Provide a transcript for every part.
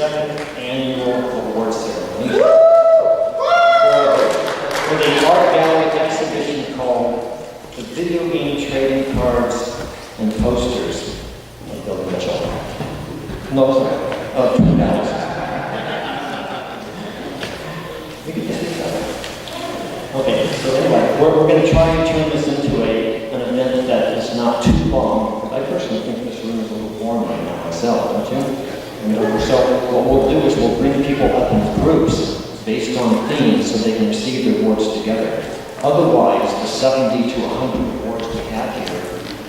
32nd Annual Award Ceremony for the Art Gallery exhibition called The Video Game Trading Cards and Posters of Bill Mitchell. No, sorry, of 2000. Okay, so anyway, we're going to try and turn this into an event that is not too long. I personally think this room is a little warm right now myself, don't you? And so what we'll do is we'll bring people up in groups based on themes so they can receive their awards together. Otherwise, the 70 to 100 awards we have here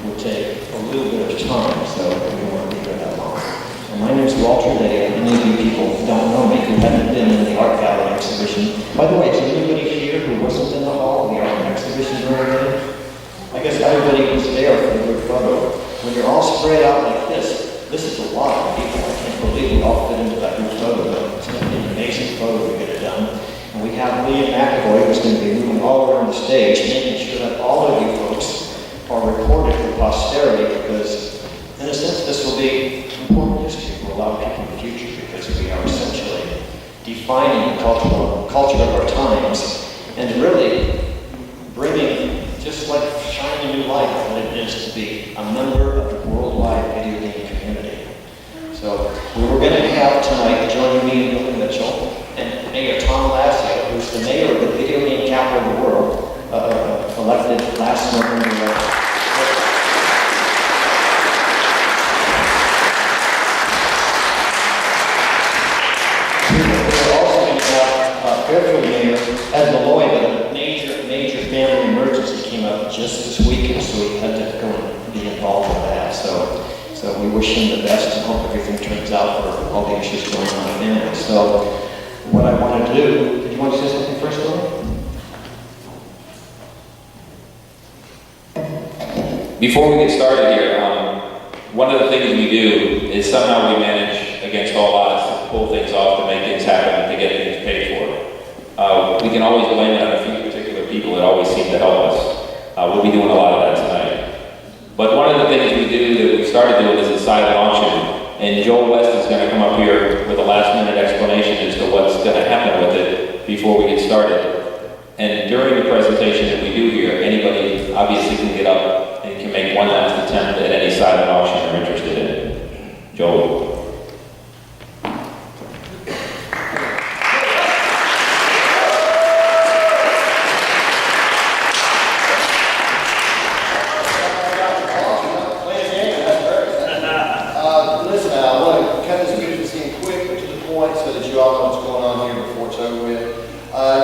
will take a little bit of time, so we don't want to be here that long. And my name is Walter Day, and many of you people don't know me who haven't been in the Art Gallery exhibition. By the way, is anybody here who wasn't in the hall of the art exhibition during the day? I guess everybody was there for a good photo. When you're all spread out like this is a lot of people. I can't believe we all fit into that group photo. It's going to be an amazing photo we get it done. And we have Leah McAvoy who's going to be moving all around the stage, making sure that all of you folks are recorded for posterity, because in a sense this will be important history for a lot of people in the future, because we are essentially defining the culture of our times and really bringing, just like shining a new light on what it is to be a member of the worldwide video game community. So we were going to have tonight joining me and Billy Mitchell and Mayor Tom Lassio, who's the mayor of the video game capital of the world, elected last November. Fairfield Mayor Ed Malloy, but a major family emergency came up just this weekend, so he had to go and be involved with that. So we wish him the best and hope everything turns out for all the issues going on in the family. So what I want to do, did you want to say something first, Billy? Before we get started here, one of the things we do is somehow we manage, against all odds, to pull things off, to make things happen, and to get things paid for. We can always blame it on a few particular people that always seem to help us. We'll be doing a lot of that tonight. But one of the things we do that we started doing is a silent auction, and Joel West is going to come up here with a last-minute explanation as to what's going to happen with it before we get started. And during the presentation that we do here, anybody obviously can get up and can make one last attempt at any silent auction they're interested in. Joel.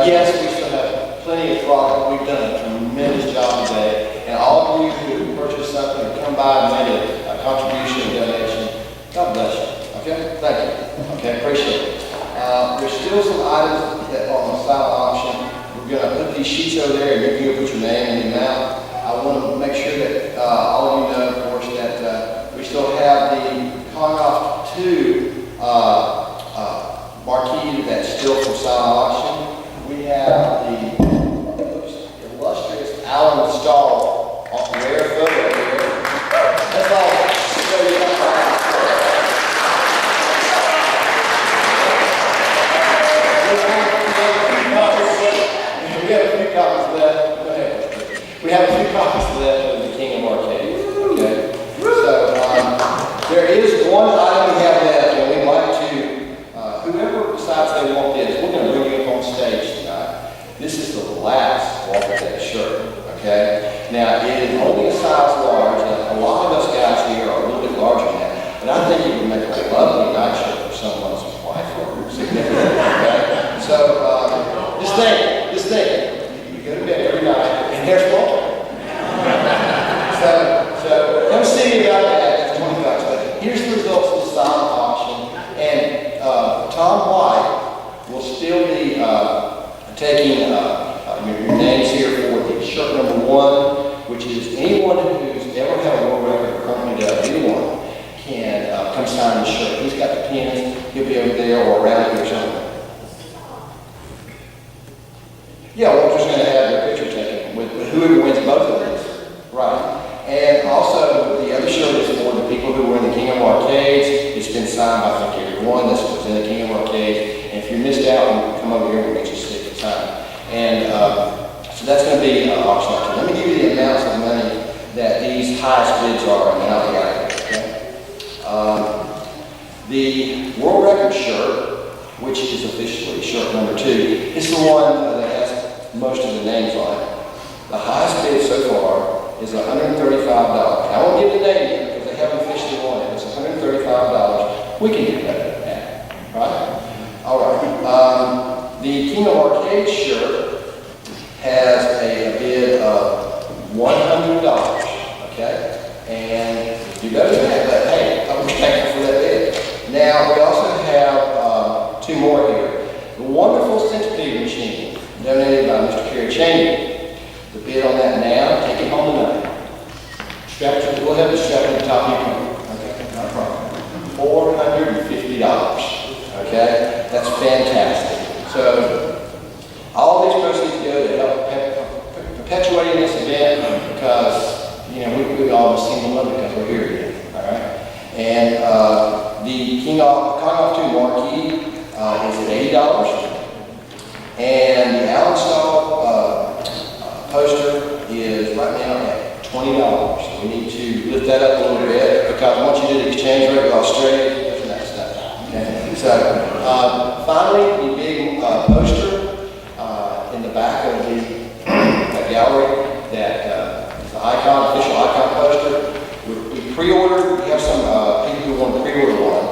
Yes, we still have plenty of product. We've done a tremendous job today. And all of you who purchased something or come by and made a contribution or donation, God bless you. Okay? Thank you. Okay, appreciate it. There's still some items that are on the silent auction. We're going to put these sheets over there and you can go put your name and the amount. I want to make sure that all of you know, of course, that we still have the Konoff 2 marquee that's still for silent auction. We have the illustrious Alan Stahl rare photo here. That's all. So we have a few copies left. Go ahead. We have a few copies left of the King of Arcades. Okay. So there is one item we have left, and we'd like to. Whoever decides they want this, we're going to bring you up on stage tonight. This is the last Walter Day shirt, okay? Now, it is only a size large, and a lot of us guys here are a little bit larger than that, but I think it would make a lovely night shirt for someone's wife or significant, okay? So, just think, you go to bed every night, and there's Walter. So come see me about that. It's $20, but here's the results of the silent auction, and Tom White will still be taking your names here for the shirt number 1, which is anyone who's ever had a world record or currently does, anyone can come sign the shirt. He's got the pins. He'll be over there or around here somewhere. Yeah, Walter's going to have their picture taken with whoever wins both of these. Right. And also, the other shirt is for the people who were in the King of Arcades. It's been signed by, I think, everyone. This was in the King of Arcade. And if you missed out, come over here, we'll get you stick time. And so that's going to be auction auction. Let me give you the amounts of money that these highest bids are, and I'll be out of here, okay? The world record shirt, which is officially shirt number 2, is the one that has most of the names on it. The highest bid so far is $135. I won't give the name yet because they haven't officially won it. It's $135. We can do better than that, right? All right. The King of Arcade shirt has a bid of $100, okay? And you better than that, but hey, I'm thankful for that bid. Now, we also have 2 more here. The wonderful centipede machine donated by Mr. Kerry Cheney. The bid on that now, take it home tonight. Strap it, go ahead and strap it to the top of your car. Okay, not a problem. $450, okay? That's fantastic. So, all these proceeds go to help perpetuating this event because, you know, we all sing the love because we're here again, all right? And the King of 2 marquee is at $80. And the Allen Stahl poster is right now at $20. So we need to lift that up a little bit because once you do the exchange rate with Australia, there's that stuff. Okay. So finally, the big poster in the back of the gallery that is the icon, official icon poster. We pre-ordered. We have some people who want to pre-order one.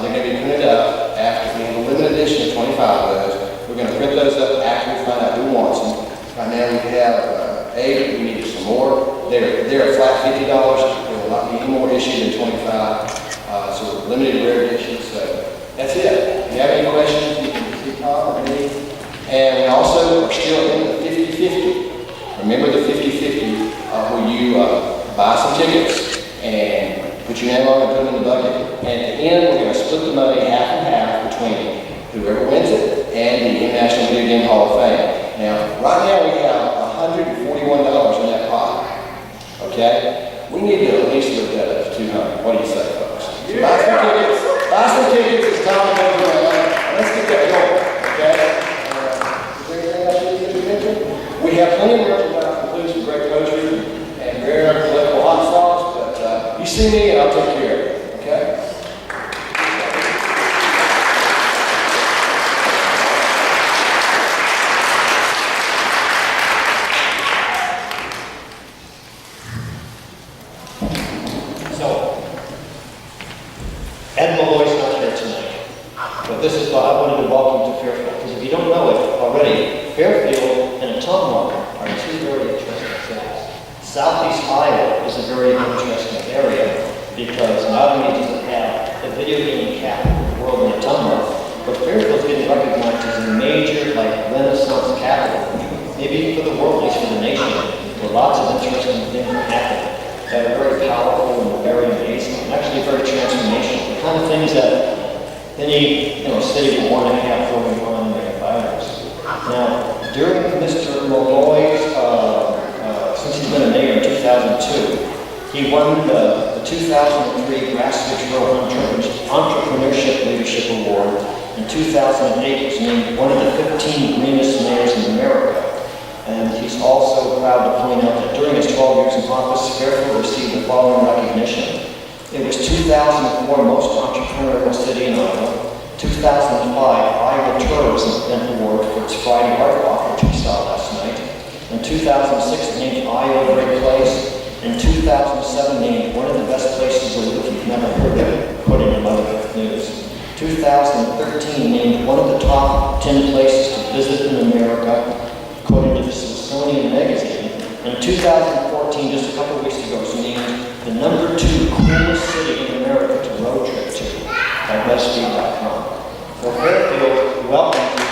They're going to be printed up after we have a limited edition of 25 of those. We're going to print those up after we find out who wants them. Right now we have 8. We need some more. They're a flat $50. There will not be any more issued than 25. So we're limited rare edition. So that's it. If you have any questions, you can see Tom or me. And we also are still in the 50-50. Remember the 50-50 where you buy some tickets and put your name on it and put it in the bucket. And at the end, we're going to split the money half and half between whoever wins it and the International Video Game Hall of Fame. Now, right now we have $141 in that pot. Okay? We need to at least lift that up to 200. What do you say, folks? Yeah. Buy some tickets. It's time to go to let's get that going. Okay? Is there anything else you need to mention? We have plenty of merchandise, including some great posters and very collectible hot sauce, but you see me and I'll take care of it. Okay? Ed Malloy's not here tonight, but this is why I wanted to welcome to Fairfield, because if you don't know it already, Fairfield and Ottumwa are 2 very interesting cities. Southeast Iowa is a very interesting area because not only does it have the video game capital of the world in Ottumwa, but Fairfield's getting recognized as a major, Renaissance capital, maybe for the world, at least for the nation, where lots of interesting things are happening that are very powerful and very amazing, and actually very transformational. The kind of things that any city would want to have going on in their environments. Now, during Mr. Malloy's, since he's been a mayor in 2002, he won the 2003 Grassroots Rural Entrepreneurship Leadership Award. In 2008, he was named one of the 15 greenest mayors in America. And he's also proud to point out that during his 12 years in office, Fairfield received the following recognition. It was 2004 most entrepreneurial city in Iowa, 2005 Iowa Tourism Event Award for its Friday Art Walk, which we saw last night, in 2006 named Iowa a Great Place, in 2007 named one of the best places to live if you've never heard of it, according to Mother Earth News. 2013 named one of the top 10 places to visit in America, according to the Smithsonian Magazine. And in 2014, just a couple of weeks ago, was named the #2 coolest city in America to road trip to by BuzzFeed.com. So Fairfield, welcome to you.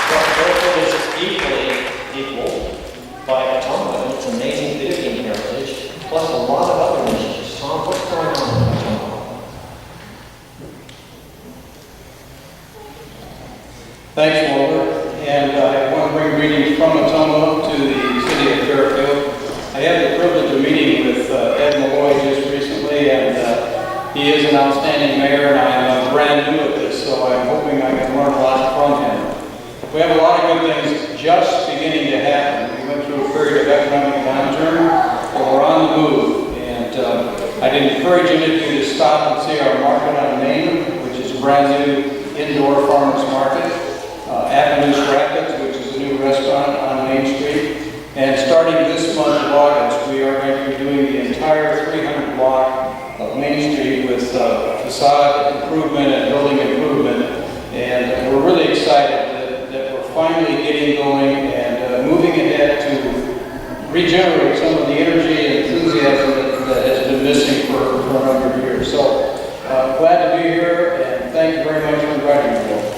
But Fairfield is just equally equal by Ottumwa and its amazing video game heritage, plus a lot of other initiatives. Tom, what's going on with Ottumwa? Thanks, Walter. And I want to bring greetings from Ottumwa He is an outstanding mayor, and I'm brand new at this, so I'm hoping I can learn a lot from him. We have a lot of good things just beginning to happen. We went through a period of economic downturn, but we're on the move. And I'd encourage any of you to stop and see our market on Main, which is a brand new indoor farmers market. Avenues Rapids, which is a new restaurant on Main Street. And starting this month of August, we are going to be doing the entire 300 block of Main Street with facade improvement and building improvement. And we're really excited that we're finally getting going and moving ahead to regenerate some of the energy and enthusiasm that has been missing for a number of years. So glad to be here, and thank you very much for inviting me.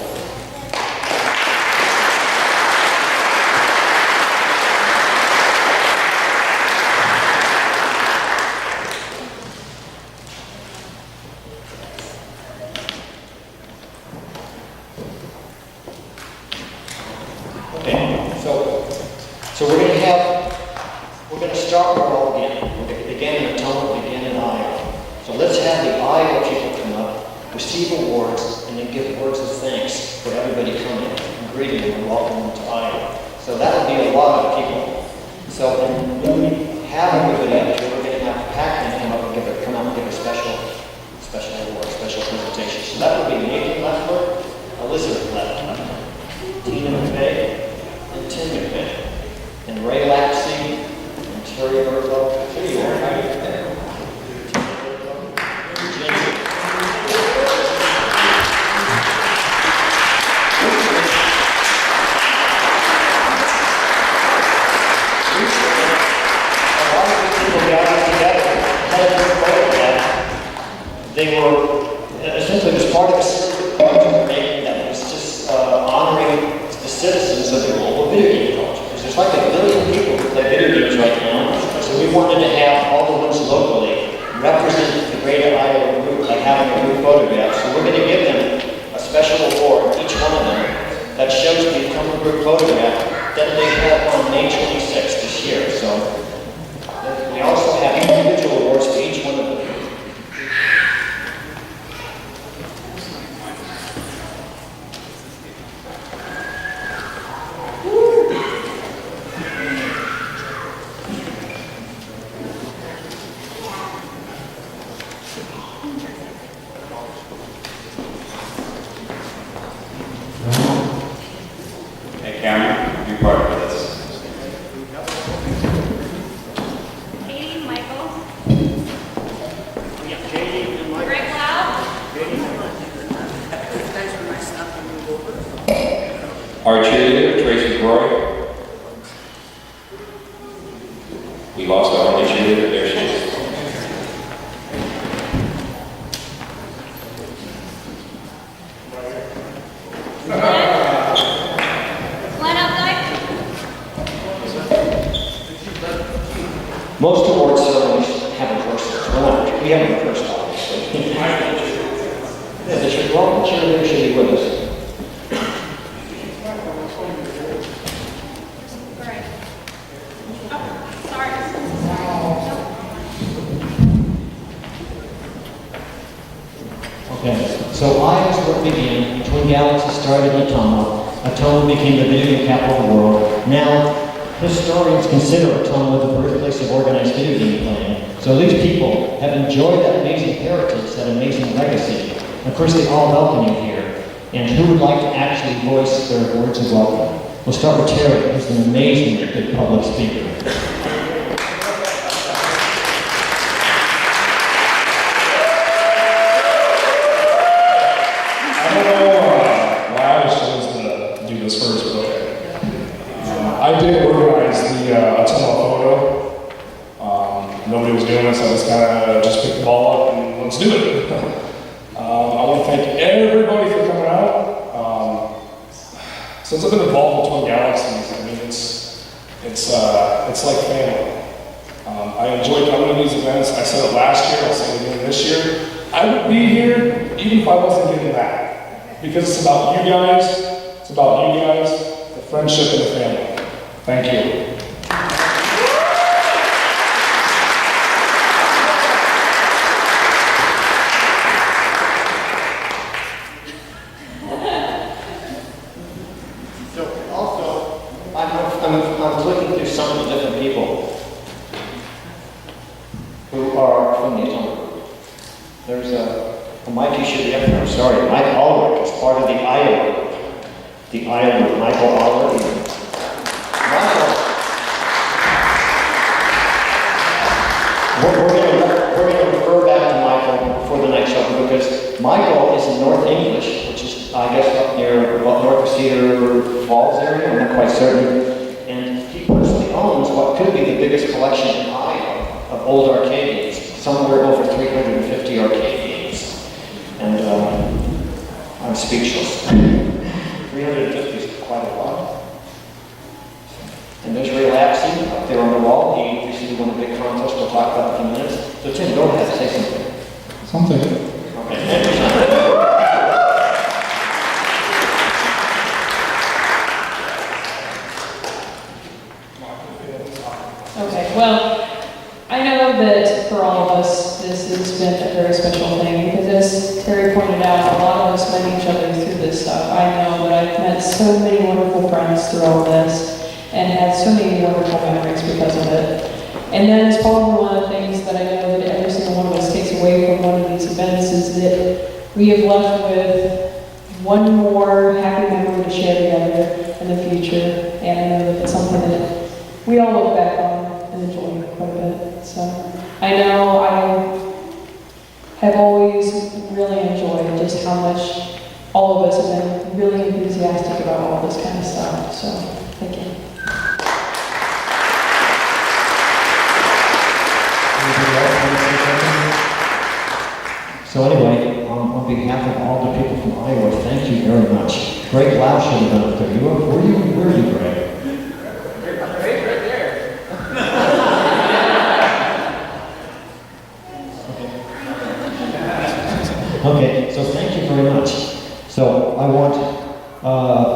So we're going to start all again. We're going to begin in Atonement, begin in Iowa. So let's have the Iowa people come up, receive awards, and then give words of thanks for everybody coming and greeting them and welcoming them to Iowa. So that'll be a lot of people. So when we have everybody up here, we're going to have Pac-Man come up and come out and give a special award, special presentation. So that would be Nathan Leffler, Elizabeth Leffler, Tina McVeigh, and Tim McVeigh, and Ray Lapsey, and Terry Bertlow. Here you are. A lot of these people gathered together, had a group photograph. They were essentially just part of a series of cards we're making that was just honoring the citizens of the global video game culture. Because there's like 1 billion people who play video games right now. So we wanted to have all the ones locally represent the greater Iowa group, like having a group photograph. So we're going to give them a special award, each one of them, that shows the Atonement group photograph that they had on May 26th this year. So we also have individual awards for each one of them. Hey, Cameron, you're part of this. Katie, Michael, Yeah, Katie and Mike. Greg Lau, Our cheerleader, Tracy Roy. We lost our only cheerleader, there she is. Glenn Updike, Most award ceremonies have rehearsals. We haven't rehearsed, obviously. Yeah, the cheerleader should be with us. right. Oh, sorry. Okay, so Iowa's where it began. Twin Galaxies started in Atonement. Atonement became the video game capital of the world. Now, historians consider Atonement the birthplace of organized video game playing. So these people have enjoyed that amazing heritage, that amazing legacy. Of course, they all welcome you here. And who would like to actually voice their words of welcome? We'll start with Terry, who's an amazingly good public speaker. I don't know why I was supposed to do this first, but I did organize the Atonement photo. Nobody was doing it, so I just kind of just picked the ball up and let's do it. I want to thank everybody for coming out. Since I've been involved with Twin Galaxies, I mean it's like family. I enjoy coming to these events. I said it last year. I'll say it again this year. I would be here even if I wasn't getting that. Because it's about you guys, the friendship and the family. Thank you. was looking through some of the different people who are from the Atomic Group. There's Mike, you should be up here, I'm sorry, Mike Ulrich is part of the Iowa Group. The Iowa Group, Michael Ulrich. Michael, we're going to refer back to Michael for the next show because Michael is in North English, which is, I guess, up near North of Cedar Falls area, I'm not quite certain. And he personally owns what could be the biggest collection in Iowa of old arcade games, somewhere over 350 arcade games. And I'm speechless. 350 is quite a lot. And there's Ray Lapsey up there on the wall. He recently won a big contest we'll talk about in a few minutes. So Tim, go ahead, say something. Okay. Okay, well, I know that for all of us, this has been a very special thing because as Terry pointed out, a lot of us met each other through this stuff. I know that I've met so many wonderful friends through all this and had so many wonderful memories because of it. And that is probably one of the things that I know that every single one of us takes away from one of these events is that we have left with one more happy memory to share together in the future. And I know that it's something that we all look back on and enjoy quite a bit. So I know I have always really enjoyed just how much all of us have been really enthusiastic about all this kind of stuff. So thank you. So anyway, on behalf of all the people from Iowa, thank you very much. Greg Lau should have done it there. Where are you, Greg? Okay, so thank you very much. So I want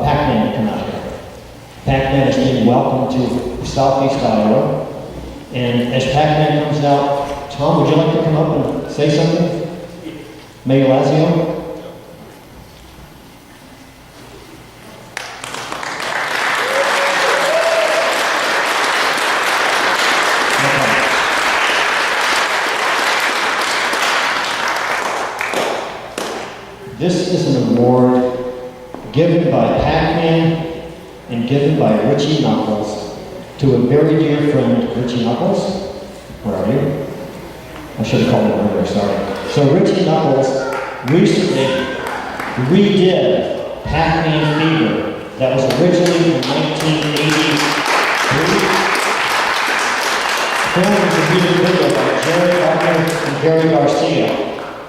Pac-Man to come out here. Pac-Man is being welcomed to Southeast Iowa. And as Pac-Man comes out, Tom, would you like to come up and say something? Mayor Lazio? This is an award given by Pac-Man and given by Richie Knuckles to a very dear friend, Richie Knuckles. Where are you? I should have called him earlier, sorry. So Richie Knuckles recently redid Pac-Man Fever that was originally in 1983. Filmed as a music video by Jerry Buckner and Gary Garcia.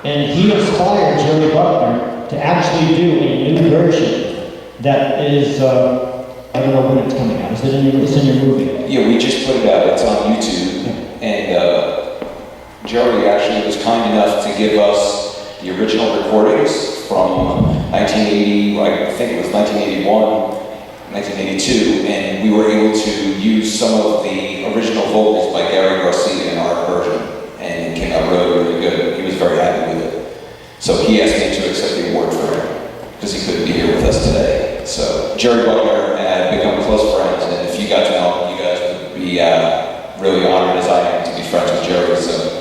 And he inspired Jerry Buckner to actually do a new version that is, I don't know when it's coming out. Is it it's in your movie? Yeah, we just put it out. It's on YouTube. And Jerry actually was kind enough to give us the original recordings from 1980, I think it was 1981, 1982, and we were able to use some of the original vocals by Gary Garcia in our version, and it came out really, really good. He was very happy with it. So he asked me to accept the award for him, because he couldn't be here with us today. So Jerry Buckner and I have become close friends, and if you got to know him, you guys would be really honored as I am to be friends with Jerry, so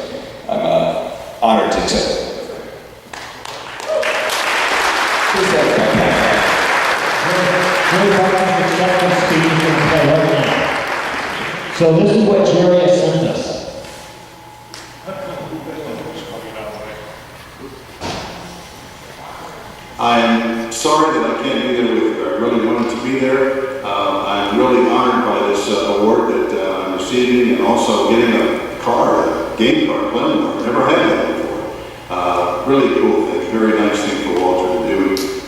I'm honored to accept it. Jerry Buckner's acceptance speech is going to play right now. So this is what Jerry has sent us. I'm sorry that I can't be there with you. I really wanted to be there. I'm really honored by this award that I'm receiving and also getting a car, a game car, playing car. Never had that before. Really cool thing. Very nice thing for Walter to do.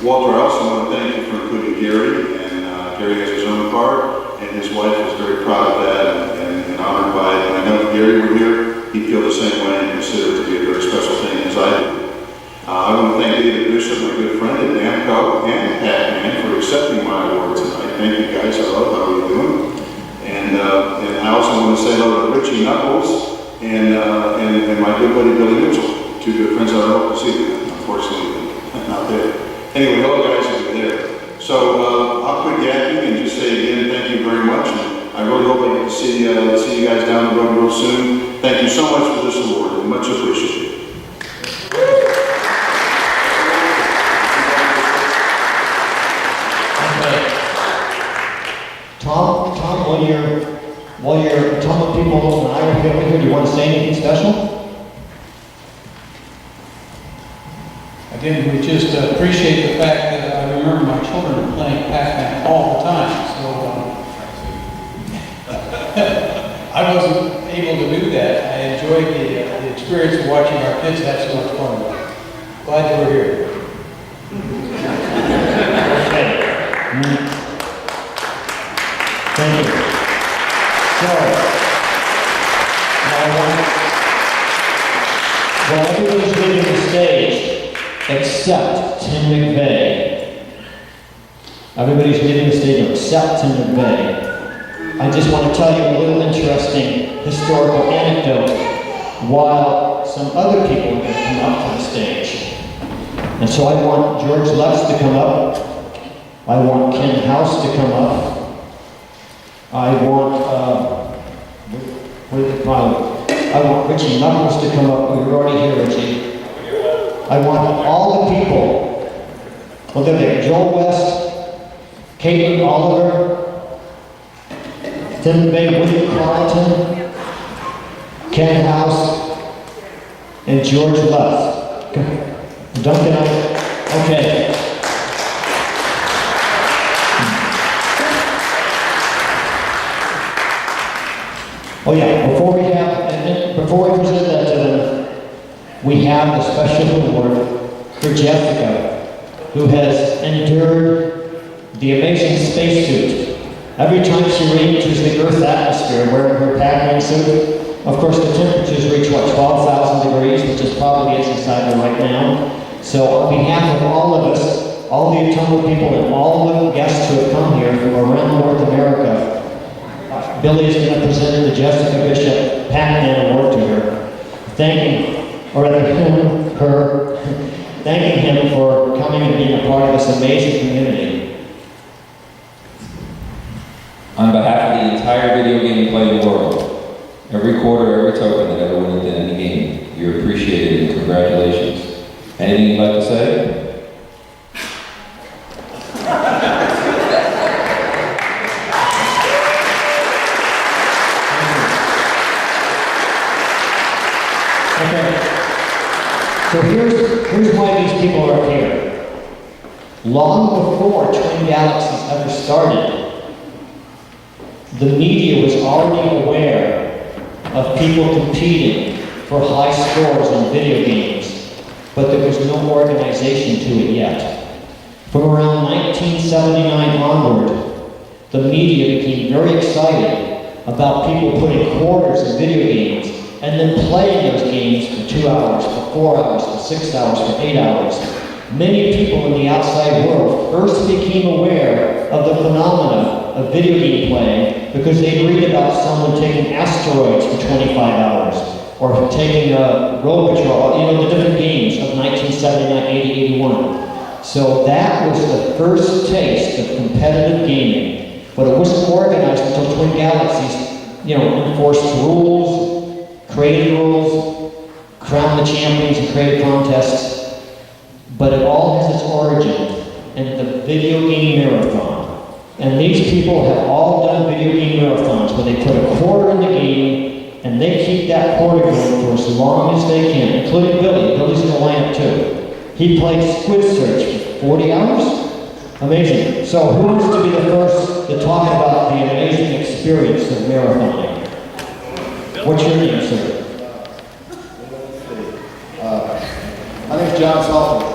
Walter, I also want to thank you for including Gary. And Gary has his own car, and his wife is very proud of that and honored by it. And I know if Gary were here, he'd feel the same way and consider it to be a very special thing as I do. I want to thank David Bishop, my good friend at NAMCO, and Pac-Man for accepting my award tonight. Thank you guys. I love how you're doing. And I also want to say hello to Richie Knuckles and my good buddy Billy Mitchell, two good friends that I hope to see them. Unfortunately, not there. Anyway, hello guys, if you're there. So I'll quit yapping and just say again, thank you very much. And I really hope I get to see you guys down the road real soon. Thank you so much for this award, much appreciated. Tom, while you're telling people and I are here, do you want to say anything special? Again, we just appreciate the fact that I remember my children playing Pac-Man all the time, so I wasn't able to do that. I enjoyed the experience of watching our kids have so much fun. Glad you were here. Thank you. So, while everybody's leaving the stage, except Tim McVeigh, everybody's leaving the stage except Tim McVeigh, I just want to tell you a little interesting historical anecdote while some other people are going to come up to the stage. And so I want George Lutz to come up. I want Ken House to come up. I want, I want Richie Knuckles to come up. We were already here, Richie. I want all the people, well, they're there, Joel West, Caitlin Oliver, Tim Bay, William Carlton, Ken House, and George Lutz. Duncan, okay. Oh yeah, before we present that to them, we have a special award for Jessica, who has endured the amazing spacesuit. Every time she re-enters the Earth's atmosphere wearing her Pac-Man suit, of course the temperatures reach, 12,000 degrees, which is probably is inside her right now. So on behalf of all of us, all the Atomo people and all the guests who have come here from around North America, Billy is going to present the Jessica Bishop Pac-Man Award to her, thanking him for coming and being a part of this amazing community. On behalf of the entire video game playing world, every quarter, every token that ever went into any game, you're appreciated and congratulations. Anything you'd like to say? So here's why these people are here. Long before Twin Galaxies ever started, the media was already aware of people competing for high scores in video games, but there was no organization to it yet. From around 1979 onward, the media became very excited about people putting quarters in video games and then playing those games for 2 hours, for 4 hours, for 6 hours, for 8 hours. Many people in the outside world first became aware of the phenomena of video game playing because they'd read about someone taking asteroids for 25 hours, or taking Road Patrol, the different games of 1979, 80, 81. So that was the first taste of competitive gaming, but it wasn't organized until Twin Galaxies, enforced rules, created rules, crowned the champions, and created contests. But it all has its origin in the video game marathon. And these people have all done video game marathons where they put a quarter in the game and they keep that quarter going for as long as they can, including Billy. Billy's in the lineup too. He played Squid Search for 40 hours? Amazing. So who wants to be the first to talk about the amazing experience of marathoning? What's your name, sir? My name's John Salter.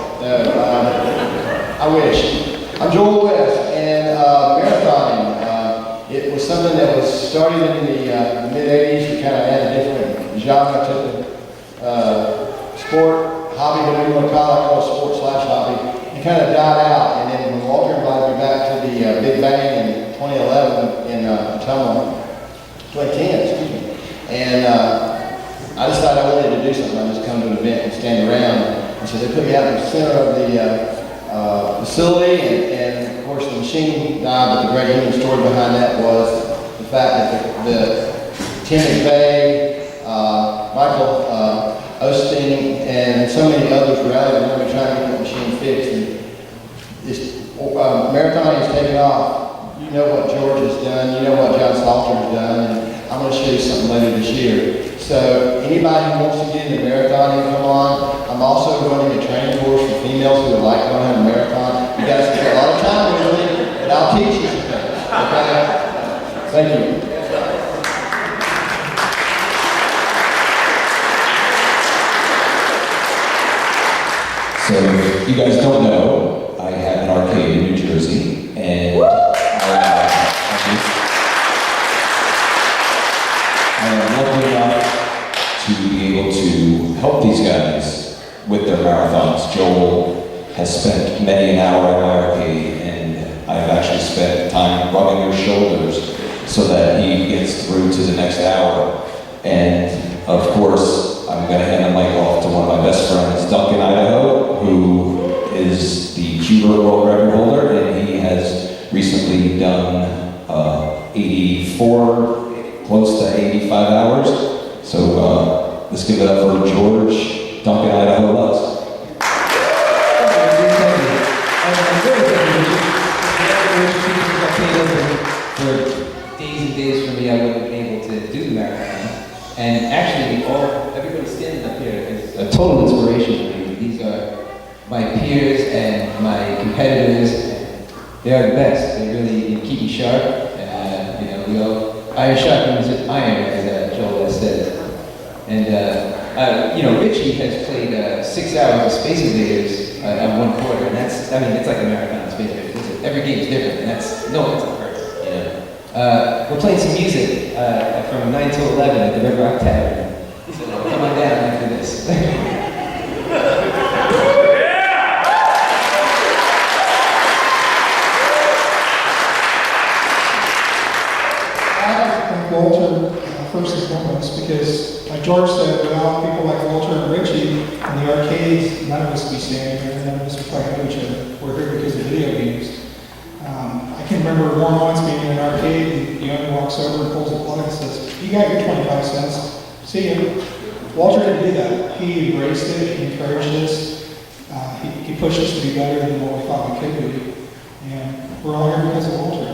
I wish. I'm Joel West, and marathoning, it was something that was started in the mid-'80s to kind of add a different genre to the sport, hobby, whatever you want to call it, I call it sport/hobby. It kind of died out, and then when Walter invited me back to the Big Bang in 2011 in Potomac, 2010, excuse me, and I decided I wanted to do something. I just come to an event and stand around. And so they put me out in the center of the facility, and of course the machine died, but the great human story behind that was the fact that Tim McVeigh, Michael Osteen, and so many others rallied around me trying to get the machine fixed. And this marathon is taking off. You know what George has done. You know what John Salter has done. And I'm going to show you something later this year. So anybody who wants to get in the marathon, come on. I'm also running a training course for females who would like to learn how to marathon. You guys spend a lot of time with me, but I'll teach you some things. Okay? Thank you. So if you guys don't know, I have an arcade in New Jersey, and I am lucky enough to be able to help these guys with their marathons. Joel has spent many an hour in my arcade, and I've actually spent time rubbing their shoulders so that he gets through to the next hour. And of course, I'm going to hand the mic off to one of my best friends, Duncan Idaho, who is the Cuba World Record holder, and he has recently done 84, close to 85 hours. So let's give it up for George Duncan Idaho Lutz. For days and days for me, I wasn't able to do the marathon. And actually, everybody standing up here is a total inspiration for me. These are my peers and my competitors. They are the best. They really keep me sharp. And, we all, iron sharpens iron, as Joel has said. And, Richie has played 6 hours of Space Invaders at 1 quarter. And it's like a marathon Space Invaders. Every game is different. And it's unheard. We're playing some music from 9 to 11 at the Red Rock Tavern. So come on down after this. Walter first and foremost, because like George said, without people like Walter and Richie in the arcades, none of us would be standing here, none of us would probably know each other. We're here because of video games. I can remember Warren once being in an arcade, and the owner walks over and pulls a plug and says, "You got your 25 cents. See you." Walter didn't do that. He embraced it, he encouraged us, he pushed us to be better than what we thought we could be. And we're all here because of Walter.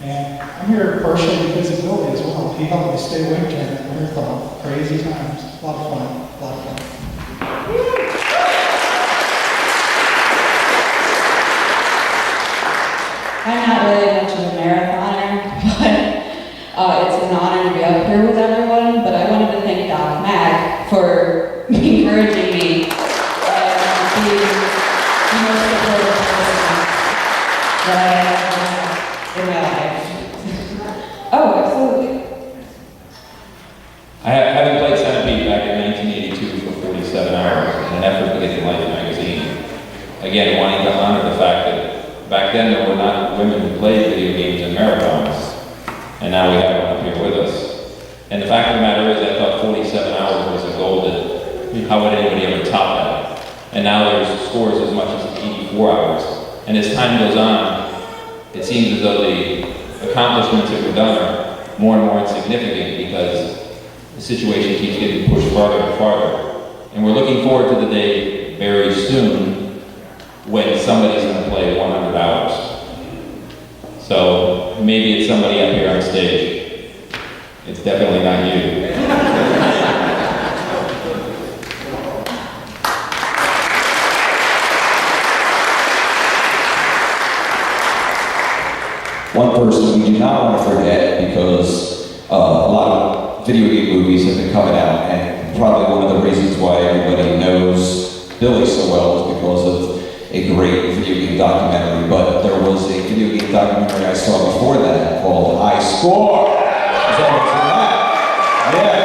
And I'm here partially because of Billy as well. He helped me stay awake during that marathon. Crazy times. A lot of fun. A lot of fun. I'm not really much of a marathoner, but it's an honor to be up here with everyone. But I wanted to thank Doc Mack for encouraging me and being the most supportive person that I have in my life. Oh, absolutely. Having played Centipede back in 1982 for 47 hours in an effort to get to Life magazine, again, wanting to honor the fact that back then there were not women who played video games and marathons, and now we have one up here with us. And the fact of the matter is, I thought 47 hours was a goal that, how would anybody ever top that? And now there's scores as much as 84 hours. And as time goes on, it seems as though the accomplishments that were done are more and more insignificant because the situation keeps getting pushed farther and farther. And we're looking forward to the day very soon when somebody's going to play 100 hours. So maybe it's somebody up here on stage. It's definitely not you. One person we do not want to forget, because a lot of video game movies have been coming out, and probably one of the reasons why everybody knows Billy so well is because of a great video game documentary. But there was a video game documentary I saw before that called I Score! Is that yeah.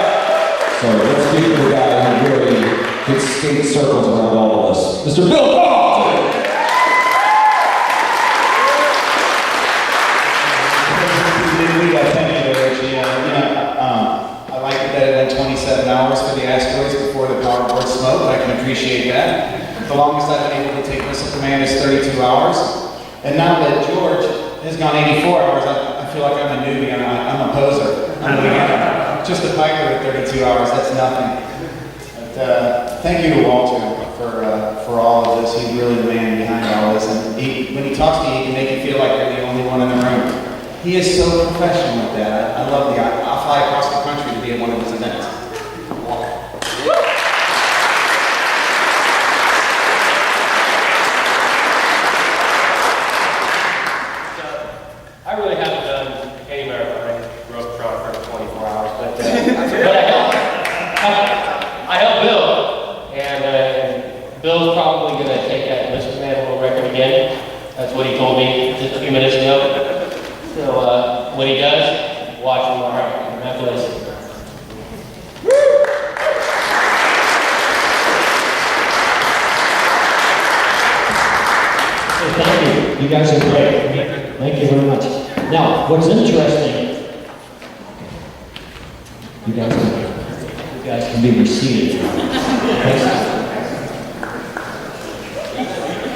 So let's speak to the guy who really could skate circles around all of us, Mr. Bill Carlton! Thank you, Richie. I like that it went 27 hours for the asteroids before the powerboard smoke. I can appreciate that. The longest I've been able to take Missile Command is 32 hours. And now that George has gone 84 hours, I feel like I'm a newbie, I'm a poser. I'm a beginner. Just a piker at 32 hours, that's nothing. But, thank you to Walter for all of this. He's really the man behind all this. And when he talks to you, he can make you feel like you're the only one in the room. He is so professional with that. I love I'll fly across the country to be at one of his events. I really haven't done any marathon. I grew up trying for 24 hours, but I helped Bill, and Bill's probably going to take that Mr. Man World Record again. That's what he told me just a few minutes ago. So when he does, watch him. All right, congratulations. Thank you. You guys are great. Thank you very much. Now, what's interesting, you guys can be reseated.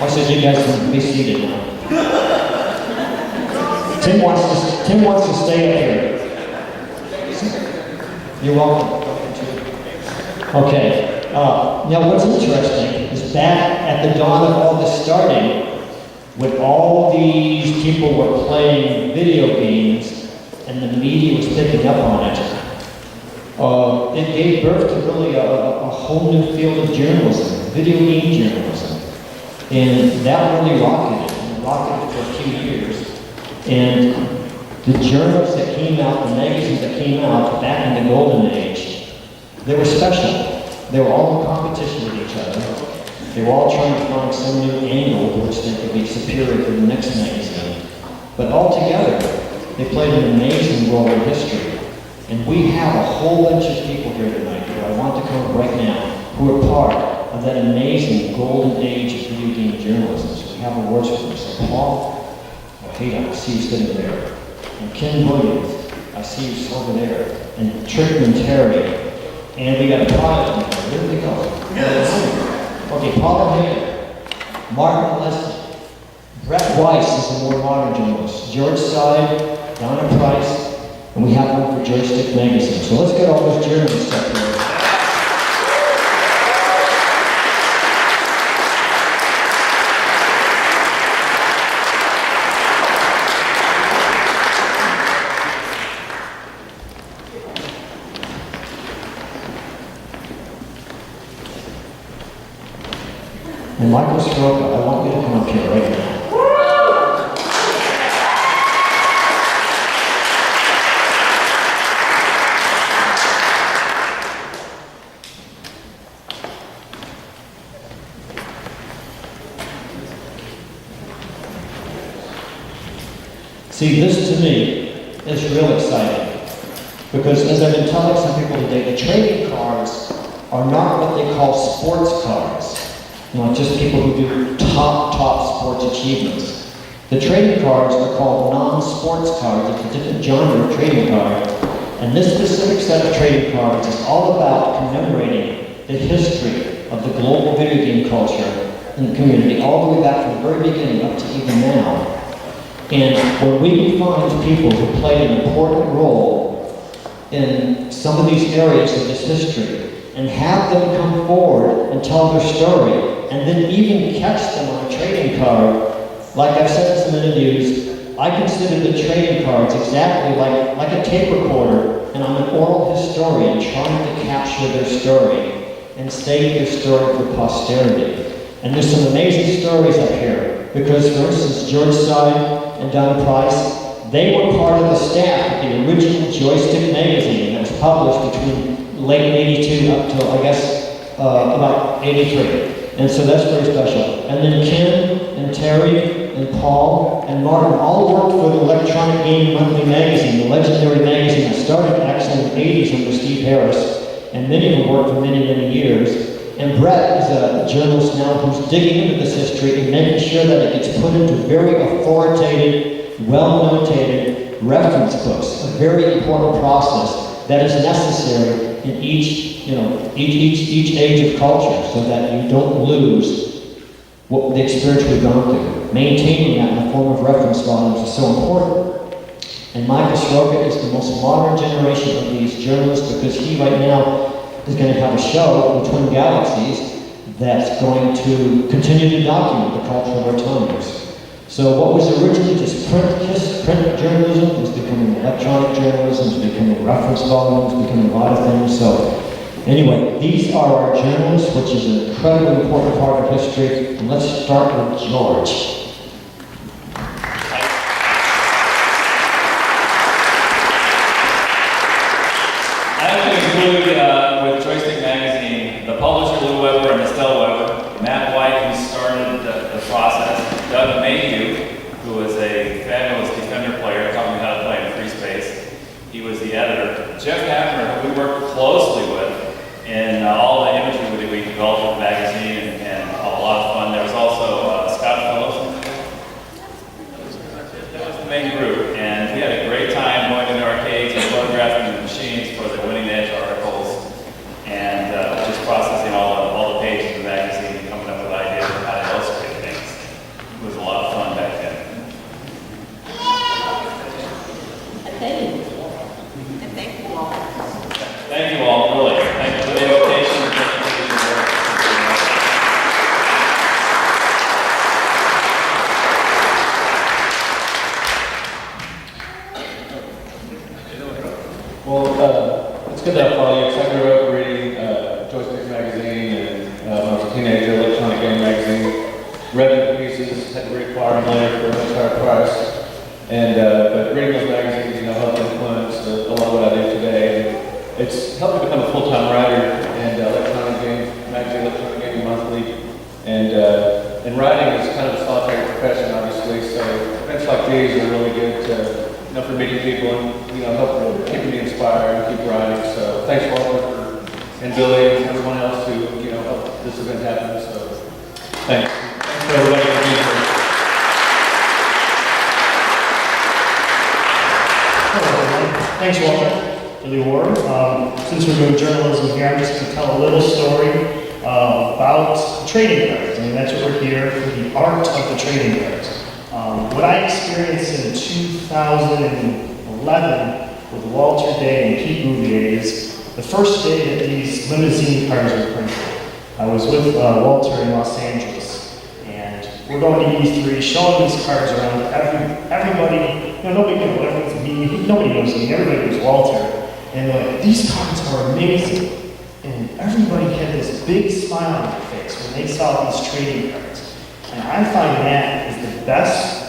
I said you guys can be seated now. Tim wants to stay up here. You're welcome. Okay. Now, what's interesting is back at the dawn of all this starting, when all these people were playing video games and the media was picking up on it gave birth to really a whole new field of journalism, video game journalism. And that really rocketed for a few years. And the journals that came out, the magazines that came out back in the golden age, they were special. They were all in competition with each other. They were all trying to find some new angle to which they could be superior to the next magazine. But altogether, they played an amazing role in history. And we have a whole bunch of people here tonight who I want to come up right now who are part of that amazing golden age of video game journalism. So we have awards for them. So Paul Ojeda, I see you sitting there. And Ken Williams, I see you over there. And Trickman Terry. And we got a pilot in there. Where did they go? Okay, Paul Ojeda, Martin Leslie, Brett Weiss is the more modern journalist, George Side, Donna Price, and we have one for Joystick Magazine. So let's get all those journalists up here. And Michael Stroka, I want you to come up here right now. See, this to me is real exciting. Because as I've been telling some people today, the trading cards are not what they call sports cards. You know, just people who do top sports achievements. The trading cards are called non-sports cards. It's a different genre of trading card. And this specific set of trading cards is all about commemorating the history of the global video game culture in the community, all the way back from the very beginning up to even now. And when we find people who played an important role in some of these areas of this history, and have them come forward and tell their story, and then even catch them on a trading card. Like I've said in some interviews, I consider the trading cards exactly like a tape recorder, and I'm an oral historian trying to capture their story and save their story for posterity. And there's some amazing stories up here, because for instance, George Side and Donna Price, they were part of the staff of the original Joystick magazine that was published between late 82 up till, I guess, about 83. And so that's very special. And then Ken and Terry and Paul and Martin all worked for the Electronic Gaming Monthly magazine, the legendary magazine that started actually in the 80s under Steve Harris. And many of them worked for many, many years. And Brett is a journalist now who's digging into this history and making sure that it gets put into very authoritative, well-notated reference books, a very important process that is necessary in each age of culture, so that you don't lose what the experience we've gone through. Maintaining that in the form of reference volumes is so important. And Michael Soroka is the most modern generation of these journalists because he right now is going to have a show, The Twin Galaxies, that's going to continue to document the culture of our times. So what was originally just print journalism is becoming electronic journalism, is becoming reference volumes, becoming a lot of things. So anyway, these are our journalists, which is an incredibly important part of history. And let's start with George. With Joystick Magazine, the publisher Lou Weber and Estelle Weber, Matt White, who started the process, Doug Mayhew, who was a fabulous Defender player, taught me how to play in free space. He was the editor. Jeff Hafner, who we worked closely with in all the imagery that we developed with the magazine and a lot of fun. There was also Scott Phillips. That was the main group, and we had a great time going into arcades and photographing the machines for the Winning Edge articles, and just processing all the pages of the magazine and coming up with ideas of how to illustrate things. It was a lot of fun back then. Thank you all. Thank you all, really. Thank you for the invitation. Well, it's good to have follow you, because I grew up reading Joystick Magazine, and when I was a teenager, Electronic Game Magazine, read the pieces, had to read Flower and Layer for a much higher price. And, but reading those magazines, helped influence a lot of what I do today. And it's helped me become a full-time writer, and Electronic Game Magazine, Electronic Gaming Monthly. And writing is kind of a solitary profession, obviously, so events like these are really good to, for meeting people and, help keeping me inspired and keep writing. So thanks, Walter, and Billy, and everyone else who, helped this event happen. So thanks. Thanks for everybody for being here. Thanks, Walter, for the award. Since we're doing journalism here, I'm just going to tell a little story about trading cards. I mean, that's what we're here for, the art of the trading cards. What I experienced in 2011 with Walter Day and Pete Bouvier is the first day that these limousine cars were printed. I was with Walter in Los Angeles, and we're going to E3, showing these cards around. Everybody, nobody knows me, nobody knows me, everybody knows Walter. And like, these cards are amazing. And everybody had this big smile on their face when they saw these trading cards. And I find that is the best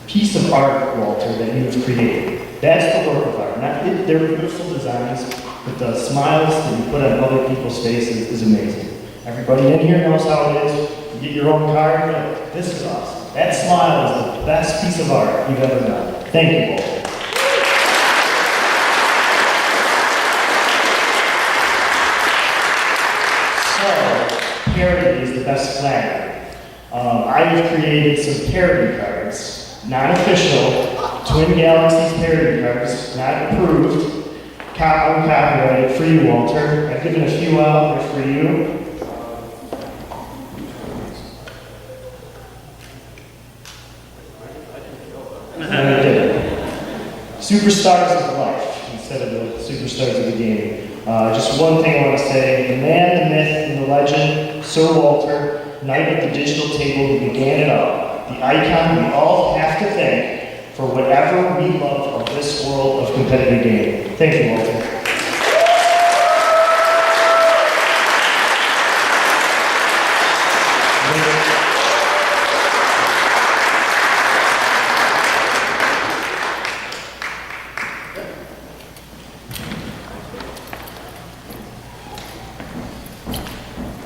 piece of art, Walter, that you have created. That's the work of art. They're beautiful designs, but the smiles that you put on other people's faces is amazing. Everybody in here knows how it is. You get your own card, but this is awesome. That smile is the best piece of art you've ever done. Thank you, Walter. So, parody is the best flattery. I've created some parody cards, not official, Twin Galaxies parody cards, not approved, uncopyrighted, for you, Walter. I've given a few out there for you. And I did it. Superstars of life, instead of the superstars of the game. Just one thing I want to say, the man, the myth, and the legend, Sir Walter, knight of the digital table who began it all, the icon we all have to thank for whatever we love of this world of competitive gaming. Thank you, Walter.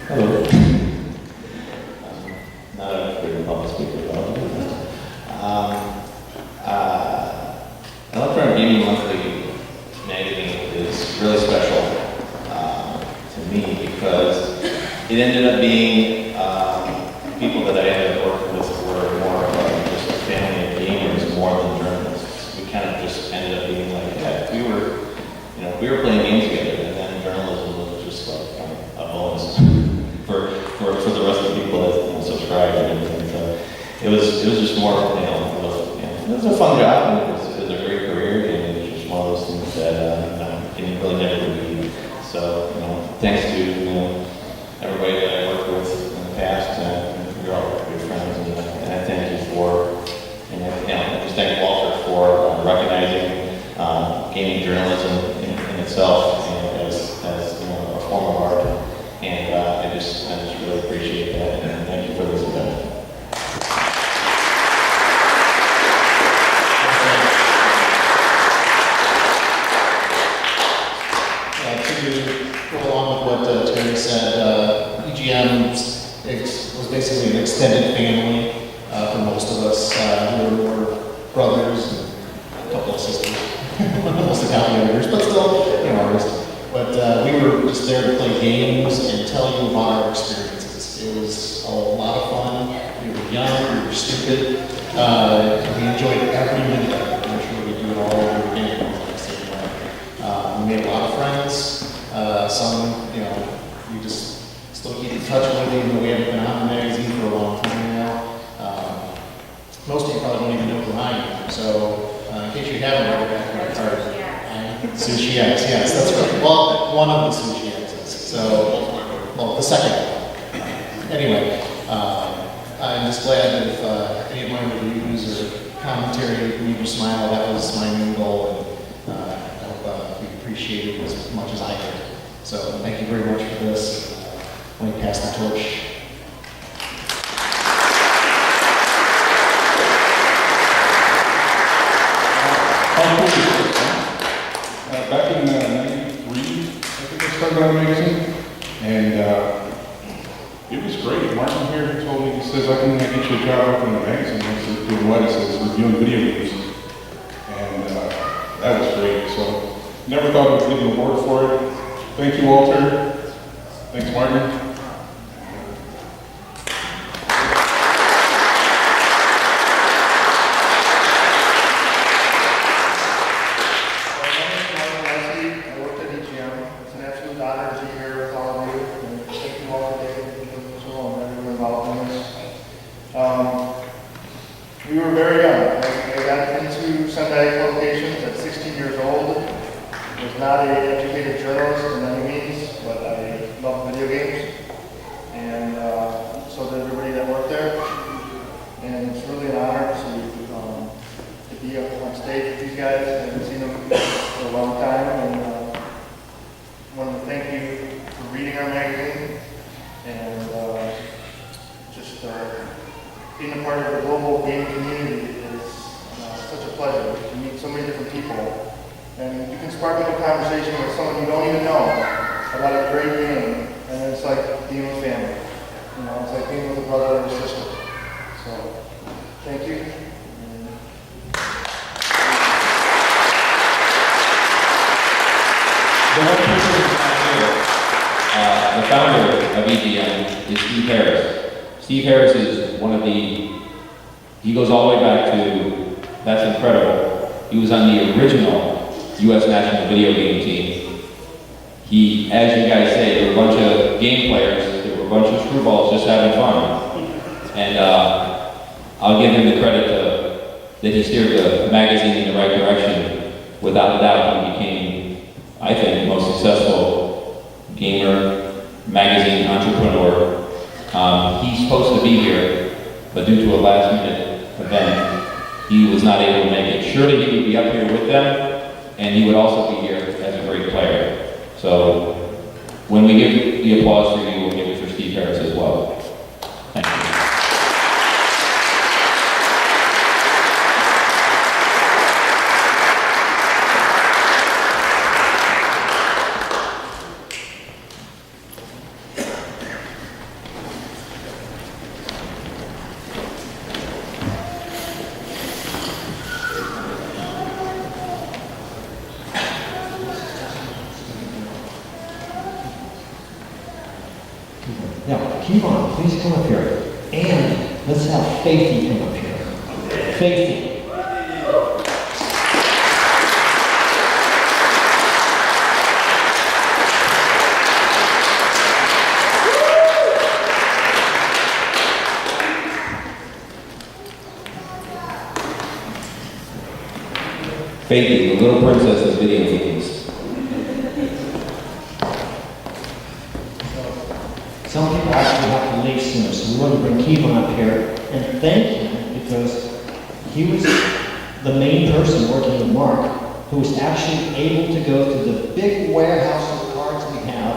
Hello. Not a very public speaker, but Electronic Gaming Monthly magazine is really special to me because it ended up being people that I ended up working with were more of just a family of gamers more than journalists. We kind of just ended up being like, yeah, we were playing games together, and then journalism was just like a bonus for the rest of the people that subscribed and everything. So it was just more, it was a fun job, and it was a great career. thanks to everybody that I worked with in the past, you're all good friends, and I thank you for, and I just thank Walter for recognizing gaming journalism in itself as a form of art, and I just really appreciate that, and thank you for this event. To go along with what Terry said, EGM was basically an extended family for most of us. We were brothers and a couple of sisters, most of the editors, but still, artists. But we were just there to play games and tell you about our experiences. It was a lot of fun. We were young, we were stupid. We enjoyed every minute of it. I'm sure we do it all over again. We made a lot of friends. Some, we just still keep in touch with, even though we haven't been on the magazine for a long time now. Most of you probably don't even know who I am. So, in case you haven't read back my card, Sushi X, yes, that's right. Well, one of the Sushi X's. So, well, the second one. Anyway, I'm just glad that if any of my reviews or commentary made you smile, that was my main goal, and I hope you appreciate it as much as I did. So thank you very much for this. Let me pass the torch. Back in '93, I think I started on a magazine, and it was great. Martin here told me, he says, I can get you a job up in the magazine. I said, doing what? He says, reviewing video games. And that was great. So never thought I would get an award for it. Thank you, Walter. Thanks, Martin. We were very young. I got into Sunday publications at 16 years old. I was not an educated journalist in any means, but I loved video games. And so did everybody that worked there. And it's really an honor to be up on stage with these guys. I haven't seen them for a long time. And I want to thank you for reading our magazine. And just being a part of the global game community is such a pleasure to meet so many different people. And you can spark up a conversation with someone you don't even know about a great game, and it's like being with family. It's like being with a brother or a sister. So, thank you. The one person who's not here, the founder of EGM is Steve Harris. Steve Harris is one of he goes all the way back to, that's incredible. He was on the original U.S. national video game team. He, as you guys say, there were a bunch of game players, there were a bunch of screwballs just having fun. And I'll give him the credit that he steered the magazine in the right direction. Without a doubt, he became, I think, the most successful gamer, magazine entrepreneur. He's supposed to be here, but due to a last-minute event, he was not able to make it. Surely he would be up here with them, and he would also be here as a great player. So when we give the applause for you, we'll give it for Steve Harris as well. Thank you. Now, Kevon, please come up here. And let's have Faithy come up here. Faithy. Faithy, the little princess of video games. some people actually have to leave soon, so we want to bring Kevon up here and thank him because he was the main person working with Mark who was actually able to go through the big warehouse of cards we have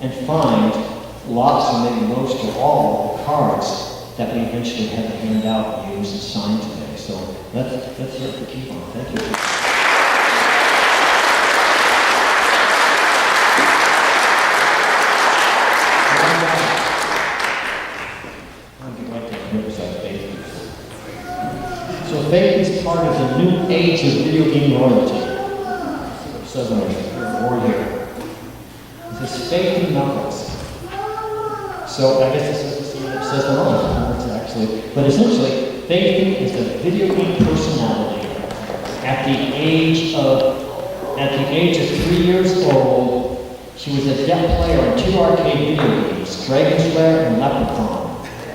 and find lots or maybe most or all of the cards that we eventually had to hand out, use, and sign today. So let's hear it for Kevon. Thank you. So Faith is part of the new age of video game royalty. Says on the here. It says Faith and Knuckles. So I guess this says them all. It's actually, but essentially, Faith is a video game personality at the age of 3 years old. She was a adept player in 2 arcade video games, Dragon's Lair and Leprechaun.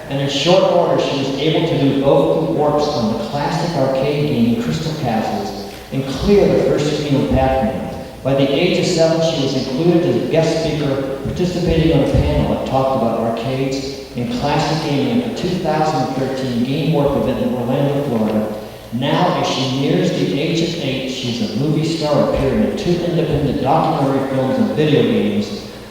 And in short order, she was able to do both the warps on the classic arcade game Crystal Castles and clear the first screen of Pac-Man. By the age of 7, she was included as a guest speaker, participating on a panel that talked about arcades and classic gaming at the 2013 Game Warp event in Orlando, Florida. Now, as she nears the age of 8, she's a movie star appearing in 2 independent documentary films and video games,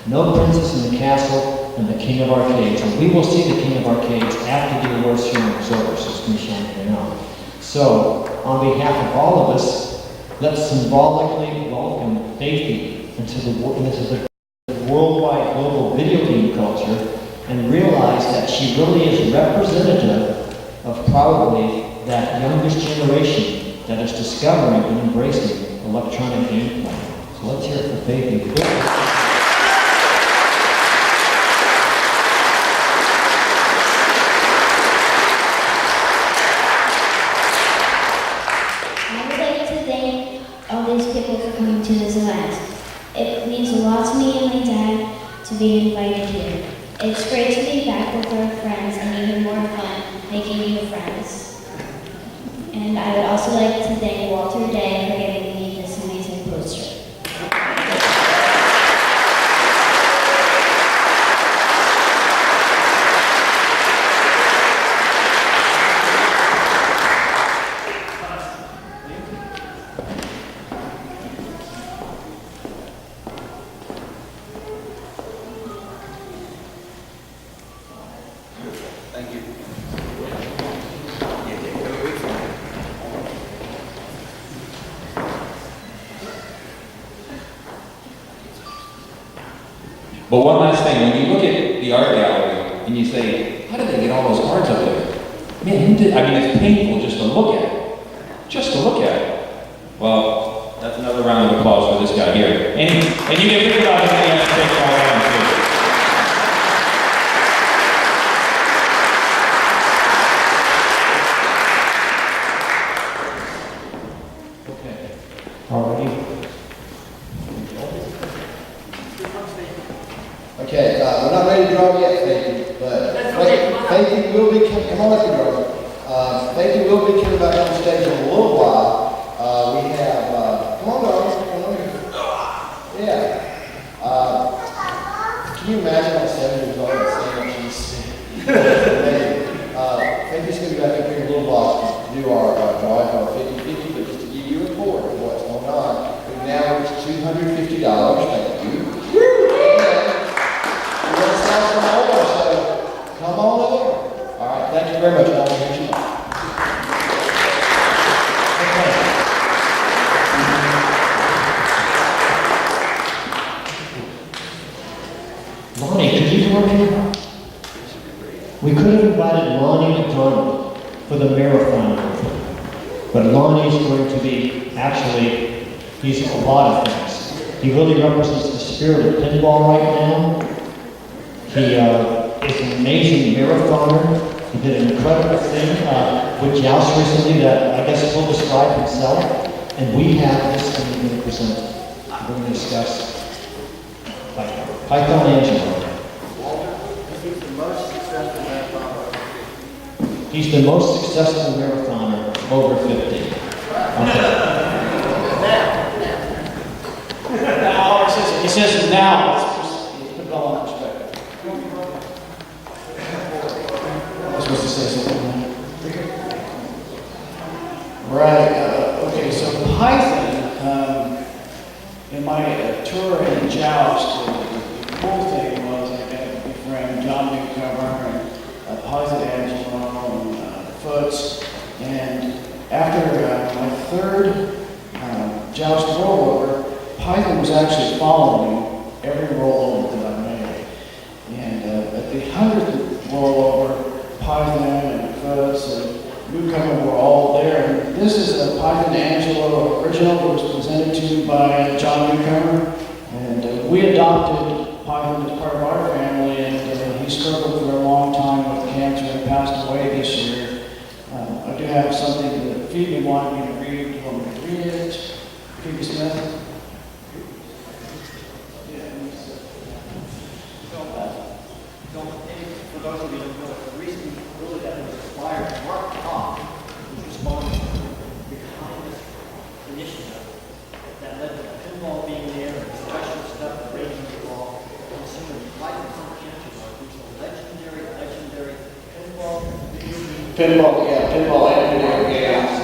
No Princess in the Castle and The King of Arcades. And we will see The King of Arcades after the awards ceremony is over, so it's going to be shown here now. So, on behalf of all of us, let's symbolically welcome Faithy into the worldwide global video game culture and realize that she really is representative of probably that youngest generation that is discovering and embracing electronic gameplay. So let's hear it for Faithy. All these people for coming to this event. It means a lot to me and my dad to be invited here. It's great to be back with our friends and even more fun making new friends. And I would also like to thank Walter Day for giving me this amazing poster. But one last thing, when you look at the art gallery and you say, how did they get all those cards up there? Man, who did? I mean, it's painful just to look at it. Just to look at it. Well, that's another round of applause for this guy here. And you can think about it, you have to take it all down too. Okay, we're not ready to draw yet, Faithy, but Faithy will be coming, come on up here, Dorothy. Faithy will be coming back on stage in a little while. We have, come on, Dorothy, come on here. Yeah. Can you imagine at 7 years old and saying what she's saying? Faithy's going to be back up here in a little while to do our drawing for our 50/50, but just to give you a report of what's going on. We've now reached $250, thank you. Come on over. All right, thank you very much. I'll be here. Lonnie, could you come up here? We could have invited Lonnie McDonald for the marathon group, but Lonnie is going to be, actually, he's a lot of things. He really represents the spirit of pinball right now. He is an amazing marathoner. He did an incredible thing with Joust recently that I guess he'll describe himself. And we have this thing we're going to present. We're going to discuss Python Angelo. He's the most successful marathoner over 50. Okay. Now, he says now. Let's put it all in perspective. the joust, the cool thing was I got to befriend John Newcomer and Paisley Angelo and Foots. And after my third joust rollover, Python was actually following every rollover that I made. And at the 100th rollover, Python and Foots and Newcomer were all there. And this is a Python Angelo original that was presented to me by John Newcomer. And we adopted Python as part of our family, and he struggled for a long time with cancer and passed away this year. I do have something that Phoebe wanted me to read. Do you want me to read it? Phoebe Smith? For those of you who don't know, the reason really that was inspired, Mark Cobb was responsible behind this initiative that led to the pinball being there, and the special stuff, the raging ball, and some of the Python Championship, which is a legendary pinball video game. Pinball and video games.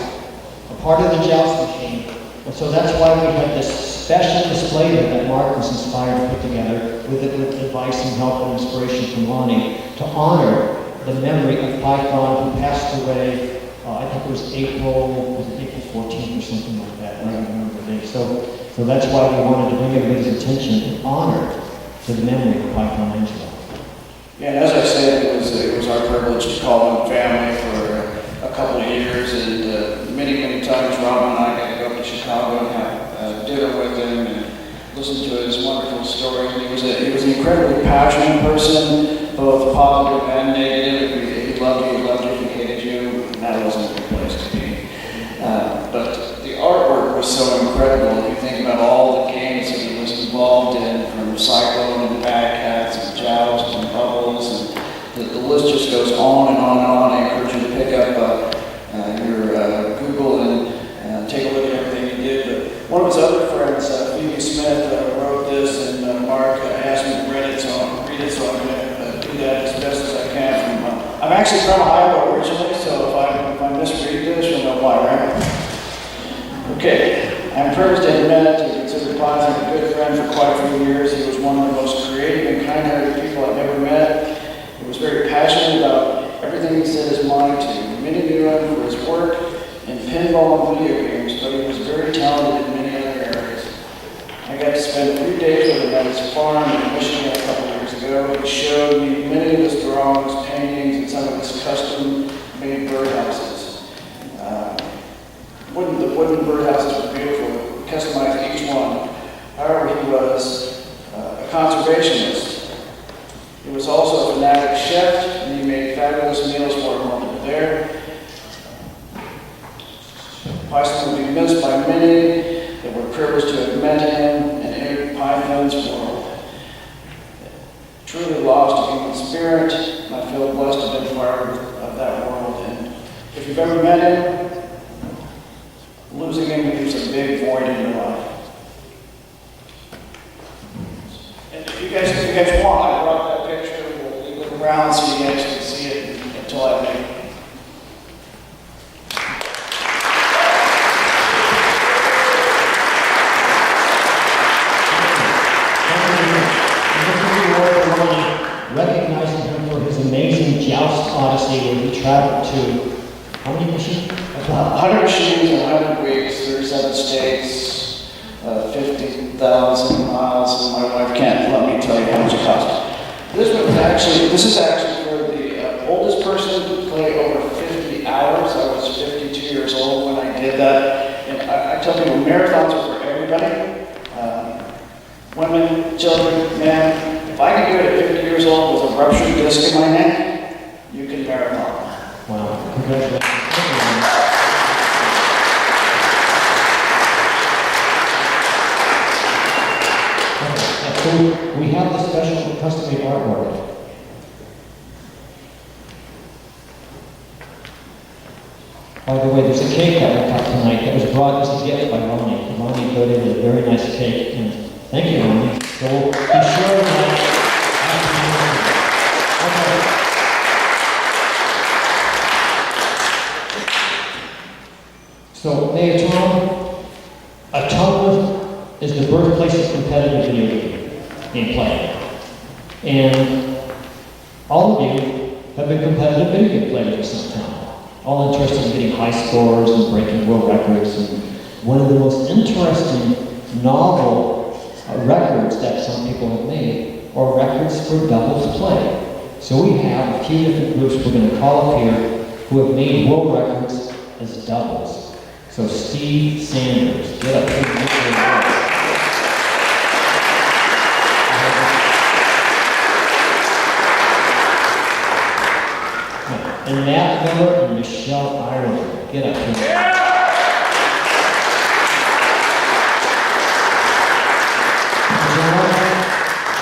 A part of the joust machine. And so that's why we had this special display there that Mark was inspired to put together with advice and help and inspiration from Lonnie to honor the memory of Python, who passed away, I think it was April 14th or something like that, I don't remember the date. So that's why we wanted to bring everybody's attention and honor to the memory of Python Angelo. Yeah, and as I said, it was our privilege to call him family for a couple of years, and many times Rob and I got to go up to Chicago and have dinner with him and listen to his wonderful stories. He was an incredibly passionate person, both positive and negative. He loved you, he hated you, and that wasn't a good place to be. But the artwork was so incredible. If you think about all the games that he was involved in, from Cyclone and Bad Cats and Joust and Bubbles, and the list just goes on and on and on. I encourage you to pick up your Google and take a look at everything he did. But one of his other friends, Phoebe Smith, wrote this, and Mark asked me to read it, so I'm going to do that as best as I can. I'm actually from Iowa originally, so if I misread this, you'll know why, right? Okay. I'm privileged to admit to consider Python a good friend for quite a few years. He was one of the most creative and kind-hearted people I've ever met. He was very passionate about everything he set his mind to. Many knew him for his work in pinball and video games, but he was very talented in many other areas. I got to spend 3 days with him at his farm in Michigan a couple years ago. He showed me many of his drawings, paintings, and some of his custom-made birdhouses. The wooden birdhouses were beautiful. We customized each one. However, he was a conservationist. He was also a fanatic chef, and he made fabulous meals for him while we were there. Python will be missed by many that were privileged to have met him and entered Python's world. Truly lost a human spirit, and I feel blessed to have been part of that world. And if you've ever met him, losing him leaves a big void in your life. And if you guys want, I brought that picture. We'll leave it around so you guys can see it until I make it. Recognizing him for his amazing joust odyssey where he traveled to, how many machines? 100 machines in 100 weeks, 37 states, 50,000 miles, and my wife can't let me tell you how much it cost. This is actually for the oldest person to play over 50 hours. I was 52 years old when I did that. And I tell people, marathons are for everybody. Women, children, men. If I can do it at 50 years old with a ruptured disc in my neck, you can marathon. Wow, congratulations. So we have the special custom-made artwork. By the way, there's a cake that we got tonight that was brought as a gift by Ronnie. Ronnie donated a very nice cake, and thank you, Ronnie. So we'll be sure that So, Mayor Tom, Atonement is the birthplace of competitive video games. game playing. And all of you have been competitive video game players at some time, all interested in getting high scores and breaking world records. And one of the most interesting novel records that some people have made are records for doubles play. So we have a few different groups we're going to call up here who have made world records as doubles. So Steve Sanders, get up here and make your voice. And Matt Miller and Michelle Ireland, get up here.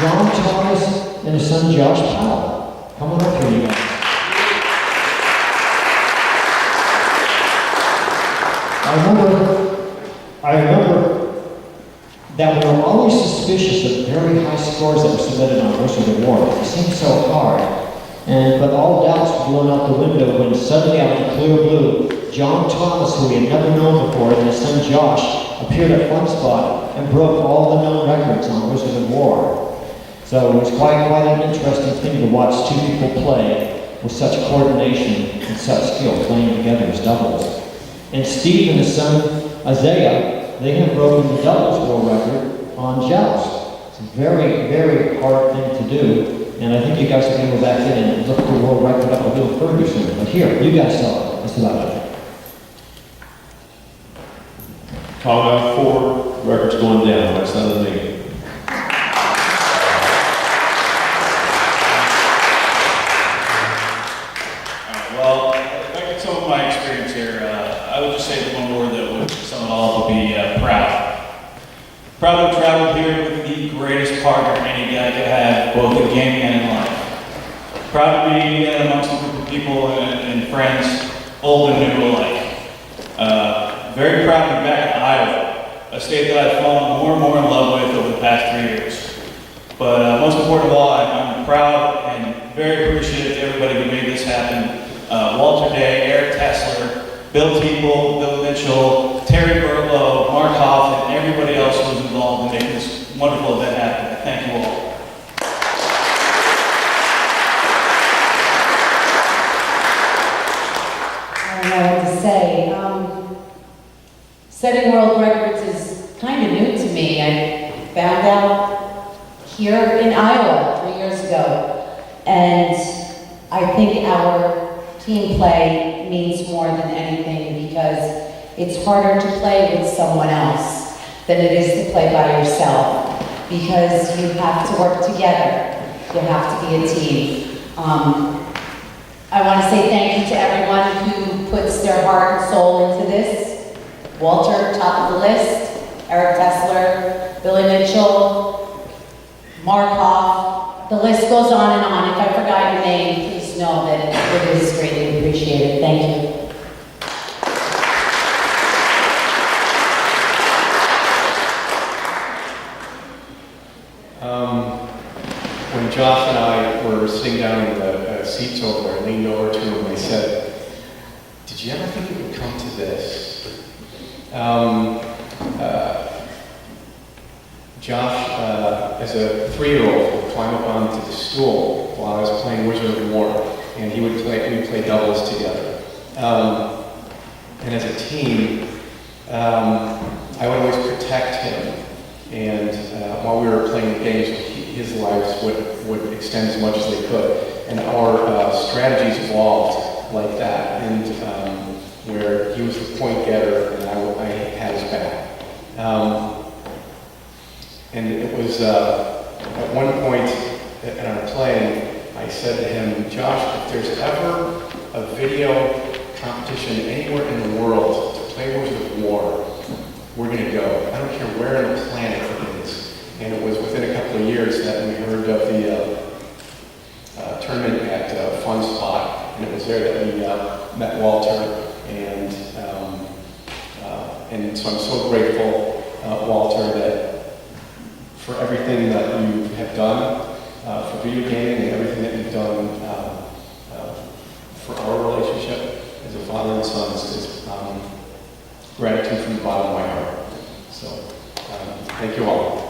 John Thomas and his son Josh Powell. Come on up here, you guys. I remember that we were always suspicious of very high scores that were submitted on Wizard of War. It seemed so hard. But all doubts were blown out the window when suddenly out of the clear blue, John Thomas, who we had never known before, and his son Josh appeared at FunSpot and broke all the known records on Wizard of War. So it was quite an interesting thing to watch two people play with such coordination and such skill playing together as doubles. And Steve and his son Isaiah, they have broken the doubles world record on Joust. It's a very, very hard thing to do. And I think you guys are going to go back in and look the world record up a little further soon. But here, you guys tell it. That's about it. Talking about 4 records going down, that's not a me. Well, if I could sum up my experience here, I would just say the one word that would sum it all up would be proud. Proud to have traveled here with the greatest partner any guy could have, both in gaming and in life. Proud to be amongst a group of people and friends, old and new alike. Very proud to be back in Iowa, a state that I've fallen more and more in love with over the past 3 years. But most important of all, I'm proud and very appreciative to everybody who made this happen. Walter Day, Eric Tessler, Bill Teeple, Bill Mitchell, Terry Burlow, Mark Hoff, and everybody else who was involved in making this wonderful event happen. Thank you all. I don't know what to say. Setting world records is kind of new to me. I found out here in Iowa 3 years ago. And I think our team play means more than anything because it's harder to play with someone else than it is to play by yourself because you have to work together. You have to be a team. I want to say thank you to everyone who puts their heart and soul into this. Walter, top of the list, Eric Tessler, Billy Mitchell, Mark Hoff. The list goes on and on. If I forgot your name, please know that it is greatly appreciated. Thank you. When Josh and I were sitting down in the seats over there, I leaned over to him and I said, "Did you ever think it would come to this?" Josh, as a 3-year-old, would climb up onto the stool while I was playing Wizard of War, and we'd play doubles together. And as a team, I would always protect him. And while we were playing the games, his lives would extend as much as they could. And our strategies evolved like that, and where he was the point getter and I had his back. And it was at one point in our playing, I said to him, "Josh, if there's ever a video competition anywhere in the world to play Wizard of War, we're going to go. I don't care where on the planet it is." And it was within a couple of years that we heard of the tournament at FunSpot, and it was there that we met Walter, and so I'm so grateful, Walter, that for everything that you have done for video gaming and everything that you've done for our relationship as a father and son is gratitude from the bottom of my heart. So, thank you all.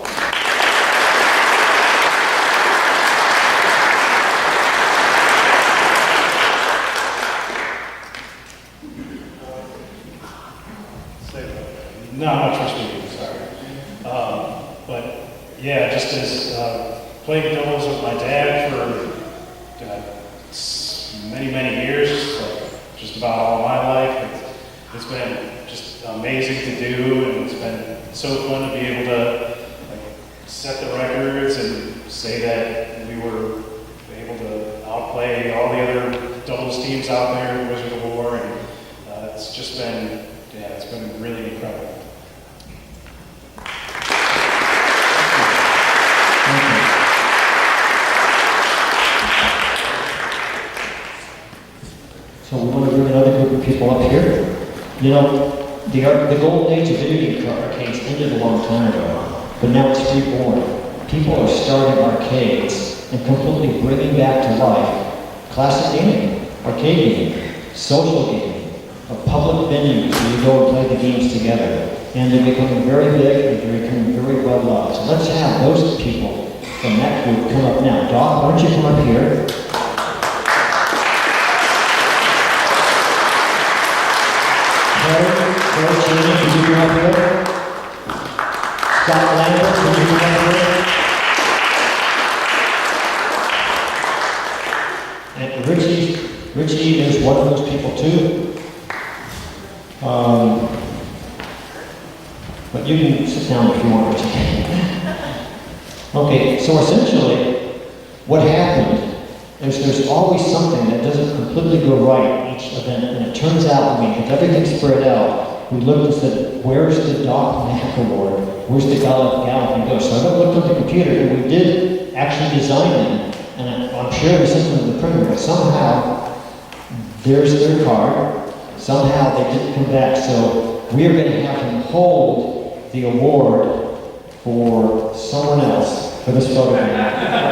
yeah, just as playing doubles with my dad for many, many years, just about all my life. It's been just amazing to do, and it's been so fun to be able to set the records and say that we were able to outplay all the other doubles teams out there in Wizard of War, and it's just been, yeah, it's been really incredible. So we want to bring another group of people up here. You know, the golden age of video game arcades ended a long time ago, but now it's reborn. People are starting arcades and completely bringing back to life classic gaming, arcade gaming, social gaming, public venues where you go and play the games together. And they're becoming very big and they're becoming very well loved. So let's have those people from that group come up now. Doc, why don't you come up here? Carol Cheney, could you come up here? Scott Lambert, could you come up here? And Richie is one of those people too. But you can sit down if you want, Richie. Okay, so essentially, what happened is there's always something that doesn't completely go right each event, and it turns out when we get everything spread out, we looked and said, where's the Doc Mack Award? Where's the Galloping Ghost? So I looked on the computer, and we did actually design them, and I'm sure we sent them to the printer, but somehow, there's their card, somehow they didn't come back, so we are going to have him hold the award for someone else for this photograph.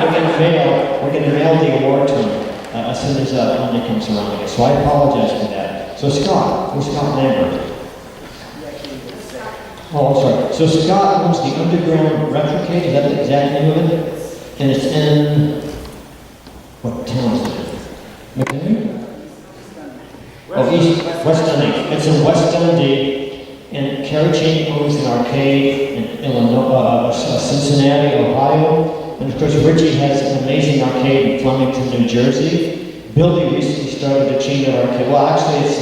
We're going to mail the award to him as soon as Monday comes around. So I apologize for that. So Scott, who's Scott Lambert? Oh, I'm sorry. So Scott owns the Underground Retrocade, is that the exact name of it? And it's in, what town is it? McHenry? Oh, West Dundee. It's in West Dundee. And Carrie Cheney owns an arcade in Illinois, Cincinnati, Ohio. And of course, Richie has an amazing arcade in Flemington, New Jersey. Billy recently started a chain of arcade. Well, actually, it's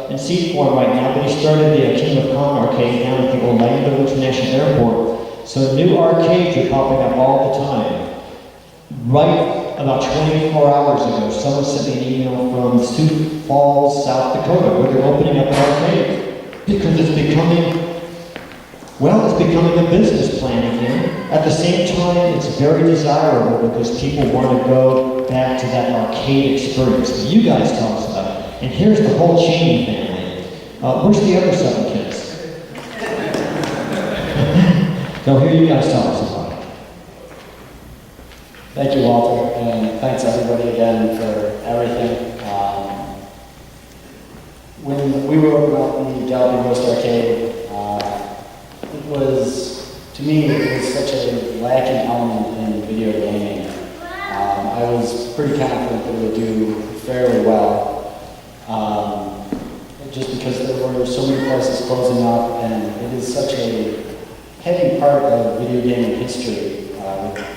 in seed form right now, but he started the King of Kong arcade down at the Orlando International Airport. So new arcades are popping up all the time. Right about 24 hours ago, someone sent me an email from Sioux Falls, South Dakota, where they're opening up an arcade. Because it's becoming a business plan again. At the same time, it's very desirable because people want to go back to that arcade experience that you guys tell us about. And here's the whole Cheney family. Where's the other 7 kids? So here you guys tell us about it. Thank you, Walter, and thanks everybody again for everything. When we were opening up the Galloping Ghost Arcade, it was, to me, it was such a lacking element in video gaming. I was pretty confident that it would do fairly well, just because there were so many places closing up, and it is such a heavy part of video gaming history,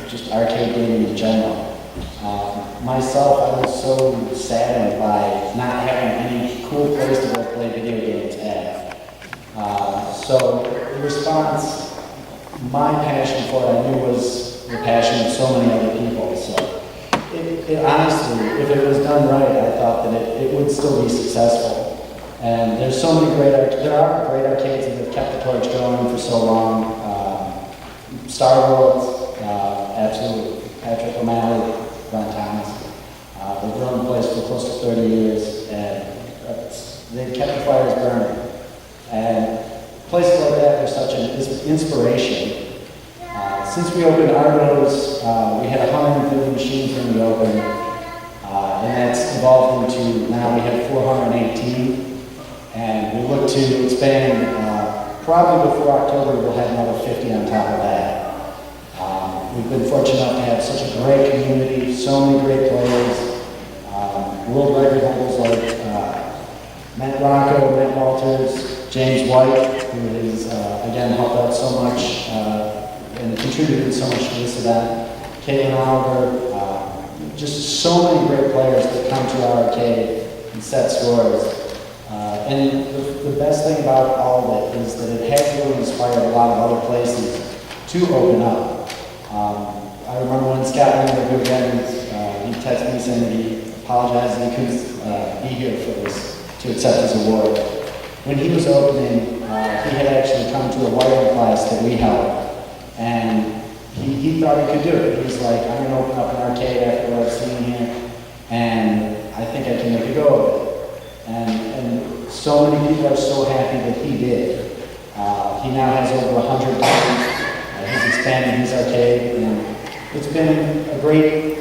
just arcade gaming in general. Myself, I was so saddened by not having any cool place to go play video games at. So the response, my passion for it, I knew was the passion of so many other people. So it honestly, if it was done right, I thought that it would still be successful. And there are great arcades that have kept the torch going for so long. Star Wars, absolutely. Patrick O'Malley, Ron Thomas. They've run the place for close to 30 years, and they've kept the fires burning. And places like that are such an inspiration. Since we opened Argo's, we had 130 machines when we opened, and that's evolved into now we have 418, and we look to expand. Probably before October, we'll have another 50 on top of that. We've been fortunate enough to have such a great community, so many great players, world record holders like Matt Rocco, Matt Walters, James White, who has, again, helped out so much and contributed so much to this event. Caitlin Oliver, just so many great players that come to our arcade and set scores. And the best thing about all of it is that it has really inspired a lot of other places to open up. I remember when Scott Lindbergh, who again, he texted me saying that he apologized that he couldn't be here for this, to accept his award. When he was opening, he had actually come to a wiring class that we held, and he thought he could do it. He was like, I'm going to open up an arcade after what I've seen here, and I think I can make a go of it. And so many people are so happy that he did. He now has over 100 partners. He's expanded his arcade, and it's been a great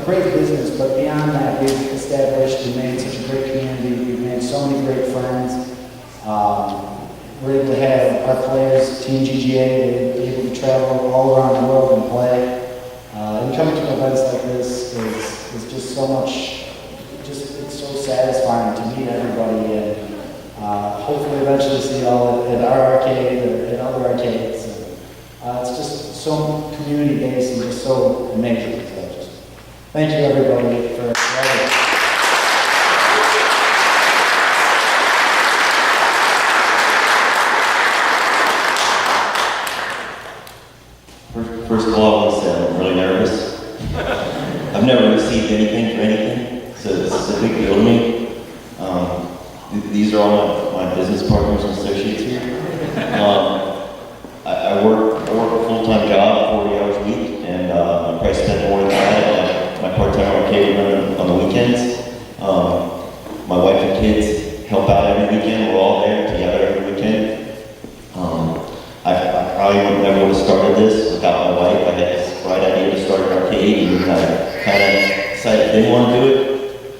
business, but beyond that, we've established and made such a great community. We've made so many great friends. We're able to have our players, Team GGA, able to travel all around the world and play. And coming to events like this is just so much, it's so satisfying to meet everybody, and hopefully eventually see you all at our arcade or at other arcades. It's just so community-based and just so amazing. So just thank you everybody for all. First of all, I want to say I'm really nervous. I've never received anything for anything, so this is a big deal to me. These are all my business partners and associates here. I work a full-time job, 40 hours a week, and I probably spend more than that at my part-time arcade on the weekends. My wife and kids help out every weekend. We're all there together every weekend. I probably would never would have started this without my wife. I had this bright idea to start an arcade, and I kind of decided I didn't want to do it.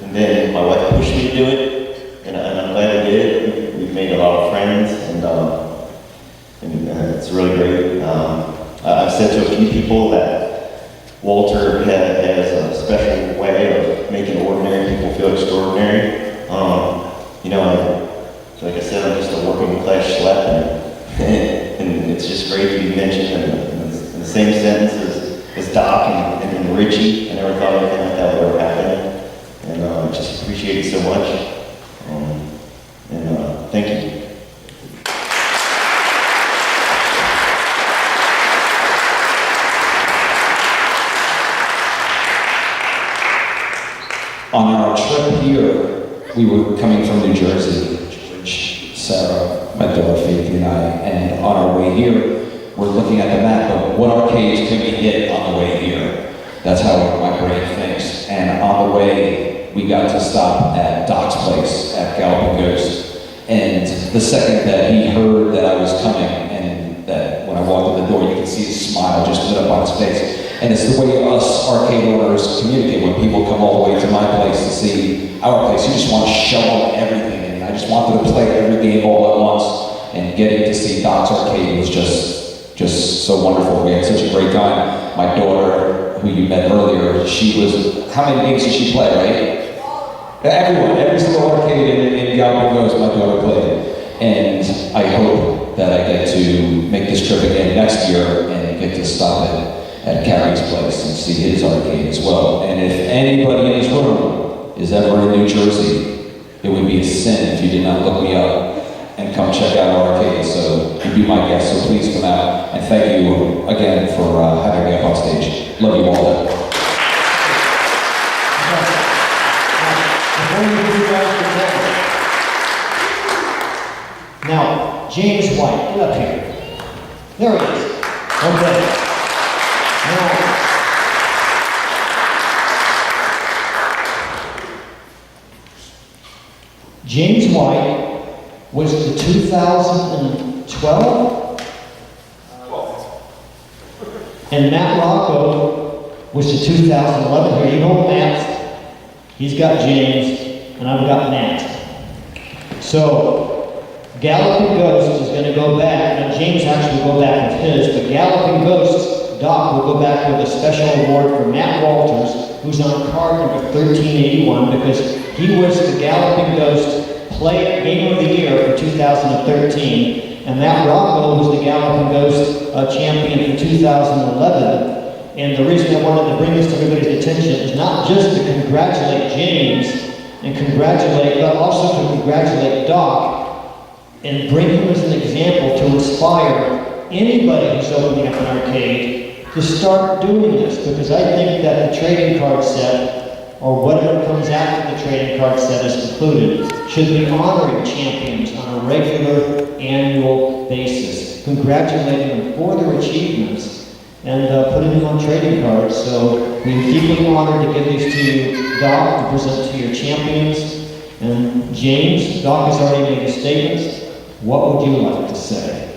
And then my wife pushed me to do it, and I'm glad I did. We've made a lot of friends, and it's really great. I've said to a few people that Walter has a special way of making ordinary people feel extraordinary. Like I said, I'm just a working class schlep, and it's just great to be mentioned in the same sentence as Doc and Richie. I never thought anything like that would ever happen, and I just appreciate it so much. Thank you. On our trip here, we were coming from New Jersey, George, Sarah, my daughter Faith, and I, and on our way here, we're looking at the map of what arcades can we hit on the way here. That's how my brain thinks. And on the way, we got to stop at Doc's place at Galloping Ghost. And the second that he heard that I was coming, and that when I walked in the door, you could see his smile just lit up on his face. And it's the way us arcade owners communicate. When people come all the way to my place to see our place, you just want to show them everything. And I just wanted to play every game all at once. And getting to see Doc's Arcade was just so wonderful. We had such a great time. My daughter, who you met earlier, how many games did she play, right? Every single arcade in Galloping Ghost, my daughter played. And I hope that I get to make this trip again next year and get to stop at Carrie's place and see his arcade as well. And if anybody in this room is ever in New Jersey, it would be a sin if you did not look me up and come check out our arcade. So you'd be my guest, so please come out. And thank you again for having me up on stage. Love you all. Now, James White, get up here. There he is. Okay. Now, James White was the 2012, and Matt Rocco was the 2011. Here, you know Matt, he's got James, and I've got Matt. So, Galloping Ghost is going to go back. Now, James actually will go back with his, but Galloping Ghost, Doc will go back with a special award for Matt Walters, who's on card number 1381, because he was the Galloping Ghost Game of the Year for 2013. And Matt Rocco was the Galloping Ghost champion in 2011. And the reason I wanted to bring this to everybody's attention is not just to congratulate James and but also to congratulate Doc and bring him as an example to inspire anybody who's opening up an arcade to start doing this, because I think that the trading card set, or whatever comes after the trading card set is concluded, should be honoring champions on a regular annual basis, congratulating them for their achievements, and putting them on trading cards. So we're deeply honored to give these to you, Doc, to present to your champions. And James, Doc has already made his statements. What would you like to say?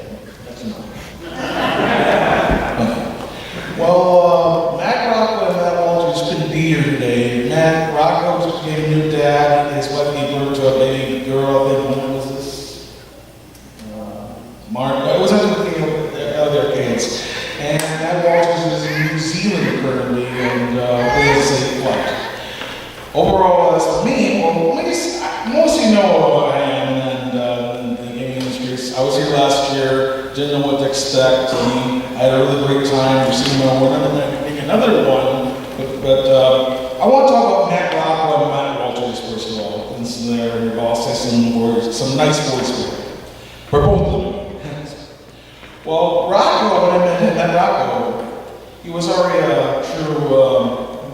Well, Matt Rocco and Matt Walters couldn't be here today. Matt Rocco just became a new dad. His wife gave birth to a baby girl. I think, when was this? March. It was under the other kids. And Matt Walters is in New Zealand currently, and is a flight. Overall, as for me, well, most of you know who I am and the gaming industry. I was here last year, didn't know what to expect. I had a really great time receiving my award. I'm going to make another one, but I want to talk about Matt Rocco and Matt Walters first of all. Since they're involved, say some nice words for them. For both of them. Well, Rocco, when I met Matt Rocco, he was already a true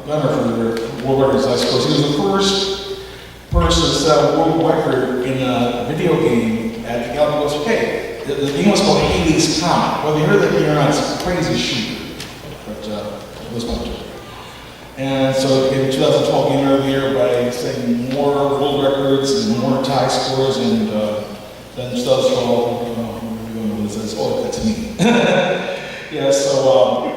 gunner for the world records, I suppose. He was the first person to set a world record in a video game at the Galloping Ghost Arcade. The game was called Hades Comet. Well, you heard that you're not a crazy shooter, but it was fun too. And so in 2012 Game of the Year by setting more world records and more tie scores, and then 2012, says, oh, that's me. Yeah, so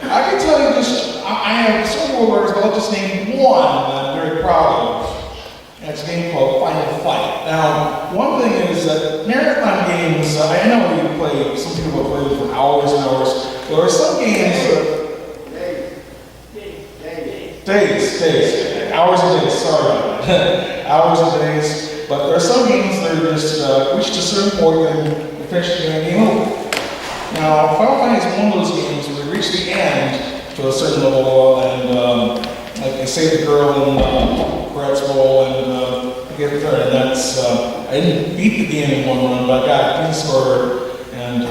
I can tell you just, I have several world records, but I'll just name one that I'm very proud of. And it's a game called Final Fight. Now, one thing is that marathon games, I know you play, some people play them for hours and hours. There are some games days, hours and days, sorry. Hours and days. But there are some games that are just reached a certain point and finish the game over. Now, Final Fight is one of those games where we reach the end to a certain level, and like they save the girl in Brad's role, and get there. And that's I didn't beat the game in one run, but I got a clean score, and a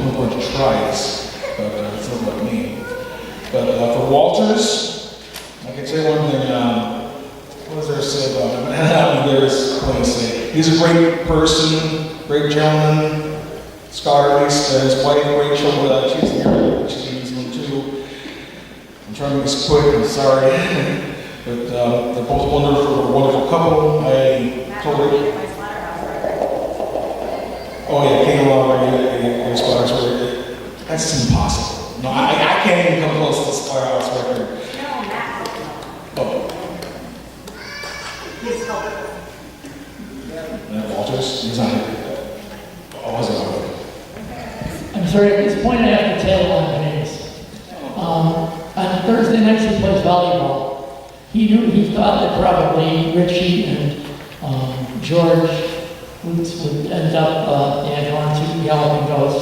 whole bunch of tries. But it's not about me. But for Walters, I can say one thing. What was there to say about him? There's plenty to say. He's a great person. Great gentleman, Scott, at least, his wife, Rachel, she's here, she's in New Zealand too. I'm trying to be quick, I'm sorry. But they're both wonderful couple. I totally. Oh yeah, King of your Slaughterhouse record. That's impossible. No, I can't even come close to the Slaughterhouse record. Oh. He's helpful. Matt Walters, he's not here. I'm sorry, at this point I have to tail on James. On Thursday nights he plays volleyball. He thought that probably Richie and George would end up going to Galloping Ghost.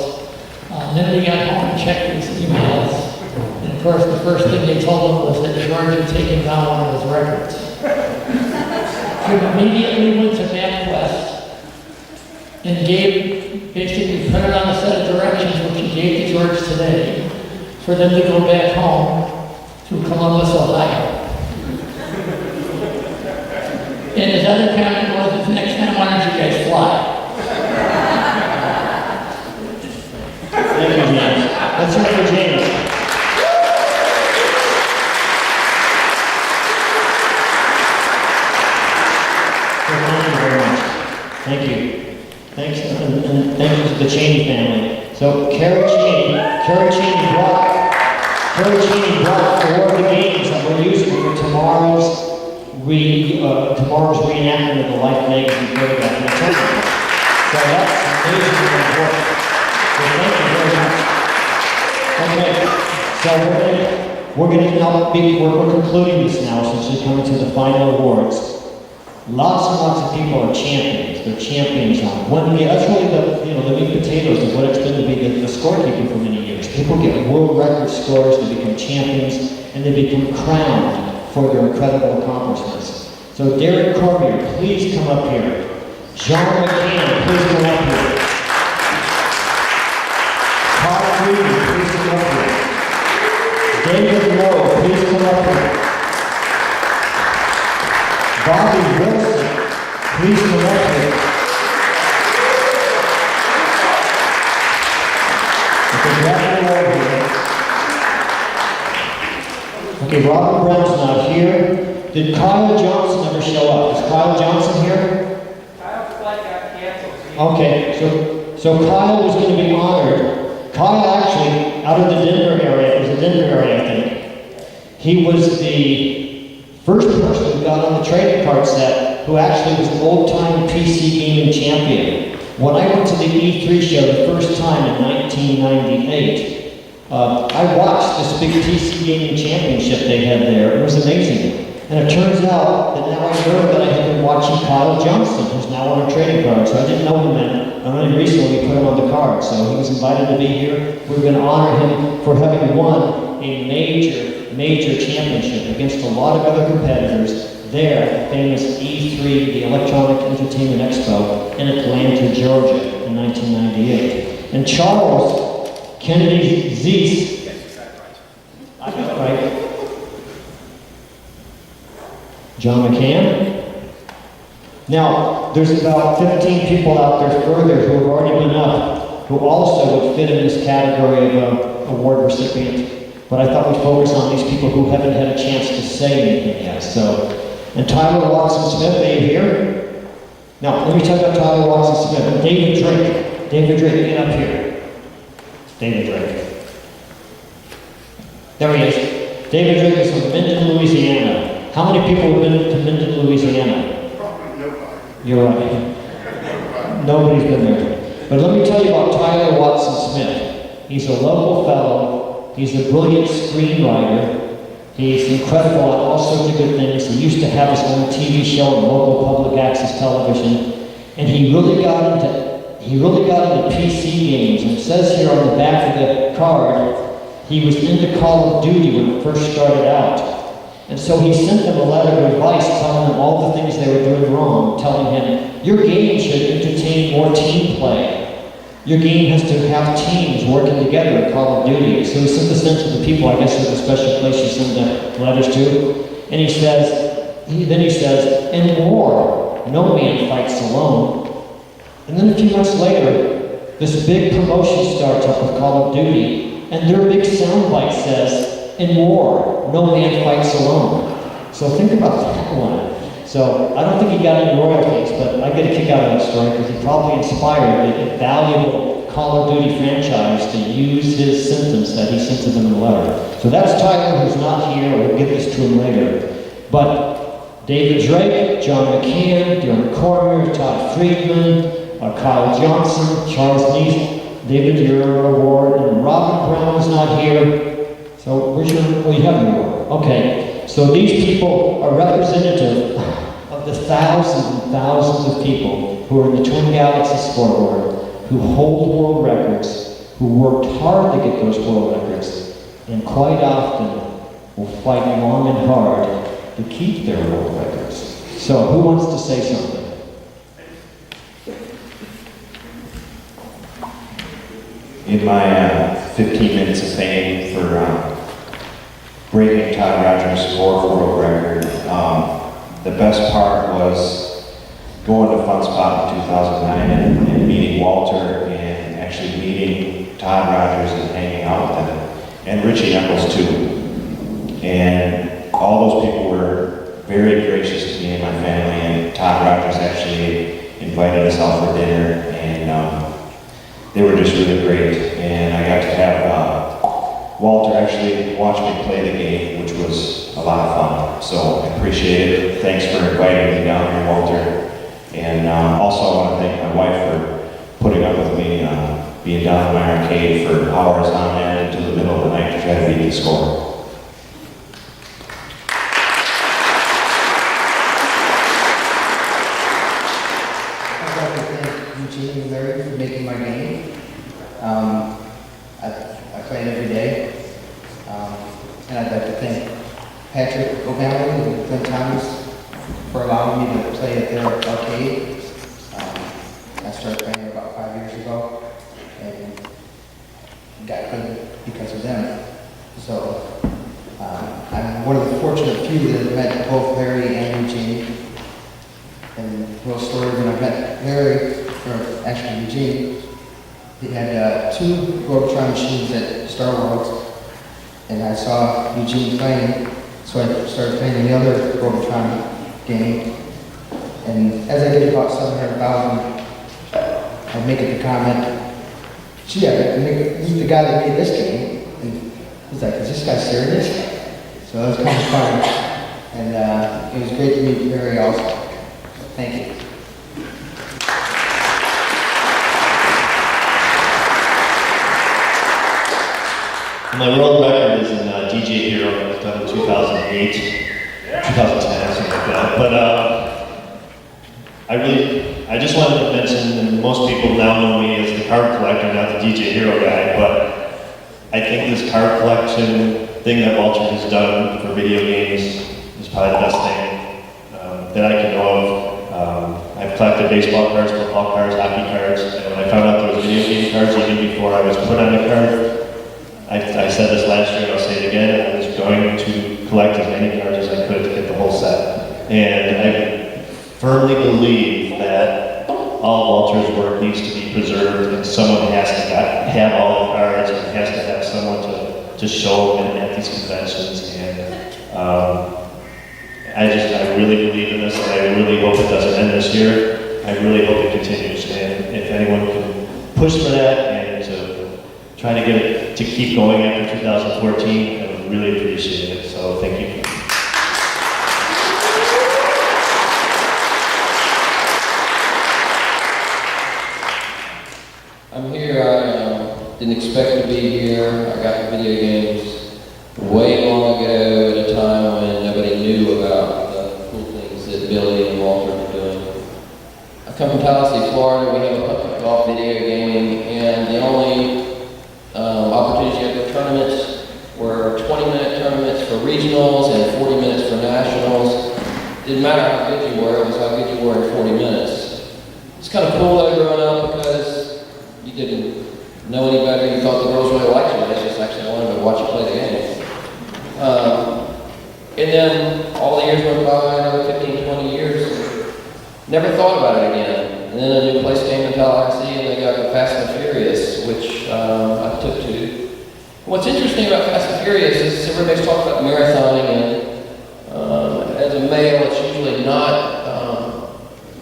Then we got home and checked his emails. And of course the first thing they told him was that George had taken down one of his records. He immediately went to MapQuest and basically put it on a set of directions which he gave to George today for them to go back home to Columbus, Ohio. And his other comment was, next time, why don't you guys fly? Thank you, James. Let's hear it for James. Thank you very much. Thank you. Thanks, and thank you to the Cheney family. So Carrie Cheney brought 4 of the games that we're using for tomorrow's reenactment of the Life magazine photograph in the tournament. So that's amazing work. So thank you very much. Okay, so we're concluding this now since we're coming to the final awards. Lots and lots of people are champions. They're champions on one game. That's really the meat and potatoes of what it's been to be the scorekeeper for many years. People get world record scores, they become champions, and they become crowned for their incredible accomplishments. So Derek Cormier, please come up here. John McCann, please come up here. Carl Freeman, please come up here. David Lowe, please come up here. Bobby Wilson, please come up here. Okay, Robert Brown's not here. Did Kyle Johnson ever show up? Is Kyle Johnson here? Kyle's flight got canceled. Okay, so Kyle was going to be honored. Kyle actually, out of the Denver area, it was the Denver area, I think. He was the first person who got on the trading card set who actually was an old-time PC gaming champion. When I went to the E3 show the first time in 1998, I watched this big PC gaming championship they had there. It was amazing. And it turns out that now I know that I had been watching Kyle Johnson, who's now on a trading card. So I didn't know him then. Only recently put him on the card. So he was invited to be here. We're going to honor him for having won a major championship against a lot of other competitors there at the famous E3, the Electronic Entertainment Expo in Atlanta, Georgia in 1998. And Charles Kennedy Zeese, I got it right. John McCann. Now, there's about 15 people out there further who have already been up, who also would fit in this category of award recipient. But I thought we'd focus on these people who haven't had a chance to say anything yet. And Tyler Watson-Smith, are you here? Now, let me tell you about Tyler Watson-Smith. And David Drake. David Drake, get up here. David Drake. There he is. David Drake is from Minden, Louisiana. How many people have been to Minden, Louisiana? Probably nobody. You're right. Nobody's been there. But let me tell you about Tyler Watson-Smith. He's a local fellow. He's a brilliant screenwriter. He's incredible at all sorts of good things. He used to have his own TV show on local public access television. And he really got into PC games. And it says here on the back of the card, he was into Call of Duty when it first started out. And so he sent them a letter of advice telling them all the things they were doing wrong, telling him, your game should entertain more team play. Your game has to have teams working together in Call of Duty. So he sent this into the people, I guess there's a special place you send the letters to. And he says, in war, no man fights alone. And then a few months later, this big promotion starts up with Call of Duty, and their big soundbite says, in war, no man fights alone. So think about that one. So I don't think he got any royalties, but I get a kick out of that story because he probably inspired a valuable Call of Duty franchise to use his sentence that he sent to them in the letter. So that's Tyler, who's not here. We'll get this to him later. But David Drake, John McCann, Darren Cormier, Todd Friedman, Kyle Johnson, Charles Neese, David, your award, and Robin Brown is not here. So where's your, well, you have your award. Okay, so these people are representative of the thousands and thousands of people who are in the Twin Galaxies scoreboard, who hold world records, who worked hard to get those world records, and quite often will fight long and hard to keep their world records. So who wants to say something? In my 15 minutes of fame for breaking Todd Rogers' fourth world record, the best part was going to Fun Spot in 2009 and meeting Walter and actually meeting Todd Rogers and hanging out with him, and Richie Eccles too. And all those people were very gracious to me and my family, and Todd Rogers actually invited us out for dinner, and they were just really great. And I got to have Walter actually watch me play the game, which was a lot of fun. So I appreciate it. Thanks for inviting me down here, Walter. And also I want to thank my wife for putting up with me being down in my arcade for hours on end until the middle of the night to try to beat the score. Patrick O'Malley and Clint Thomas for allowing me to play at their arcade. I started playing there about 5 years ago and got good because of them. So I'm one of the fortunate few that have met both Larry and Eugene. And a little story, when I met Larry, or actually Eugene, he had 2 Robotron machines at Star Wars, and I saw Eugene playing, so I started playing the other Robotron game. And as I get about 700,000, I make it the comment, gee, I meet the guy that made this game. And he's like, is this guy serious? So that was kind of fun. And it was great to meet Larry also. Thank you. My world record is in DJ Hero, that was done in 2008, 2010, something like that. But I just wanted to mention, and most people now know me as the card collector, not the DJ Hero guy, but I think this card collection thing that Walter has done for video games is probably the best thing that I can know of. I've collected baseball cards, football cards, hockey cards, and when I found out there was video game cards even before I was put on the card, I said this last year and I'll say it again, I was going to collect as many cards as I could to get the whole set. And I firmly believe that all Walter's work needs to be preserved, and someone has to have all the cards and has to have someone to show them at these conventions. And I really believe in this, and I really hope it doesn't end this year. I really hope it continues. And if anyone can push for that and to try to get it to keep going after 2014, I would really appreciate it. So thank you. I'm here. I didn't expect to be here. I got the video games way long ago at a time when nobody knew about the cool things that Billy and Walter were doing. I come from Tallahassee, Florida. We have a putt golf video gaming, and the only opportunities you have for tournaments were 20-minute tournaments for regionals and 40 minutes for nationals. Didn't matter how good you were, it was how good you were in 40 minutes. It's kind of cool though growing up because you didn't know any better, you thought the girls really liked you, they just actually wanted to watch you play the game. And then all the years went by, another 15, 20 years, never thought about it again. And then a new place came in Tallahassee and they got the Fast and Furious, which I took to. What's interesting about Fast and Furious is everybody's talking about marathoning, and as a male it's usually not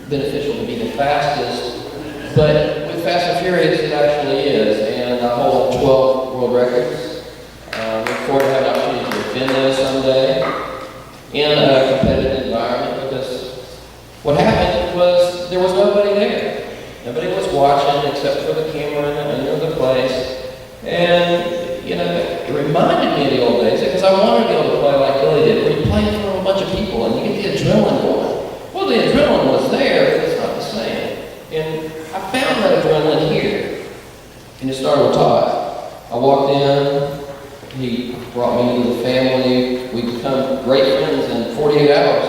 beneficial to be the fastest, but with Fast and Furious it actually is, and I hold 12 world records. Look forward to having an opportunity to defend those someday in a competitive environment, because what happened was there was nobody there. Nobody was watching except for the camera in the place. And, you know, it reminded me of the old days because I wanted to be able to play like Billy did, where you play in front of a bunch of people and you get the adrenaline going. Well, the adrenaline was there, but it's not the same. And I found that adrenaline here. And it started with Todd. I walked in, he brought me into the family. We become great friends in 48 hours.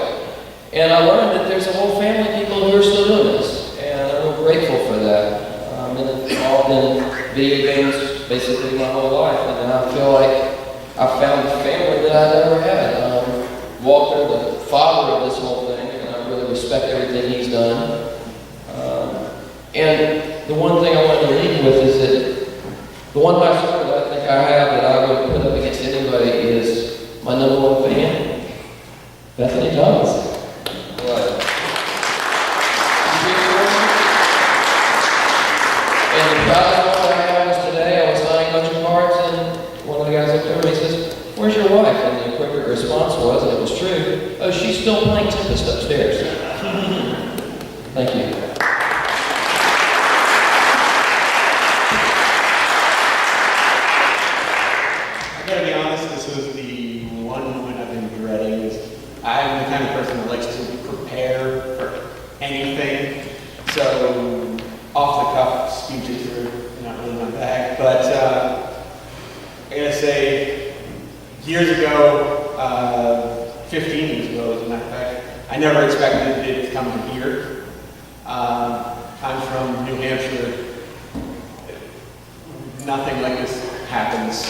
And I learned that there's a whole family of people who are still doing this. And I'm real grateful for that. I've been involved in video games basically my whole life. And I feel like I found the family that I never had. Walter, the father of this whole thing, and I really respect everything he's done. And the one thing I wanted to leave with is that the one high score that I think I have that I would put up against anybody is my number one fan, Bethany Thomas. And the proudest moment I had was today. I was signing a bunch of cards, and one of the guys looked over me and says, "Where's your wife?" And the appropriate response was, and it was true, "Oh, she's still playing Tempest upstairs." Thank you. I gotta be honest, this was the one moment I've been dreading. I'm the kind of person that likes to prepare for anything. So, off the cuff speeches are not really my bag. But I gotta say, years ago, 15 years ago, as a matter of fact. I never expected it to come to here. I'm from New Hampshire. Nothing like this happens.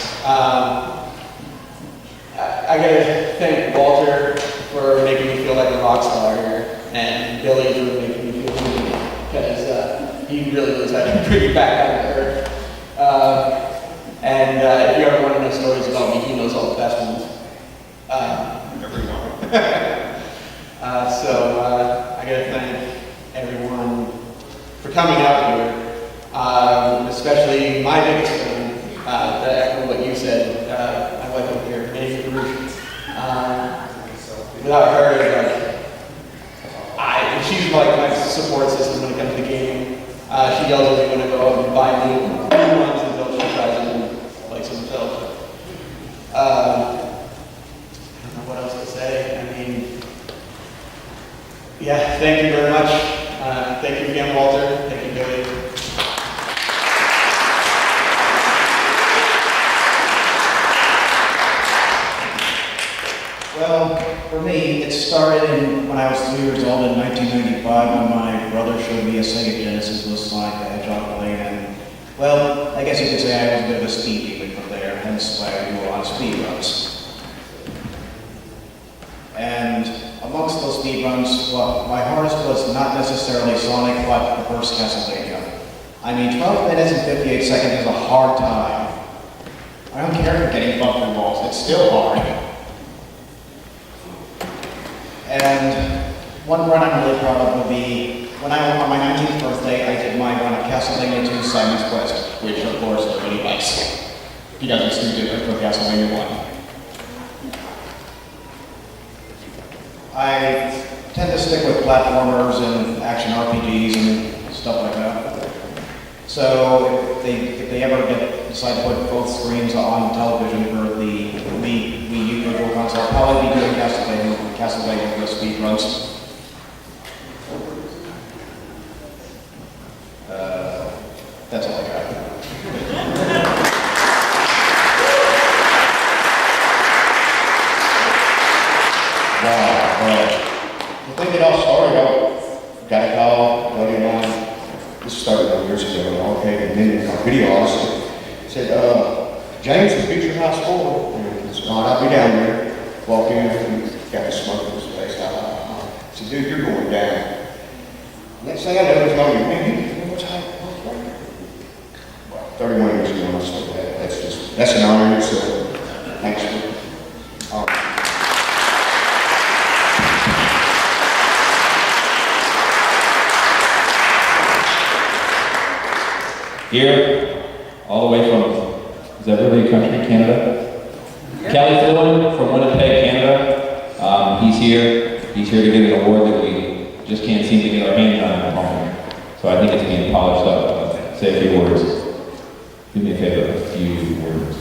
I gotta thank Walter for making me feel like a rock star here, and Billy for making me feel human, because he really knows how to bring me back out of earth. And if you ever want to know stories about me, he knows all the best ones. So I gotta thank everyone for coming out here, especially my biggest fan, to echo what you said, my wife over here, Nancy Baruch. Without her, she's like my support system when it comes to gaming. She yells at me when I go out and buy new ones until she tries and likes them herself. I don't know what else to say. I mean, yeah, thank you very much. Thank you again, Walter. Thank you, Billy. Well, for me, it started when I was 3 years old in 1995 when my brother showed me a Sega Genesis with Sonic the Hedgehog playing, and, well, I guess you could say I was a bit of a speed demon from there, hence why I do a lot of speed runs. And amongst those speed runs, well, my hardest was not necessarily Sonic, but the first Castlevania. I mean, 12 minutes and 58 seconds is a hard time. I don't care for getting bumped through walls, it's still hard. And one run I'm really proud of would be when on my 19th birthday, I did my run of Castlevania 2 Simon's Quest, which of course nobody likes because it's too different from Castlevania 1. I tend to stick with platformers and action RPGs and stuff like that. So if they ever decide to put both screens on television for the Wii U Virtual Console, I'll probably be doing Castlevania with speed runs. That's all I got. The thing that all started out, got a call, buddy of mine, this started years ago, and okay, and then our video officer said, James, the Future House 4, and it's gone, I'll be down there. Walk in, and got the smoke in his face. I said, dude, you're going down. Next thing I know, he's going, man, what's happening? 31 years ago, I said that's an honor in itself. Thanks for Here, all the way from, is that really a country, Canada? Kelly Flynn from Winnipeg, Canada. He's here to get an award that we just can't seem to get our hands on at the moment. So I think it's being polished up. Say a few words. Do me a favor, a few words.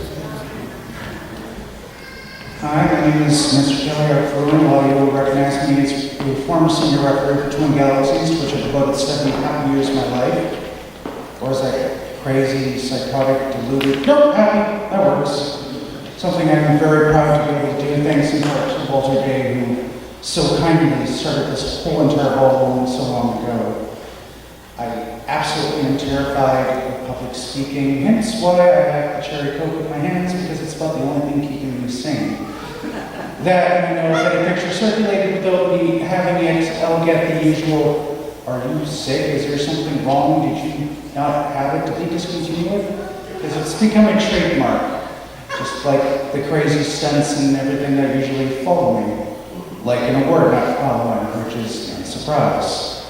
Hi, my name is Mr. Kelly Flynn. While you will recognize me as the former senior referee for Twin Galaxies, which I devoted 7.5 years of my life. Or is that crazy, psychotic, deluded? Nope, happy, that works. Something I'm very proud to be able to do, thanks in part to Walter Day, who so kindly started this whole entire ballroom so long ago. I absolutely am terrified of public speaking, hence why I have a cherry coke in my hands, because it's about the only thing keeping me sane. That, and I know I've had a picture circulated without me having it, I'll get the usual, are you sick? Is there something wrong? Did you not have it? Did they discontinue it? Because it's become a trademark. Just like the crazy stunts and everything that usually follow me. Like an award not following, which is a surprise.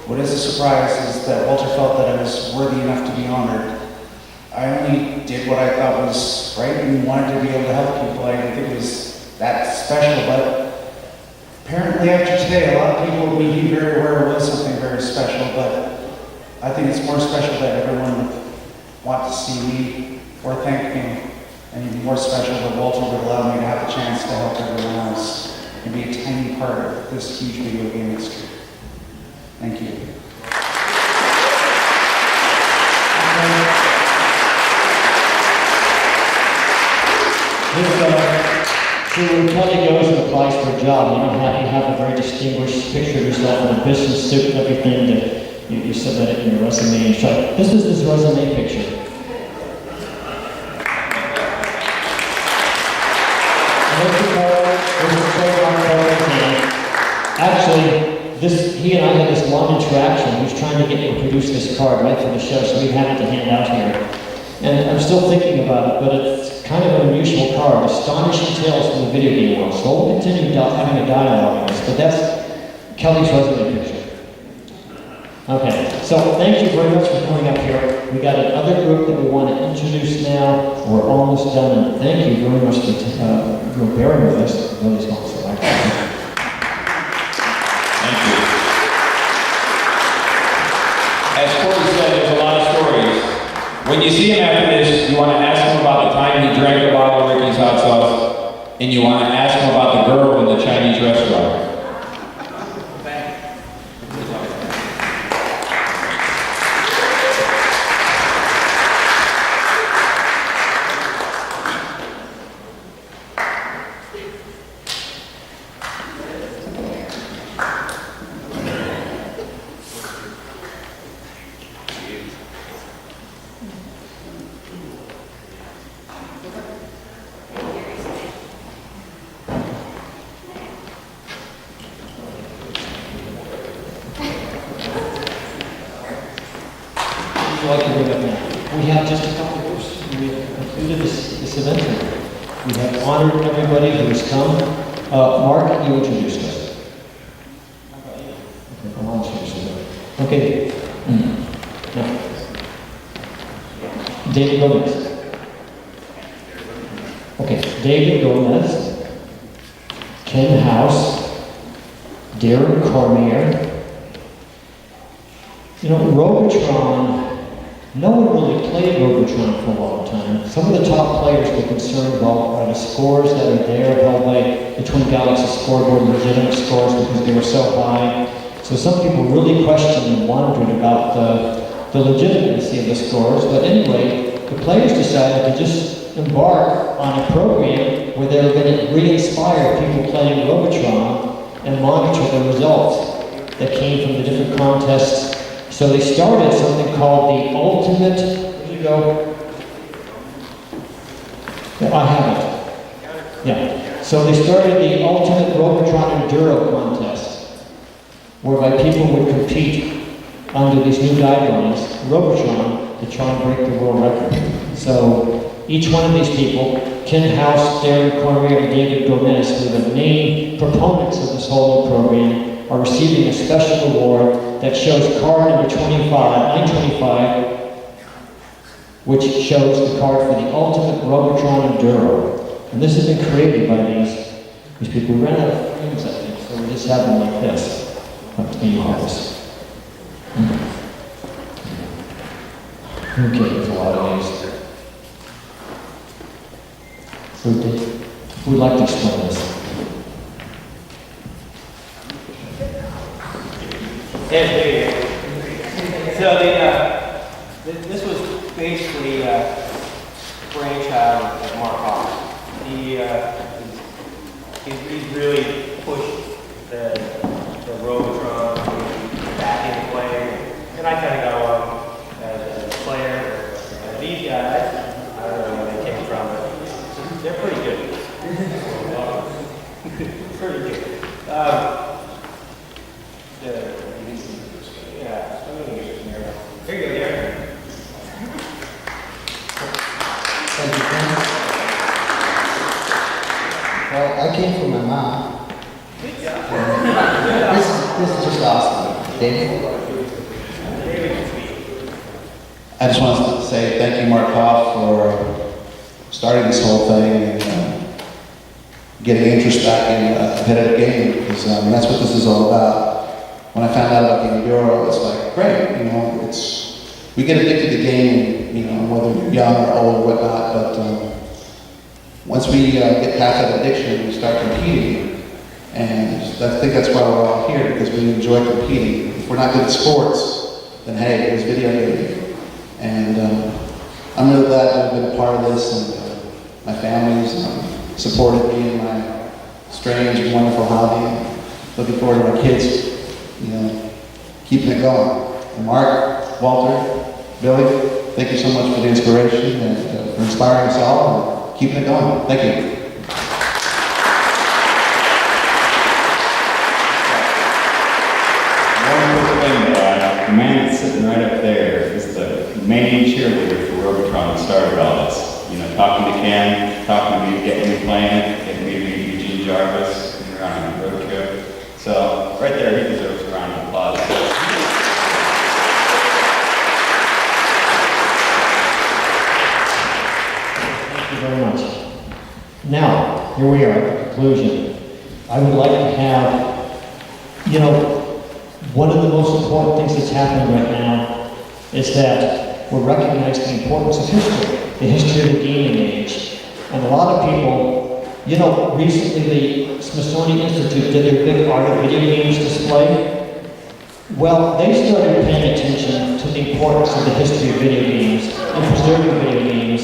What is a surprise is that Walter felt that I was worthy enough to be honored. I only did what I thought was right and wanted to be able to help people. I didn't think it was that special, but apparently after today, a lot of people would be very aware it was something very special, but I think it's more special that everyone would want to see me or thank me, and even more special that Walter would allow me to have a chance to help everyone else and be a tiny part of this huge video game history. Thank you. This So when Kelly goes and applies for a job, you have a very distinguished picture of yourself in a business suit and everything that you submit it in your resume and show. This is his resume picture. Actually, he and I had this long interaction. He was trying to get me to produce this card right for the show, so we have it to hand out here. And I'm still thinking about it, but it's kind of an unusual card. Astonishing Tales from the Video Game World. So we'll continue having a dialogue on this, but that's Kelly's resume picture. Okay, so thank you very much for coming up here. We got another group that we want to introduce now. We're almost done, and thank you very much for bearing with us. Really small, so I can. As Corey said, there's a lot of stories. When you see him after this, you want to ask him about the time he drank a bottle of Ricky's hot sauce, and you want to ask him about the girl in the Chinese restaurant. Like to bring up now. We have just a couple of groups. We have completed this event. We have honored everybody who has come. Mark, you introduced us. Okay, I'll introduce you. Okay. Now. David Gomez. Okay, David Gomez, Ken House, Darren Cormier. You know, Robotron, no one really played Robotron for a long time. Some of the top players were concerned about the scores that are there held by the Twin Galaxies scoreboard, legitimate scores because they were so high. So some people really questioned and wondered about the legitimacy of the scores. But anyway, the players decided to just embark on a program where they were going to re-inspire people playing Robotron and monitor the results that came from the different contests. So they started something called the Ultimate, where'd you go? Yeah, I have it. Yeah. So they started the Ultimate Robotron Enduro contest, whereby people would compete under these new guidelines, Robotron, to try and break the world record. So each one of these people, Ken House, Darren Cormier, and David Gomez, who are the main proponents of this whole program, are receiving a special award that shows card number 925, which shows the card for the Ultimate Robotron Enduro. And this has been created by these people. We ran out of frames, I think, so we just have them like this. Up to you, Horace. Okay, there's a lot of these. So who would like to explain this? So this was basically a brainchild of Mark Hoff. He's really pushed the Robotron back into play, and I kind of got along as a player. These guys, I don't know where they came from, but they're pretty good. Pretty good. Here you go, Darren. Thank you, Ken. Well, I came from my mom. This is just awesome. David? I just want to say thank you, Mark Hoff, for starting this whole thing and getting interest back in competitive gaming, because that's what this is all about. When I found out about Game Bureau, it's like, great, you know, we get addicted to gaming, you know, whether you're young or old or whatnot, but once we get past that addiction, we start competing, and I think that's why we're all here, because we enjoy competing. If we're not good at sports, then hey, there's video gaming. And I'm really glad to have been a part of this, and my family's supported me in my strange and wonderful hobby. Looking forward to my kids, keeping it going. And Mark, Walter, Billy, thank you so much for the inspiration and for inspiring us all and keeping it going. Thank you. The man that's sitting right up there is the main cheerleader for Robotron that started all this. Talking to Ken, talking to me, getting me playing, getting me to meet Eugene Jarvis, and we're on a road trip. So, right there, he deserves a round of applause. Thank you very much. Now, here we are at the conclusion. I would like to have, one of the most important things that's happening right now is that we're recognizing the importance of history, the history of the gaming age. And a lot of people, recently the Smithsonian Institute did their big Art of Video Games display. Well, they started paying attention to the importance of the history of video games and preserving video games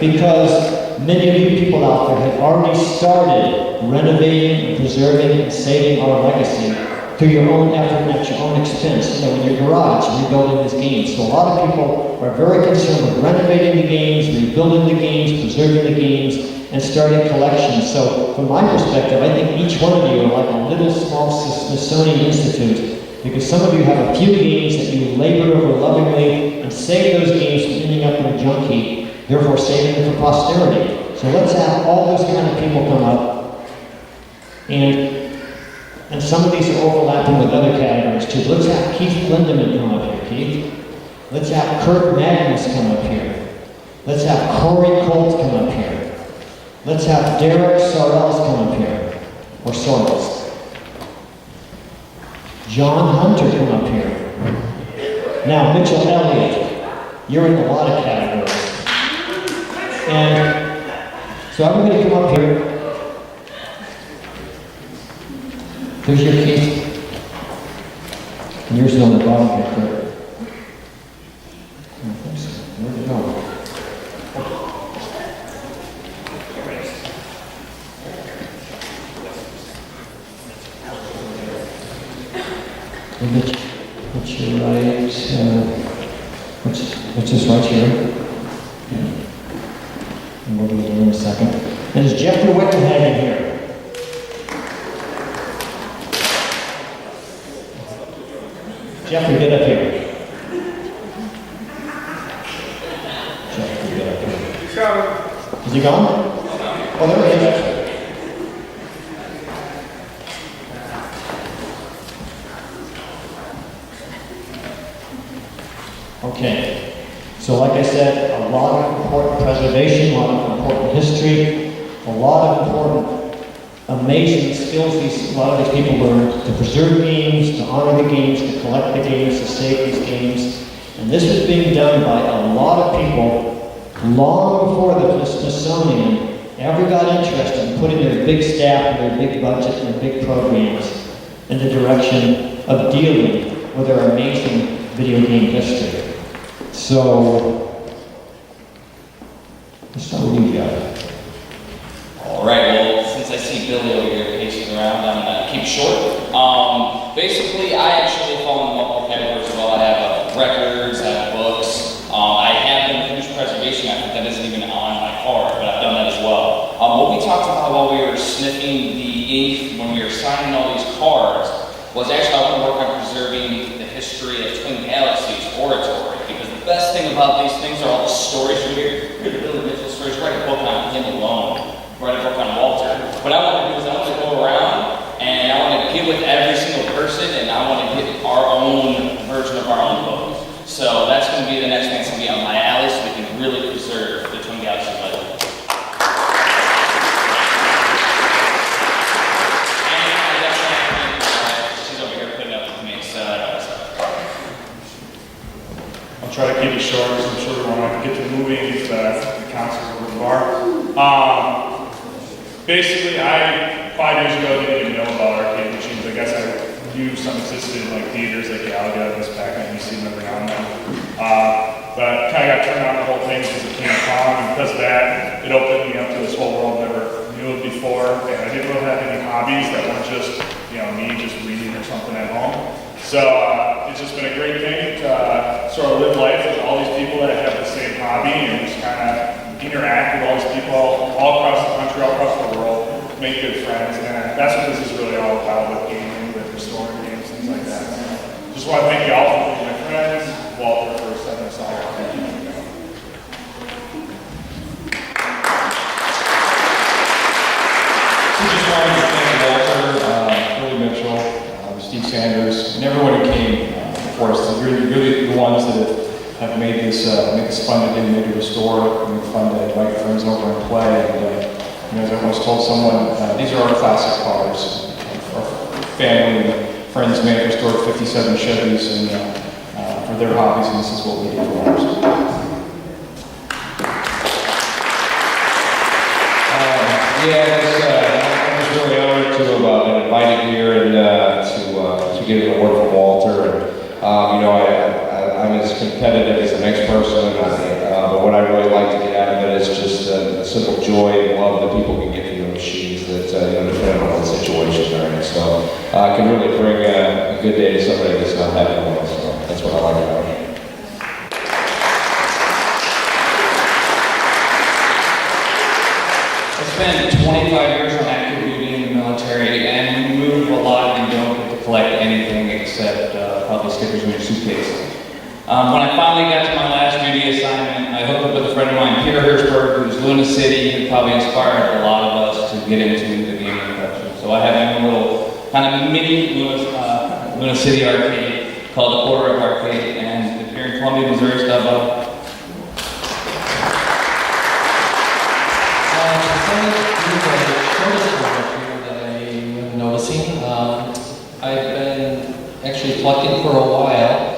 because many of you people out there have already started renovating and preserving and saving our legacy through your own effort and at your own expense, in your garage, rebuilding these games. So a lot of people are very concerned with renovating the games, rebuilding the games, preserving the games, and starting collections. So from my perspective, I think each one of you are like a little small Smithsonian Institute, because some of you have a few games that you labored over lovingly and saved those games from ending up in a junk heap, therefore saving them for posterity. So let's have all those kind of people come up, and some of these are overlapping with other categories too. Let's have Keith Lindemann come up here, Keith. Let's have Kurt Magnus come up here. Let's have Corey Colt come up here. Let's have Derek Sorrells come up here, or Sorrells. John Hunter come up here. Now, Mitchell Elliott, you're in a lot of categories. And so everybody come up here. There's your Keith. And yours is on the bottom here, Kurt. Where'd it go? What's your right? What's this right here? And we'll do it in a second. And is Jeffrey Wickenhagen here? Jeffrey, get up here. Jeffrey, get up here. He's coming. Is he gone? Oh, there he is. Okay. So like I said, a lot of important preservation, a lot of important history, a lot of important amazing skills a lot of these people learned to preserve games, to honor the games, to collect the games, to save these games. And this was being done by a lot of people long before the Smithsonian ever got interested in putting their big staff and their big budget and their big programs in the direction of dealing with our amazing video game history. So, let's start with you, Jeff. All right, well, since I see Billy over here pacing around, I'm going to keep it short. Basically, I actually fall in multiple categories as well. I have records, I have books. I have been finished preservation. I think that isn't even on my card, but I've done that as well. What we talked about while we were sniffing the ink, when we were signing all these cards, was actually I want to work on preserving the history of Twin Galaxies Oratory, because the best thing about these things are all the stories you hear. Read the Billy Mitchell stories, write a book on him alone, write a book on Walter. What I want to do is I want to go around and I want to get with every single person and I want to get our own version of our own book. So that's going to be the next thing that's going to be on my alley so we can really preserve the Twin Galaxies legend. Try to keep it short because I'm sure we want to get to moving if the council will embark. Basically, 5 years ago didn't even know about arcade machines. I guess I knew some existed in like theaters like Galaga, this Pac-Man, you see them every now and then. But kind of got turned on the whole thing because it came upon, and because of that, it opened me up to this whole world I never knew knew it before, and I didn't really have any hobbies that weren't just, me just reading or something at home. So it's just been a great thing to sort of live life with all these people that have the same hobby and just kind of interact with all these people all across the country, all across the world, make good friends, and that's what this is really all about with gaming, with restoring games, things like that. Just want to thank you all for being my friends, Walter for setting us all up. Thank you. Just wanted to thank Walter, Billy Mitchell, Steve Sanders, and everyone who came before us. You're really the ones that have made this fun to do, made it restore, and fun to invite friends over and play. And as I once told someone, these are our classic cars. Our family and friends may have restored 57 Chevys and for their hobbies, and this is what we do for ours. I'm just really honored to have been invited here and to get an award from Walter. And I'm as competitive as the next person, but what I really like to get out of it is just the simple joy and love that people can get from the machines that, depending on what the situation they're in. So it can really bring a good day to somebody that's not having one. So that's what I like about it. I spent 25 years on active duty in the military, and we move a lot and don't get to collect anything except probably stickers in your suitcase. When I finally got to my last duty assignment, I hooked up with a friend of mine, Peter Hirschberg, who's Luna City, who probably inspired a lot of us to get into the gaming production. So I have my own little kind of mini Luna City arcade called the Quarter Up Arcade, and if you're in Columbia, Missouri, stop by. I've been actually collecting for a while.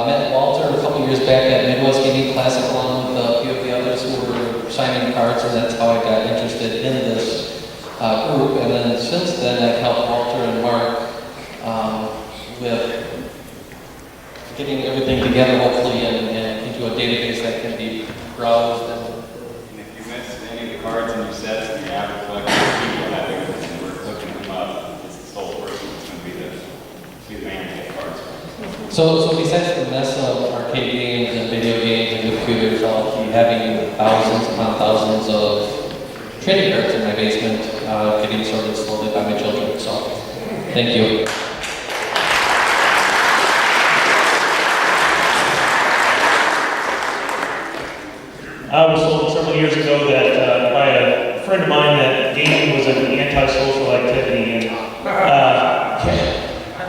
Met Walter a couple years back at Midwest Gaming Classic along with a few of the others who were signing cards, and that's how I got interested in this group. And then since then, I've helped Walter and Mark with getting everything together, hopefully, and into a database that can be browsed. And if you missed any of the cards in your sets and your average collection people have it, and we're hooking them up, it's the sole person that's going to be the man to get cards. So besides the mess of arcade games and video games and computers, I'll be having thousands upon thousands of trading cards in my basement, getting sorted slowly by my children. So, thank you. I was told several years ago that by a friend of mine that gaming was an antisocial activity, and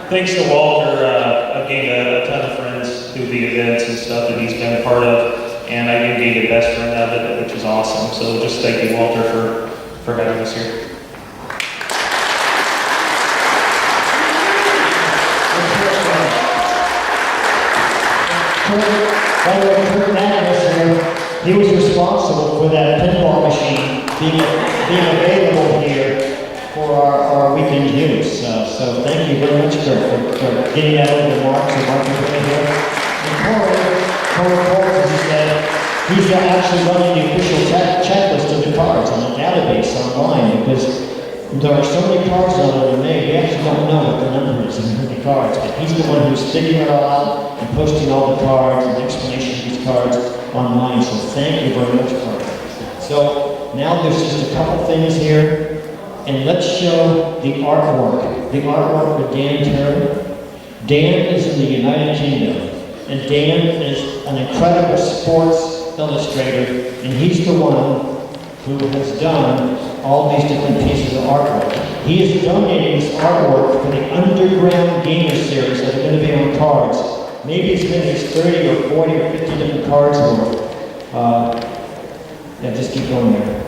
thanks to Walter, I've gained a ton of friends through the events and stuff that he's been a part of, and I even gained a best friend out of it, which is awesome. So just thank you, Walter, for having us here. By the way, Kurt Magnus here, he was responsible for that pinball machine being available here for our weekend use. So thank you very much, Kurt, for getting that over to Mark, so Mark can put it here. And Corey Coles, as he said, he's actually running the official checklist of the cards on the database online, because there are so many cards out there to make, we actually don't know what the number is in the cards, but he's the one who's figuring it all out and posting all the cards and explanation of these cards online, so thank you very much, Carter. So now there's just a couple things here, and let's show the artwork. The artwork with Dan Terry. Dan is in the United Kingdom, and Dan is an incredible sports illustrator, and he's the one who has done all these different pieces of artwork. He is donating this artwork for the Underground Gamer series that are going to be on cards. Maybe as many as 30 or 40 or 50 different cards worth. Yeah, just keep going there.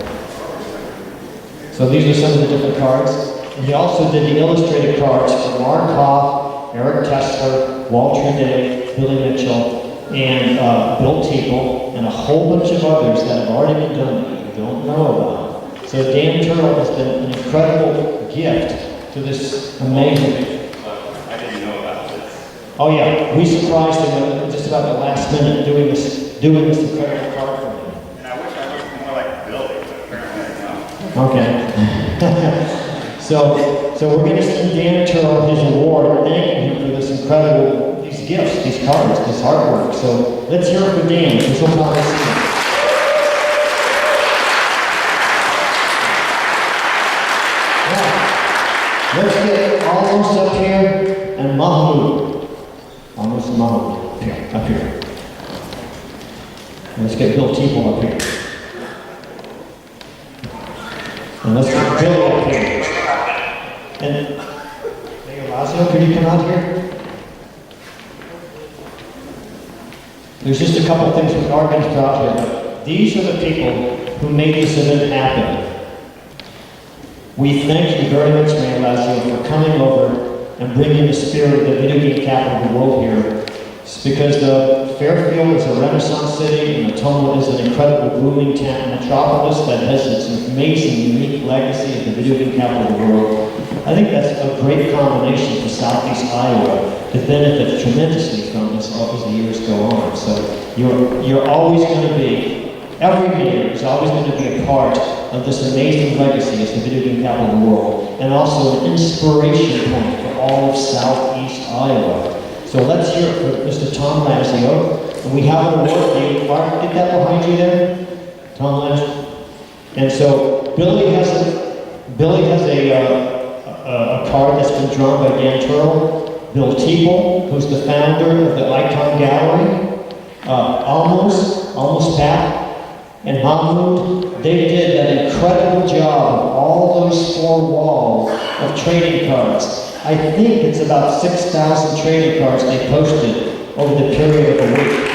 So these are some of the different cards. And he also did the illustrated cards for Mark Hoff, Eric Kessler, Walter Day, Billy Mitchell, and Bill Teeple, and a whole bunch of others that have already been done that you don't know about. So Dan Turtle has been an incredible gift to this amazing. I didn't know about this. Oh yeah, we surprised him just about the last minute doing this incredible card for him. And I wish I looked more like Billy, but apparently I don't. Okay. So we're going to send Dan Turl his award, thanking him for this incredible, these gifts, these cards, this artwork. So let's hear it for Dan. This will not Let's get almost up here and Mahmoud. Almost Mahmoud. Up here. And let's get Bill Teeple up here. And let's get Bill up here. And Mayor Lazio, could you come out here? There's just a couple of things we are going to put out here, but these are the people who made this event happen. We thank you very much, Mayor Lazio, for coming over and bringing the spirit of the video game capital of the world here. It's because the Fairfield is a Renaissance city, and Matoma is an incredible booming metropolis that has its amazing, unique legacy as the video game capital of the world. I think that's a great combination for Southeast Iowa to benefit tremendously from this as the years go on. So you're always going to be, every mayor is always going to be a part of this amazing legacy as the video game capital of the world, and also an inspiration point for all of Southeast Iowa. So let's hear it for Mr. Tom Lazio. And we have an award for you. Mark, get that behind you there. Tom Lazio. And so Billy has a card that's been drawn by Dan Turl. Bill Teeple, who's the founder of the Icon Gallery. Almost Pat. And Mahmoud, they did an incredible job of all those 4 walls of trading cards. I think it's about 6,000 trading cards they posted over the period of a week.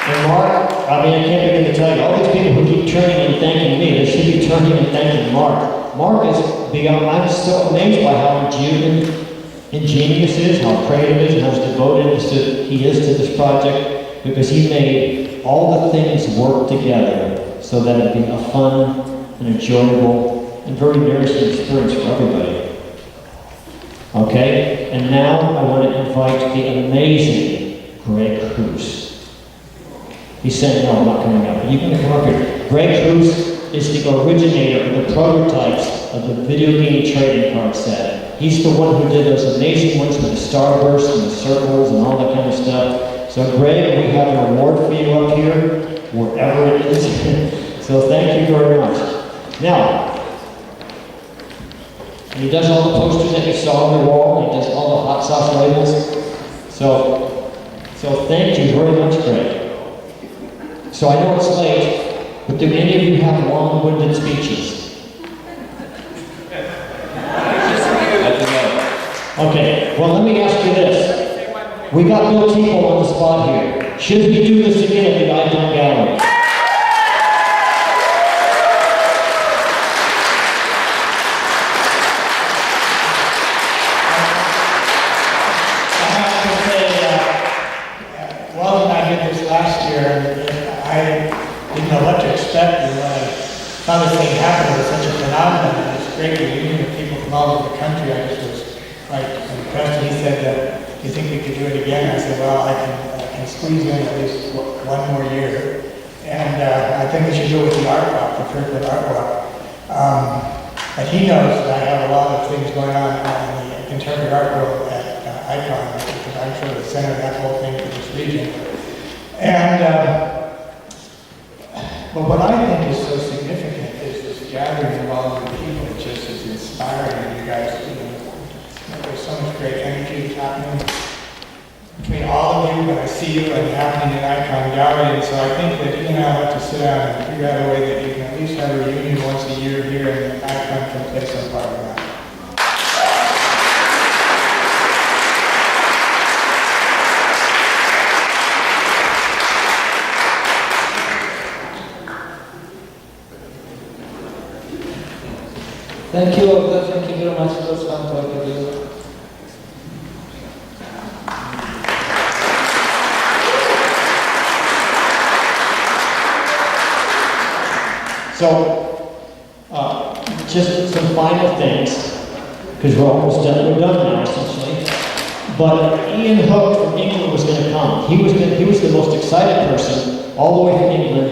And Mark, I mean, I can't begin to tell you, all these people who keep turning and thanking me, they should be turning and thanking Mark. Mark is beyond, I'm so amazed by how ingenious is, how creative is, and how devoted he is to this project, because he made all the things work together so that it'd be a fun and enjoyable and very nourishing experience for everybody. Okay? And now I want to invite the amazing Greg Cruz. He's saying, no, I'm not coming up. Are you going to come up here? Greg Cruz is the originator of the prototypes of the video game trading card set. He's the one who did those amazing ones with the starbursts and the circles and all that kind of stuff. So Greg, we have an award for you up here, wherever it is. So thank you very much. Now, he does all the posters that you saw on the wall. He does all the hot sauce labels. So thank you very much, Greg. So I know it's late, but do any of you have long-winded speeches? Okay, well, let me ask you this. We got Bill Teeple on the spot here. Should we do this again at the Icon Gallery? I have to say, Weldon and I did this last year, and I didn't know what to expect. And when I saw this thing happen, it was such a phenomenon, and it's great reunion of people from all over the country. I just was quite impressed. He said that, do you think we could do it again? I said, well, I can squeeze in at least one more year. And I think we should do it with the art walk, the Fairfield Art Walk. But he knows that I have a lot of things going on in the contemporary art world at Icon, because I'm sort of the center of that whole thing for this region. And but what I think is so significant is this gathering of all of the people. It just is inspiring. You guys, there's so much great energy happening between all of you, when I see you, and happening at Icon Gallery. And so I think that you and I will have to sit down and figure out a way that you can at least have a reunion once a year here, and Icon can play some part of that. Thank you very much for those comments. So, just some final things, because we're almost done. We're done now, essentially. But Ian Hook from England was going to come. He was the most excited person all the way from England,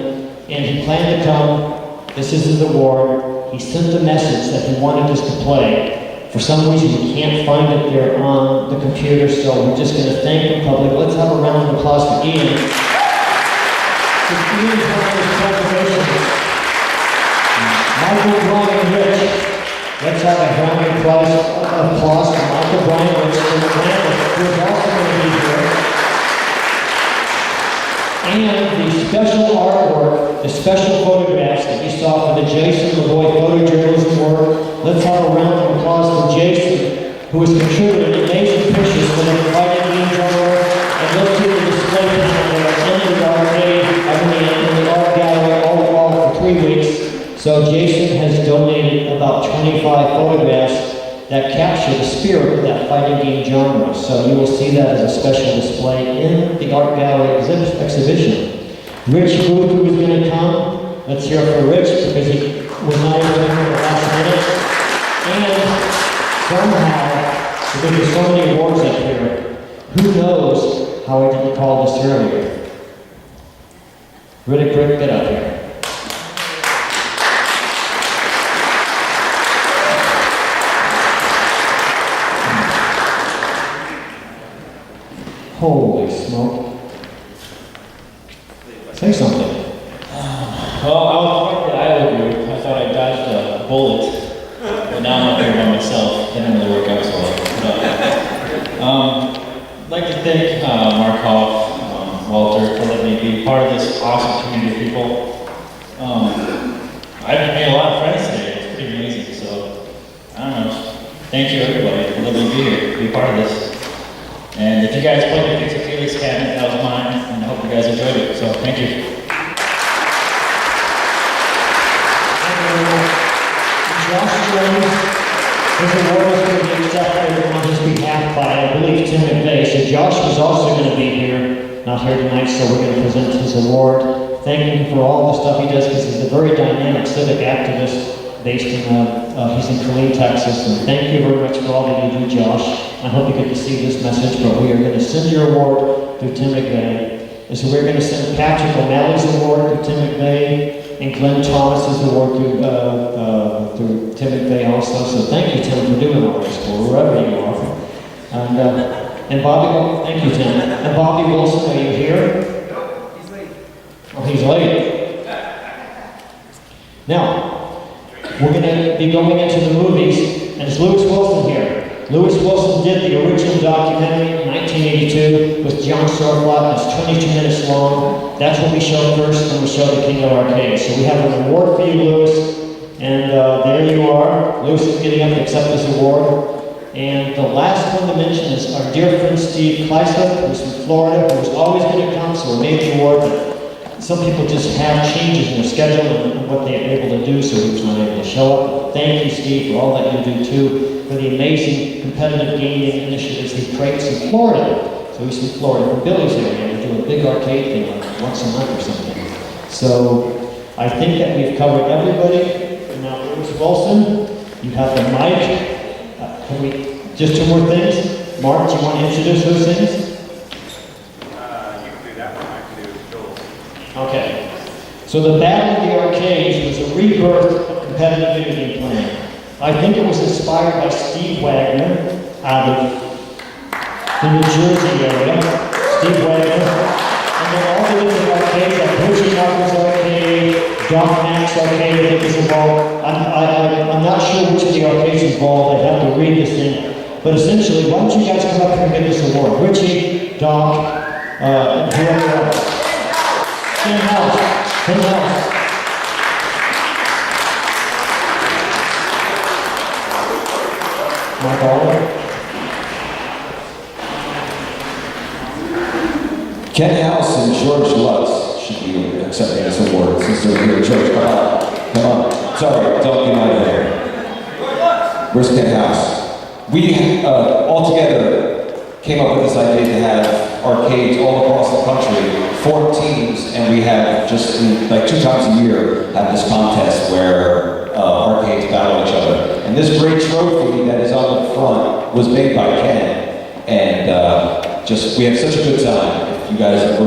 and he planned to come. This is his award. He sent a message that he wanted us to play. For some reason, we can't find it there on the computer, so we're just going to thank the public. Let's have a round of applause for Ian. Ian's one of his contributions. Michael Brian Rich. Let's have a round of applause for Michael Brian Rich from Atlanta, who is also going to be here. And the special artwork, the special photographs that you saw for the Jason LeBoy photojournalism work. Let's have a round of applause for Jason, who has contributed amazing pictures for the Fighting Game Journal. And let's see the display behind there in the arcade, in the art gallery, all for 3 weeks. So Jason has donated about 25 photographs that capture the spirit of that fighting game genre. So you will see that as a special display in the art gallery exhibition. Rich Booth, who is going to come. Let's hear it for Rich, because he was not able to come at the last minute. And somehow, because there's so many awards up here, who knows how I didn't call this earlier. Riddick Rick, get up here. Holy smoke. Say something. Well, I was part of the Iowa group. I thought I dodged a bullet, but now I'm up here by myself. Didn't really work out so well. I'd like to thank Mark Hoff, Walter, for letting me be part of this awesome community of people. I've made a lot of friends today. It's pretty amazing. So, I don't know. Thank you, everybody, for letting me be here, be part of this. And if you guys played the Pizza Felix cabinet, that was mine, and I hope you guys enjoyed it. So, thank you. Josh Jones, his award is going to be accepted on his behalf by, I believe, Tim McVeigh. So Josh was also going to be here, not here tonight, so we're going to present his award. Thanking him for all the stuff he does, because he's a very dynamic civic activist based in, he's in Killeen, Texas. And thank you very much for all that you do, Josh. I hope you get to see this message, but we are going to send your award to Tim McVeigh. And so we're going to send Patrick O'Malley's award to Tim McVeigh, and Glenn Thomas's award to Tim McVeigh also. So thank you, Tim, for doing all this for wherever you are. And Bobby, thank you, Tim. And Bobby Wilson, are you here? No, he's late. Oh, he's late. Now, we're going to be going into the movies, and it's Lewis Wilson here. Lewis Wilson did the original documentary in 1982 with John Sorflot. It's 22 minutes long. That's what we show first, and we show the King of Arcade. So we have an award for you, Lewis. And there you are. Lewis is getting up to accept this award. And the last one to mention is our dear friend Steve Kleisler, who's from Florida, who was always going to come, so we made the award. But some people just have changes in their schedule and what they're able to do, so he was not able to show up. Thank you, Steve, for all that you do, too, for the amazing competitive gaming initiatives he creates in Florida. So he's from Florida, from Billy's area. We do a big arcade thing like once a month or something. So I think that we've covered everybody. And now, Lewis Wilson, you have the mic. Can we, just two more things? Mark, do you want to introduce those things? You can do that one, I can do Joel's. Okay. So the Battle of the Arcades was a rebirth of competitive video game playing. I think it was inspired by Steve Wagner out of the New Jersey area. Steve Wagner. And then all the different arcades, like Butchie Knuckles Arcade, Doc Max Arcade, I think is involved. I'm not sure which of the arcades involved. I have to read this thing. But essentially, why don't you guys come up here and get this award? Richie, Doc, and whoever else. Tim House. Tim House. Mark Oliver. Ken House and George Lutz should be accepting this award since they're here. George, come on. Come on. Sorry, don't get out of there. Where's Ken House? We all together came up with this idea to have arcades all across the country, 4 teams, and we have just like 2 times a year have this contest where arcades battle each other. And this great trophy that is on the front was made by Ken. And just, we have such a good time. If you guys ever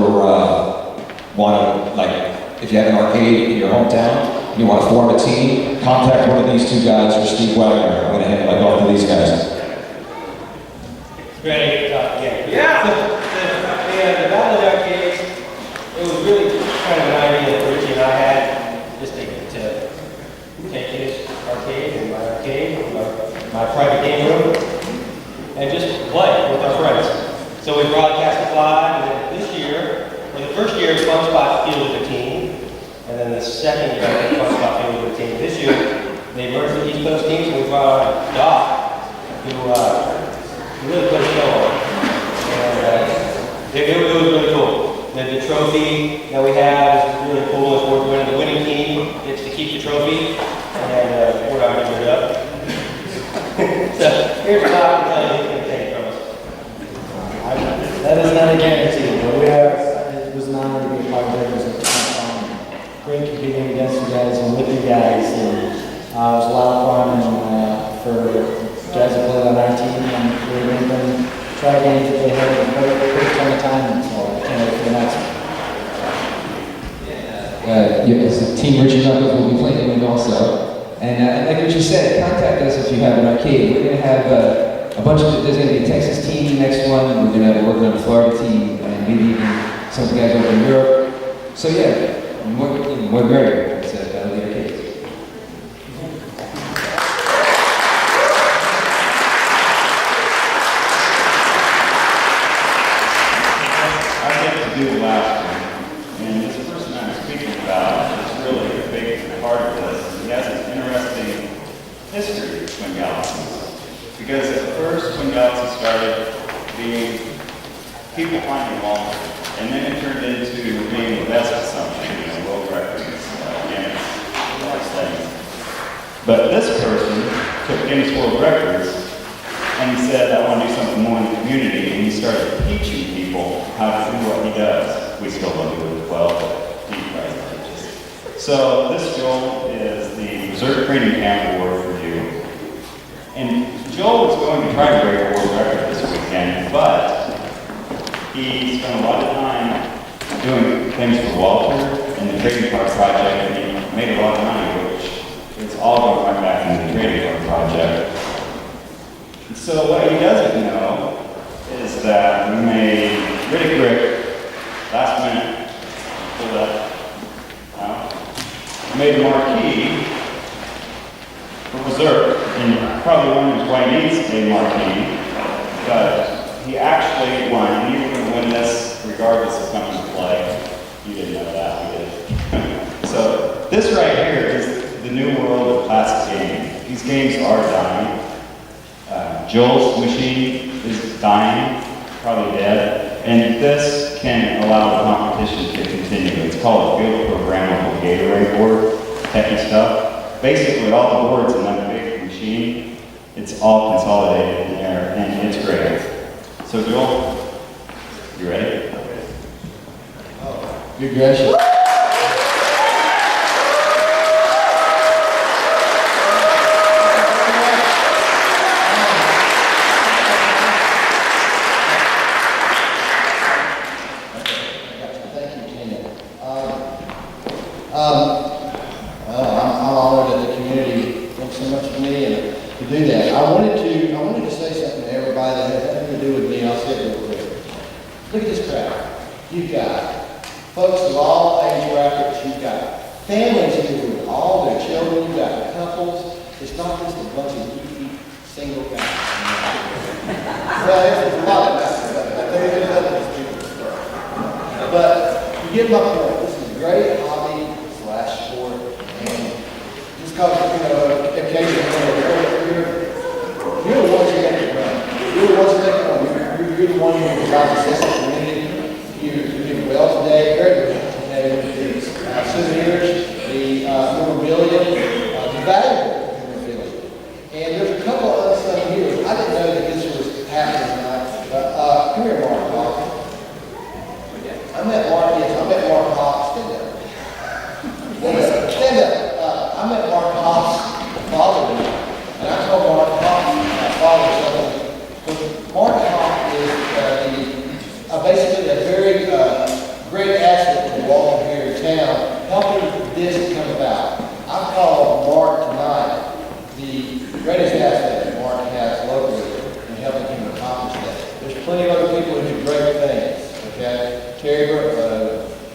want to, like, if you have an arcade in your hometown, and you want to form a team, contact one of these two guys or Steve Wagner. I'm going to hand my off to these guys. Ready? Yeah! The Battle of the Arcades, it was really kind of an idea that Richie and I had, just to take his arcade and my arcade, my private game room, and just play with our friends. So we broadcast it live, and then this year, well, the first year, SpongeBob fielded the team, and then the second year, SpongeBob fielded the team. This year, they merged the East Coast teams, and we brought on Doc, who really put a show on. And it was really cool. The trophy that we have is really cool. It's worth winning. The winning team gets to keep the trophy, and we're not going to give it up. So here's Doc to tell you he's going to take it from us. That is not a guarantee, but it was an honor to be a part of it. It was great competing against you guys and with you guys, and it was a lot of fun, and for guys that played on our team, and we're going to try games that they had a pretty ton of time, so I can't wait for the next one. As a team, Richie Knuckles will be playing with also. And like Richie said, contact us if you have an arcade. We're going to have a bunch of, there's going to be a Texas team next one. We're going to have working on a Florida team, and maybe even some of the guys over in Europe. So yeah, more merrier. It's Battle of the Arcades. Do the last one, and this person I'm speaking about is really a big part of this. He has an interesting history of Twin Galaxies, because at first Twin Galaxies started being people finding Walter, and then it turned into being the best assumption, world records, Guinness, all those things. But this person took Guinness World Records, and he said, I want to do something more in the community, and he started teaching people how to do what he does. We still don't do it well, but he tries to teach us. So this, Joel, is the Reserve Training Camp Award for you. And Joel was going to try to break a world record this weekend, but he spent a lot of time doing things for Walter and the Trading Card Project, and he made a lot of money, which is all going to come back into the Trading Card Project. So what he doesn't know is that we made really quick, last minute, pulled up, made a marquee for Reserve, and probably wonders why he needs a marquee, but he actually won, and you were going to win this regardless of coming to play. You didn't know that, we did. So this right here is the new world of classic gaming. These games are dying. Joel's machine is dying, probably dead, and this can allow the competition to continue. It's called a field programmable Gatorade board, techie stuff. Basically, all the boards in that big machine, it's all consolidated in there, and it's great. So Joel, you ready? Good gracious. I'm honored that the community thinks so much of me and to do that. I wanted to say something to everybody that has nothing to do with me. I'll say it real quick. Look at this crowd. You've got folks of all age brackets. You've got families here with all their children. You've got couples. It's not just a bunch of geeky single guys. Well, there's a lot of that, but there's other people. But you get my point. This is a great hobby / sport, and just because occasionally you're the ones who make it run. You're the ones who make it run. You're the one who provides a sense of community. You did well today, very well today with the souvenirs, the memorabilia, the valuable memorabilia. And there's a couple of unsung heroes. I didn't know that this was happening tonight, but come here, Mark. I met Mark Hobbs. Stand up. I met Mark Hobbs' father, and I told Mark Hobbs, my father, something. Mark Hobbs is greatest asset that Mark has locally in helping him accomplish that. There's plenty of other people who do great things, okay? Terry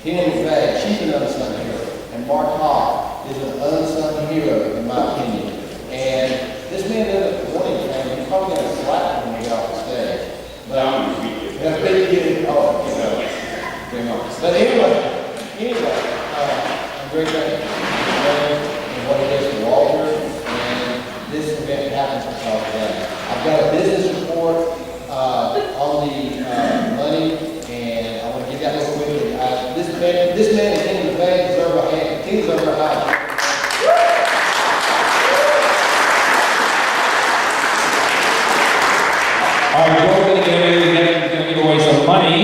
Ken McVeigh, she's an unsung hero. And Mark Hawk is an unsung hero, in my opinion. And this man doesn't want anything. He's probably going to slap him when we get off the stage. But I'm But anyway, I'm very thankful for what he does for Walter, and this event happens because of that. I've got a business report on the money, and I want to give that real quickly. This man is in the bank, deserve a hand. He deserves a hand. All right, Joel's going to give away some money.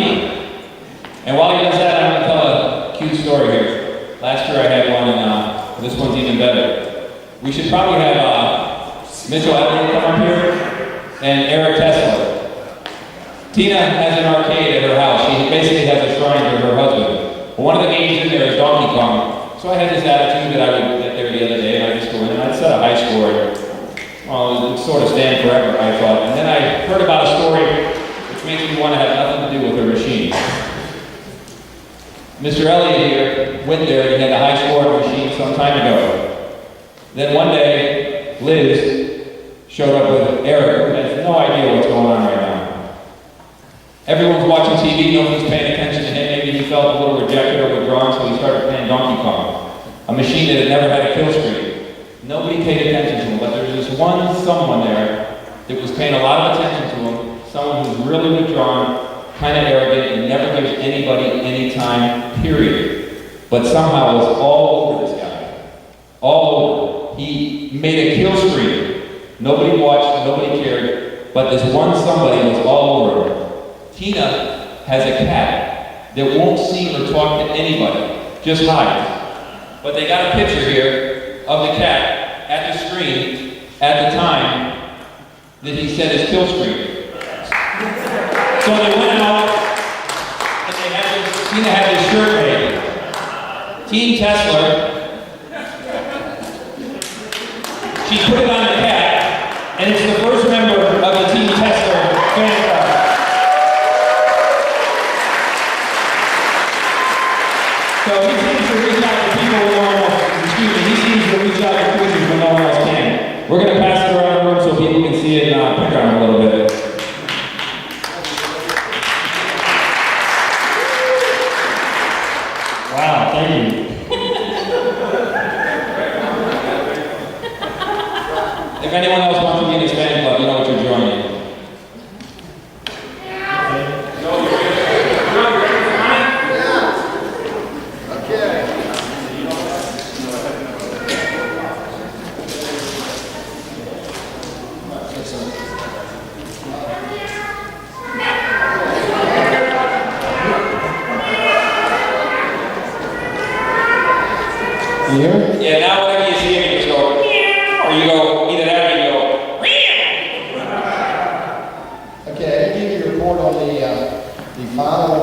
And while he does that, I'm going to tell a cute story here. Last year I had one, and this one's even better. We should probably have Mitchell Adler come up here and Eric Tesla. Tina has an arcade at her house. She basically has a shrine to her husband. One of the games in there is Donkey Kong. So I had this attitude that I would get there the other day, and I'd just go in and I'd set a high score. Well, it would sort of stand forever, I thought. And then I heard about a story which makes me want to have nothing to do with her machine. Mr. Elliott here went there and he had a high score machine some time ago. Then one day, Liz showed up with Eric, who has no idea what's going on right now. Everyone's watching TV, nobody's paying attention to him. Maybe he felt a little rejected or withdrawn, so he started playing Donkey Kong, a machine that had never had a kill screen. Nobody paid attention to him, but there was this someone there that was paying a lot of attention to him, someone who's really withdrawn, kind of arrogant, and never gives anybody any time, period. But somehow was all over this guy. All over. He made a kill screen. Nobody watched, nobody cared, but this one somebody was all over him. Tina has a cat that won't see or talk to anybody, just hides. But they got a picture here of the cat at the screen at the time that he set his kill screen. So they went out and Tina had this shirt made. Team Tesla. She put it on the cat, and it's the first member of the Team Tesla fan club. So he seems to reach out to people with no one else, he seems to reach out to creatures when no one else can. We're going to pass it around the room so people can see it and pick on him a little bit. Wow, thank you. If anyone else wants to be in this fan club, you know what you're joining. You hear me? Yeah, now whenever you see him, you just go, meow, or you go, either that or you go, meow. Okay, I give you a report on the final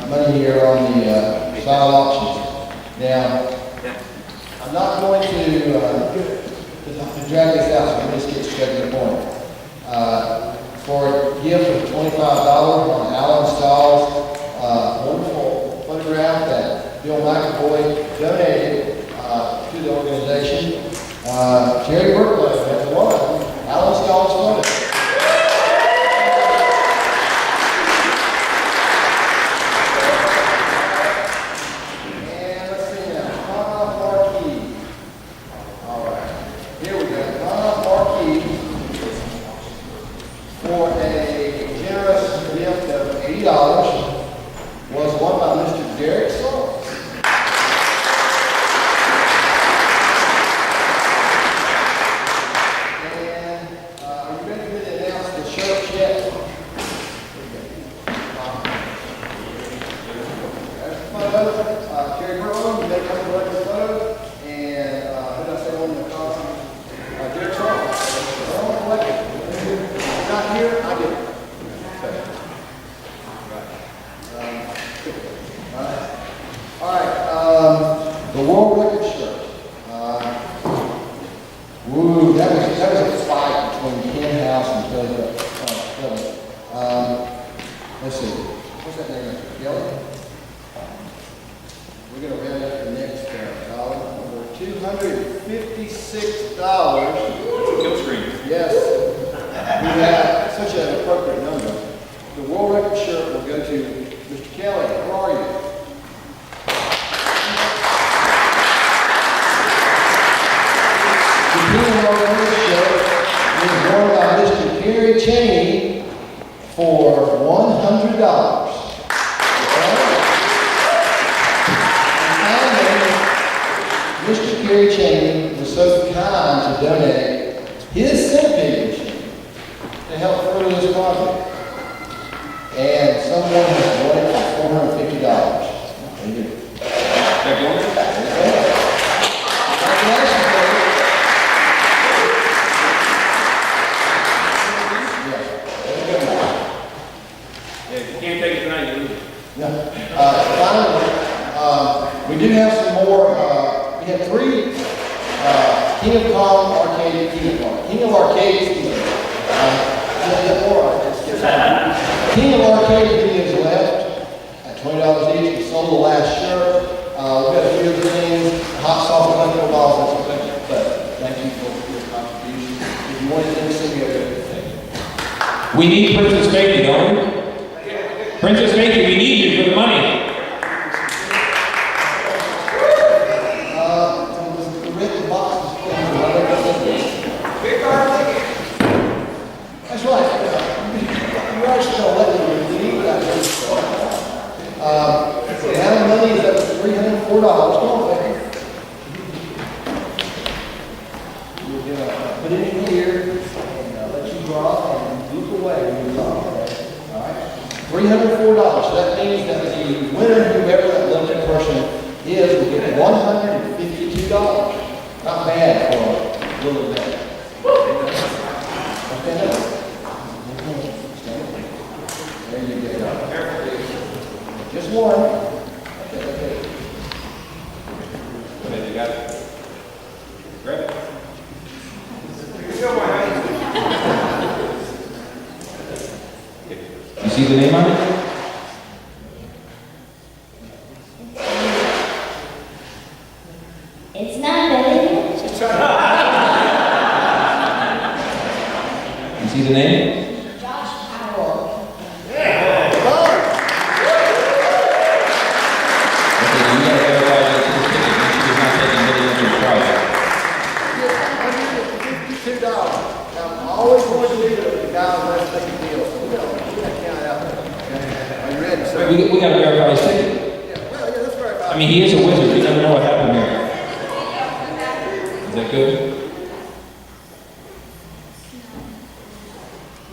money here on the silent auctions. Now, I'm not going to drag this out, so let's get straight to the point. For a gift of $25 on Alan Stahl's wonderful photograph that Bill McAvoy donated to the organization. Jerry Berkeley has won Alan Stahl's photo. And let's see now, Connor Marquis. All right, here we go. Connor Marquis for a generous gift of $80 was won by Mr. Derek Sorrell. Jerry Burlow, they come to the photo, and who did I say won the costume? Derek Charles. They're all collected. Not here, I did. All right, the world record shirt. those up. Kelly. Let's see, what's that name, Kelly? We're gonna round up the next column for $256. Kill screen. Yes. We have such an appropriate number. The world record shirt will go to Mr. Kelly. How are you? The King World Record shirt is worn by Mr. Gary Cheney for $100. Mr. Gary Cheney was so kind to donate his centipede machine to help further this project. And someone has bought it for $450. Thank you. Congratulations, David. Yeah, if you can't take it tonight, you lose it. Finally, we do have some more. We have three King of Kong arcade, King of Arcade, excuse me. King of Arcade videos left at $20 each. We sold the last shirt. We've got a few other things, hot sauce, electrical balls, and something. But thank you for your contribution. If you want anything, send me a good thing. We need Princess Baby, don't we? Princess Baby, we need you for the money. The red box is that's right. You're actually going to let me leave that. The amount of money is up to $304. Come on, baby. We're going to put it in here and let you draw and look away when you draw. All right? $304. So that means that the winner, whoever that lucky person is, will get $152. Not bad for a little bit. Okay, no. There you go. Just one. Okay. You got it. Grab it. You see the name on it? It's not Billy. You see the name? Josh Powell. Okay, you gotta verify that it's his ticket. Make sure he's not taking video of your price. $152. Now, I always want to leave it with the guy who lets take a deal. So we gotta count it out. Okay? Are you ready? So, We gotta verify his ticket. that's right. I mean, he is a wizard. You never know what happened here. Is that good?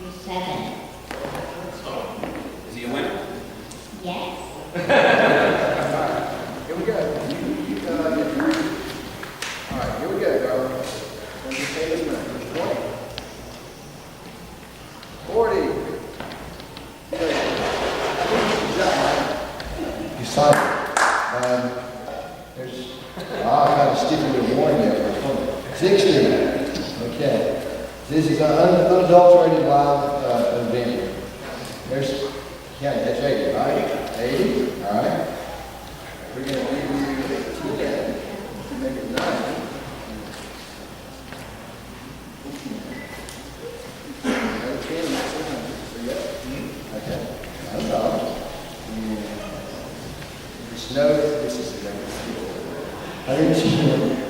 You're 7. Is he a winner? Yes. Here we go. You get three. All right, here we go, darling. Let me say this number. 20. 40. You signed it. There's, I kind of sticky with one there. 60. Okay. This is an unadulterated live event. There's, yeah, that's 80, right? 80, all right. We're going to leave you at 10, make it 9. Another 10, that's 100. So, yeah. Okay. No problem. There's no, this is the regular school. 102.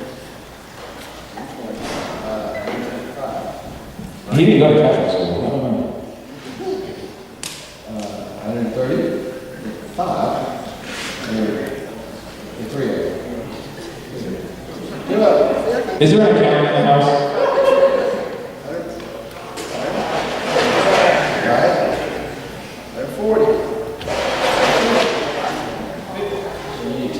He didn't go to Catholic school. I don't know. 130, 5, and 3. Is there a camera in the house? Right? 40. You need $2.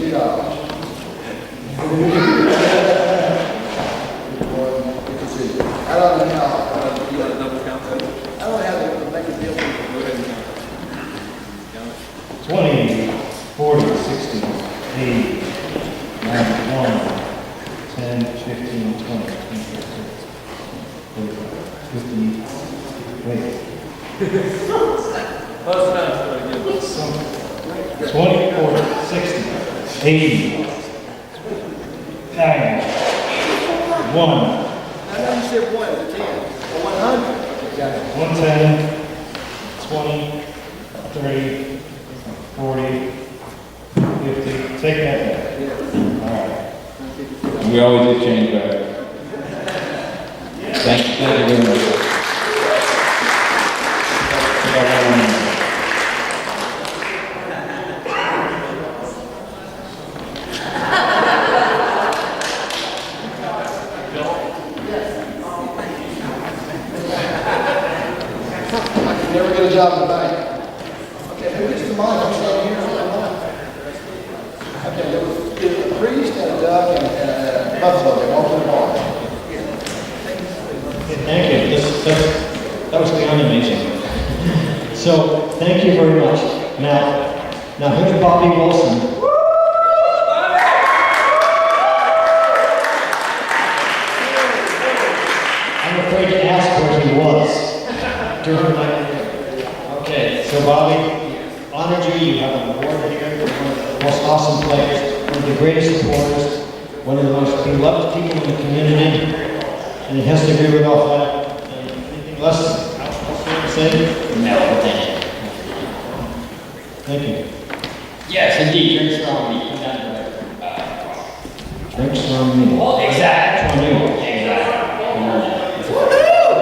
I don't know how. You got a double count that? I don't have to make a deal. Go ahead and count. 20, 40, 60, 80, 91, 10, 15, 20, 22, 80, 9, 1, I know you said 1 to 10, or 100. 110, 20, 30, 40, 50. Take that back. All right. We always get change back. Thank you very much. Never get a job in the bank. Okay, who gets the money? Who's standing here for the money? Okay, there was a priest and a duck and a buffalo. They walked in the bar. Thank you. That was beyond amazing. So, thank you very much. Now here's Bobby Wilson. I'm afraid to ask where he was during my... Okay, so Bobby, honored you. You have an award here for one of the most awesome players, one of the greatest supporters, one of the most beloved people in the community, and it has to agree with all that. Anything less to say? No, thank you. Thank you. Yes, indeed, drinks are on me. Come down to the Drinks on me. Exactly. On you. Exactly.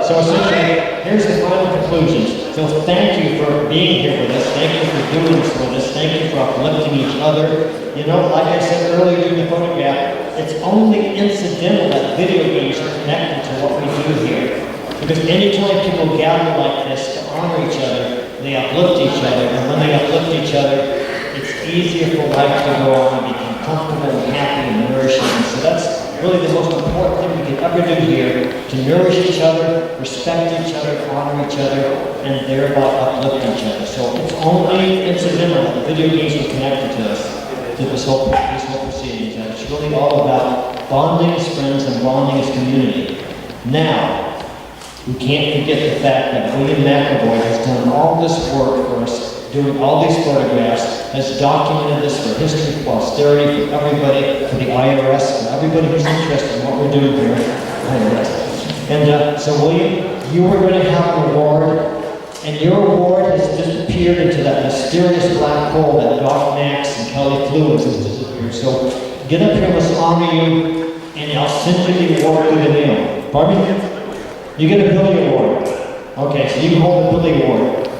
So essentially, here's the final conclusions. So thank you for being here with us. Thank you for doing this with us. Thank you for uplifting each other. You know, like I said earlier in the photograph, it's only incidental that video games are connected to what we do here. Because anytime people gather like this to honor each other, they uplift each other. And when they uplift each other, it's easier for life to go on and become comfortable and happy and nourishing. And so that's really the most important thing we can ever do here, to nourish each other, respect each other, honor each other, and thereby uplift each other. So it's only incidental that the video games are connected to us, to this whole proceedings. And it's really all about bonding as friends and bonding as community. Now, we can't forget the fact that William McAvoy has done all this work for us, doing all these photographs, has documented this for history, for posterity, for everybody, for the IRS, for everybody who's interested in what we're doing here. And so William, you are going to have an award, and your award has disappeared into that mysterious black hole that Doc Max and Kelly Fluids has disappeared. So get up here, let's honor you, and I'll send you the award through the mail. Pardon me? You get a Billy Award. Okay, so you can hold the Billy Award.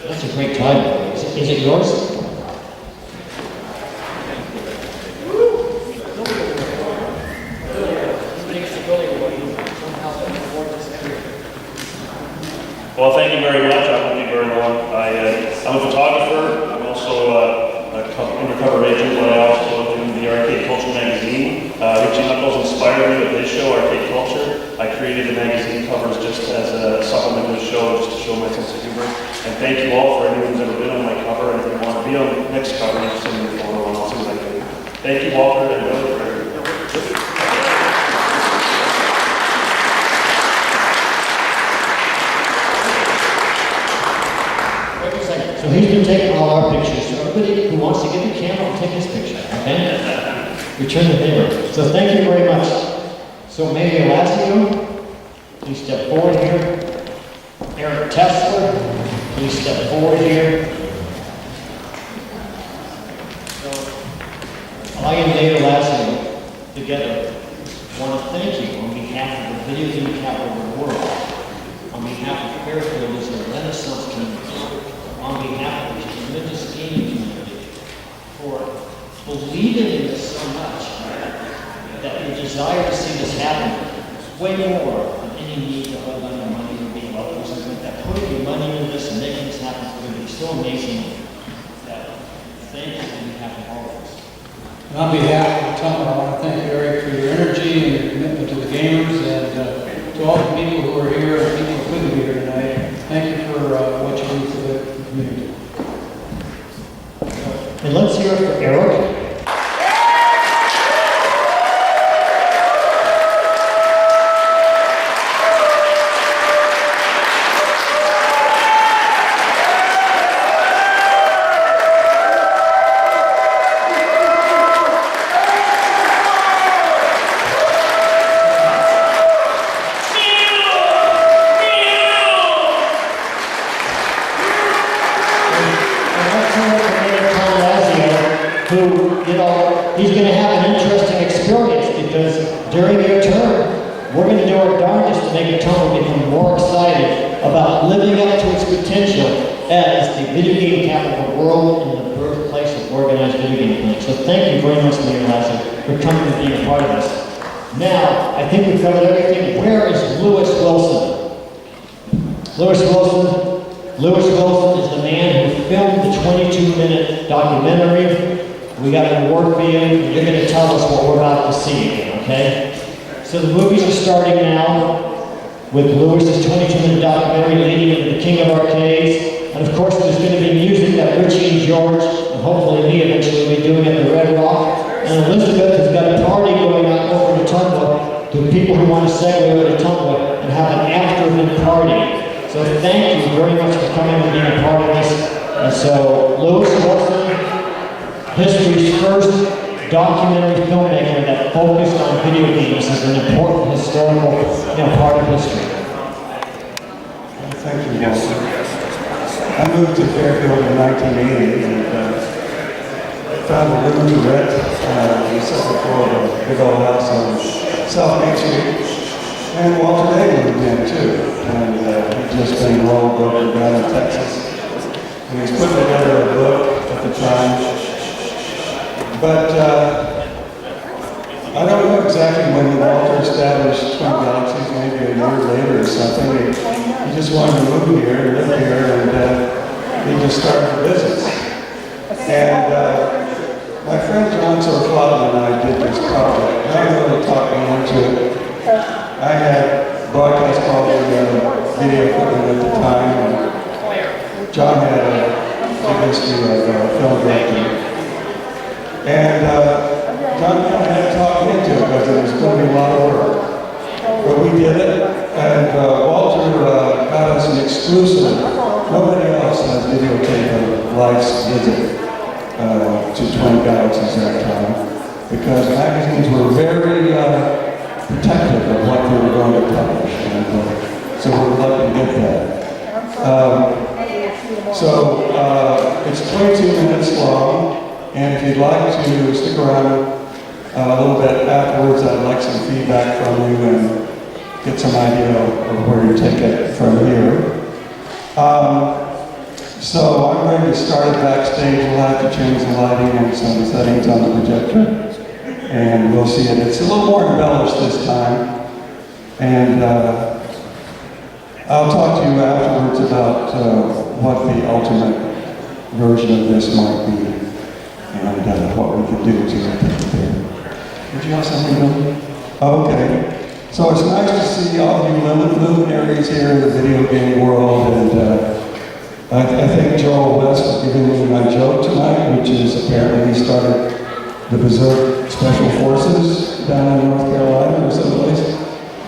That's a great title. Is it yours? Well, thank you very much. I won't be very long. I'm a photographer. I'm also an undercover agent, but I also do the Arcade Culture magazine. Richie Knuckles inspired me with his show, Arcade Culture. I created the magazine covers just as a supplement to the show, just to show my sense of humor. And thank you all for anyone who's ever been on my cover. And if you want to be on the next cover, just send me a photo and I'll see what I can do. Thank you, Walter, and Billy, for everything. So he's been taking all our pictures. So everybody who wants to get the camera will take his picture, okay? Return the favor. So thank you very much. So Mayor Lazio, please step forward here. Eric Tesler, please step forward here. I and Mayor Lazio together want to thank you on behalf of the video game capital of the world, on behalf of Fairfield as a Renaissance community, on behalf of the tremendous gaming community, for believing in this so much that your desire to see this happen way more than any need to hold on your money or be wealthy or something like that. Putting your money into this and making this happen for you is so amazing that thank you on behalf of all of us. And on behalf of the town, I want to thank you, Eric, for your energy and your commitment to the gamers, and to all the people who are here and people who couldn't be here tonight. Thank you for what you do for the community. And let's hear it for Eric. he's going to have an interesting experience because during your term, we're going to do our darndest to make Atomo become more excited about living up to its potential as the video game capital of the world and the birthplace of organized video game playing. So thank you very much, Mayor Lasser, for coming and being a part of this. Now, I think we've covered everything. Where is Lewis Wilson? Lewis Wilson is the man who filmed the 22-minute documentary. We got an award for you, and you're going to tell us what we're about to see again, okay? So the movies are starting now with Lewis's 22-minute documentary leading into the King of Arcades. And of course, there's going to be music that Richie and George, and hopefully me eventually, will be doing at the Red Rock. And Elizabeth has got a party going on over in Tonga to people who want to segue over to Tonga and have an afternoon party. So thank you very much for coming and being a part of this. And so Lewis Wilson, history's first documentary filmmaker that focused on video games as an important historical part of history. Thank you, Walter. I moved to Fairfield in 1980 and found a room to rent on the second floor of a big old house on South Main Street. And Walter Day moved in too. And he'd just been enrolled broker down in Texas. And he was putting together a book at the time. But I don't know exactly when Walter established Twin Galaxies, maybe a year later or something. He just wanted to move here and live here, and he just started a business. And my friend John Sorflata and I did this project. Not really talking into it. I had broadcast quality video equipment at the time, and John had a history of film directing. And John kind of had to talk into it because it was going to be a lot of work. But we did it, and Walter got us an exclusive. Nobody else has videotape of life's visit to Twin Galaxies at that time, because magazines were very protective of what they were going to publish, and so we were lucky to get that. It's 22 minutes long. And if you'd like to stick around a little bit afterwards, I'd like some feedback from you and get some idea of where you take it from here. So I'm ready to start it backstage. We'll have to change the lighting and some settings on the projector. And we'll see it. It's a little more embellished this time. And I'll talk to you afterwards about what the ultimate version of this might be. And what we can do to it there. Did you have something, Bill? Okay. So it's nice to see all of you luminaries here in the video game world, and I thank Joel West for giving me my joke tonight, which is apparently he started the Berserk Special Forces down in North Carolina or someplace,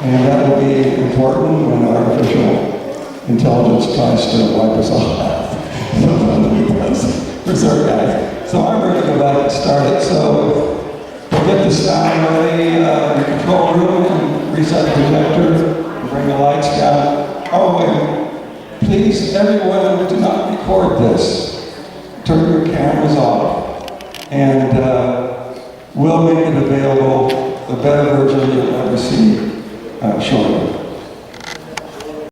and that will be important when artificial intelligence tries to wipe us all out. Berserk guys. So I'm ready to go back and start it. So we'll get the sound ready in the control room and reset the projector and bring the lights down. Oh, and please, everyone, do not record this. Turn your cameras off. And we'll make it available, a better version you'll ever see shortly.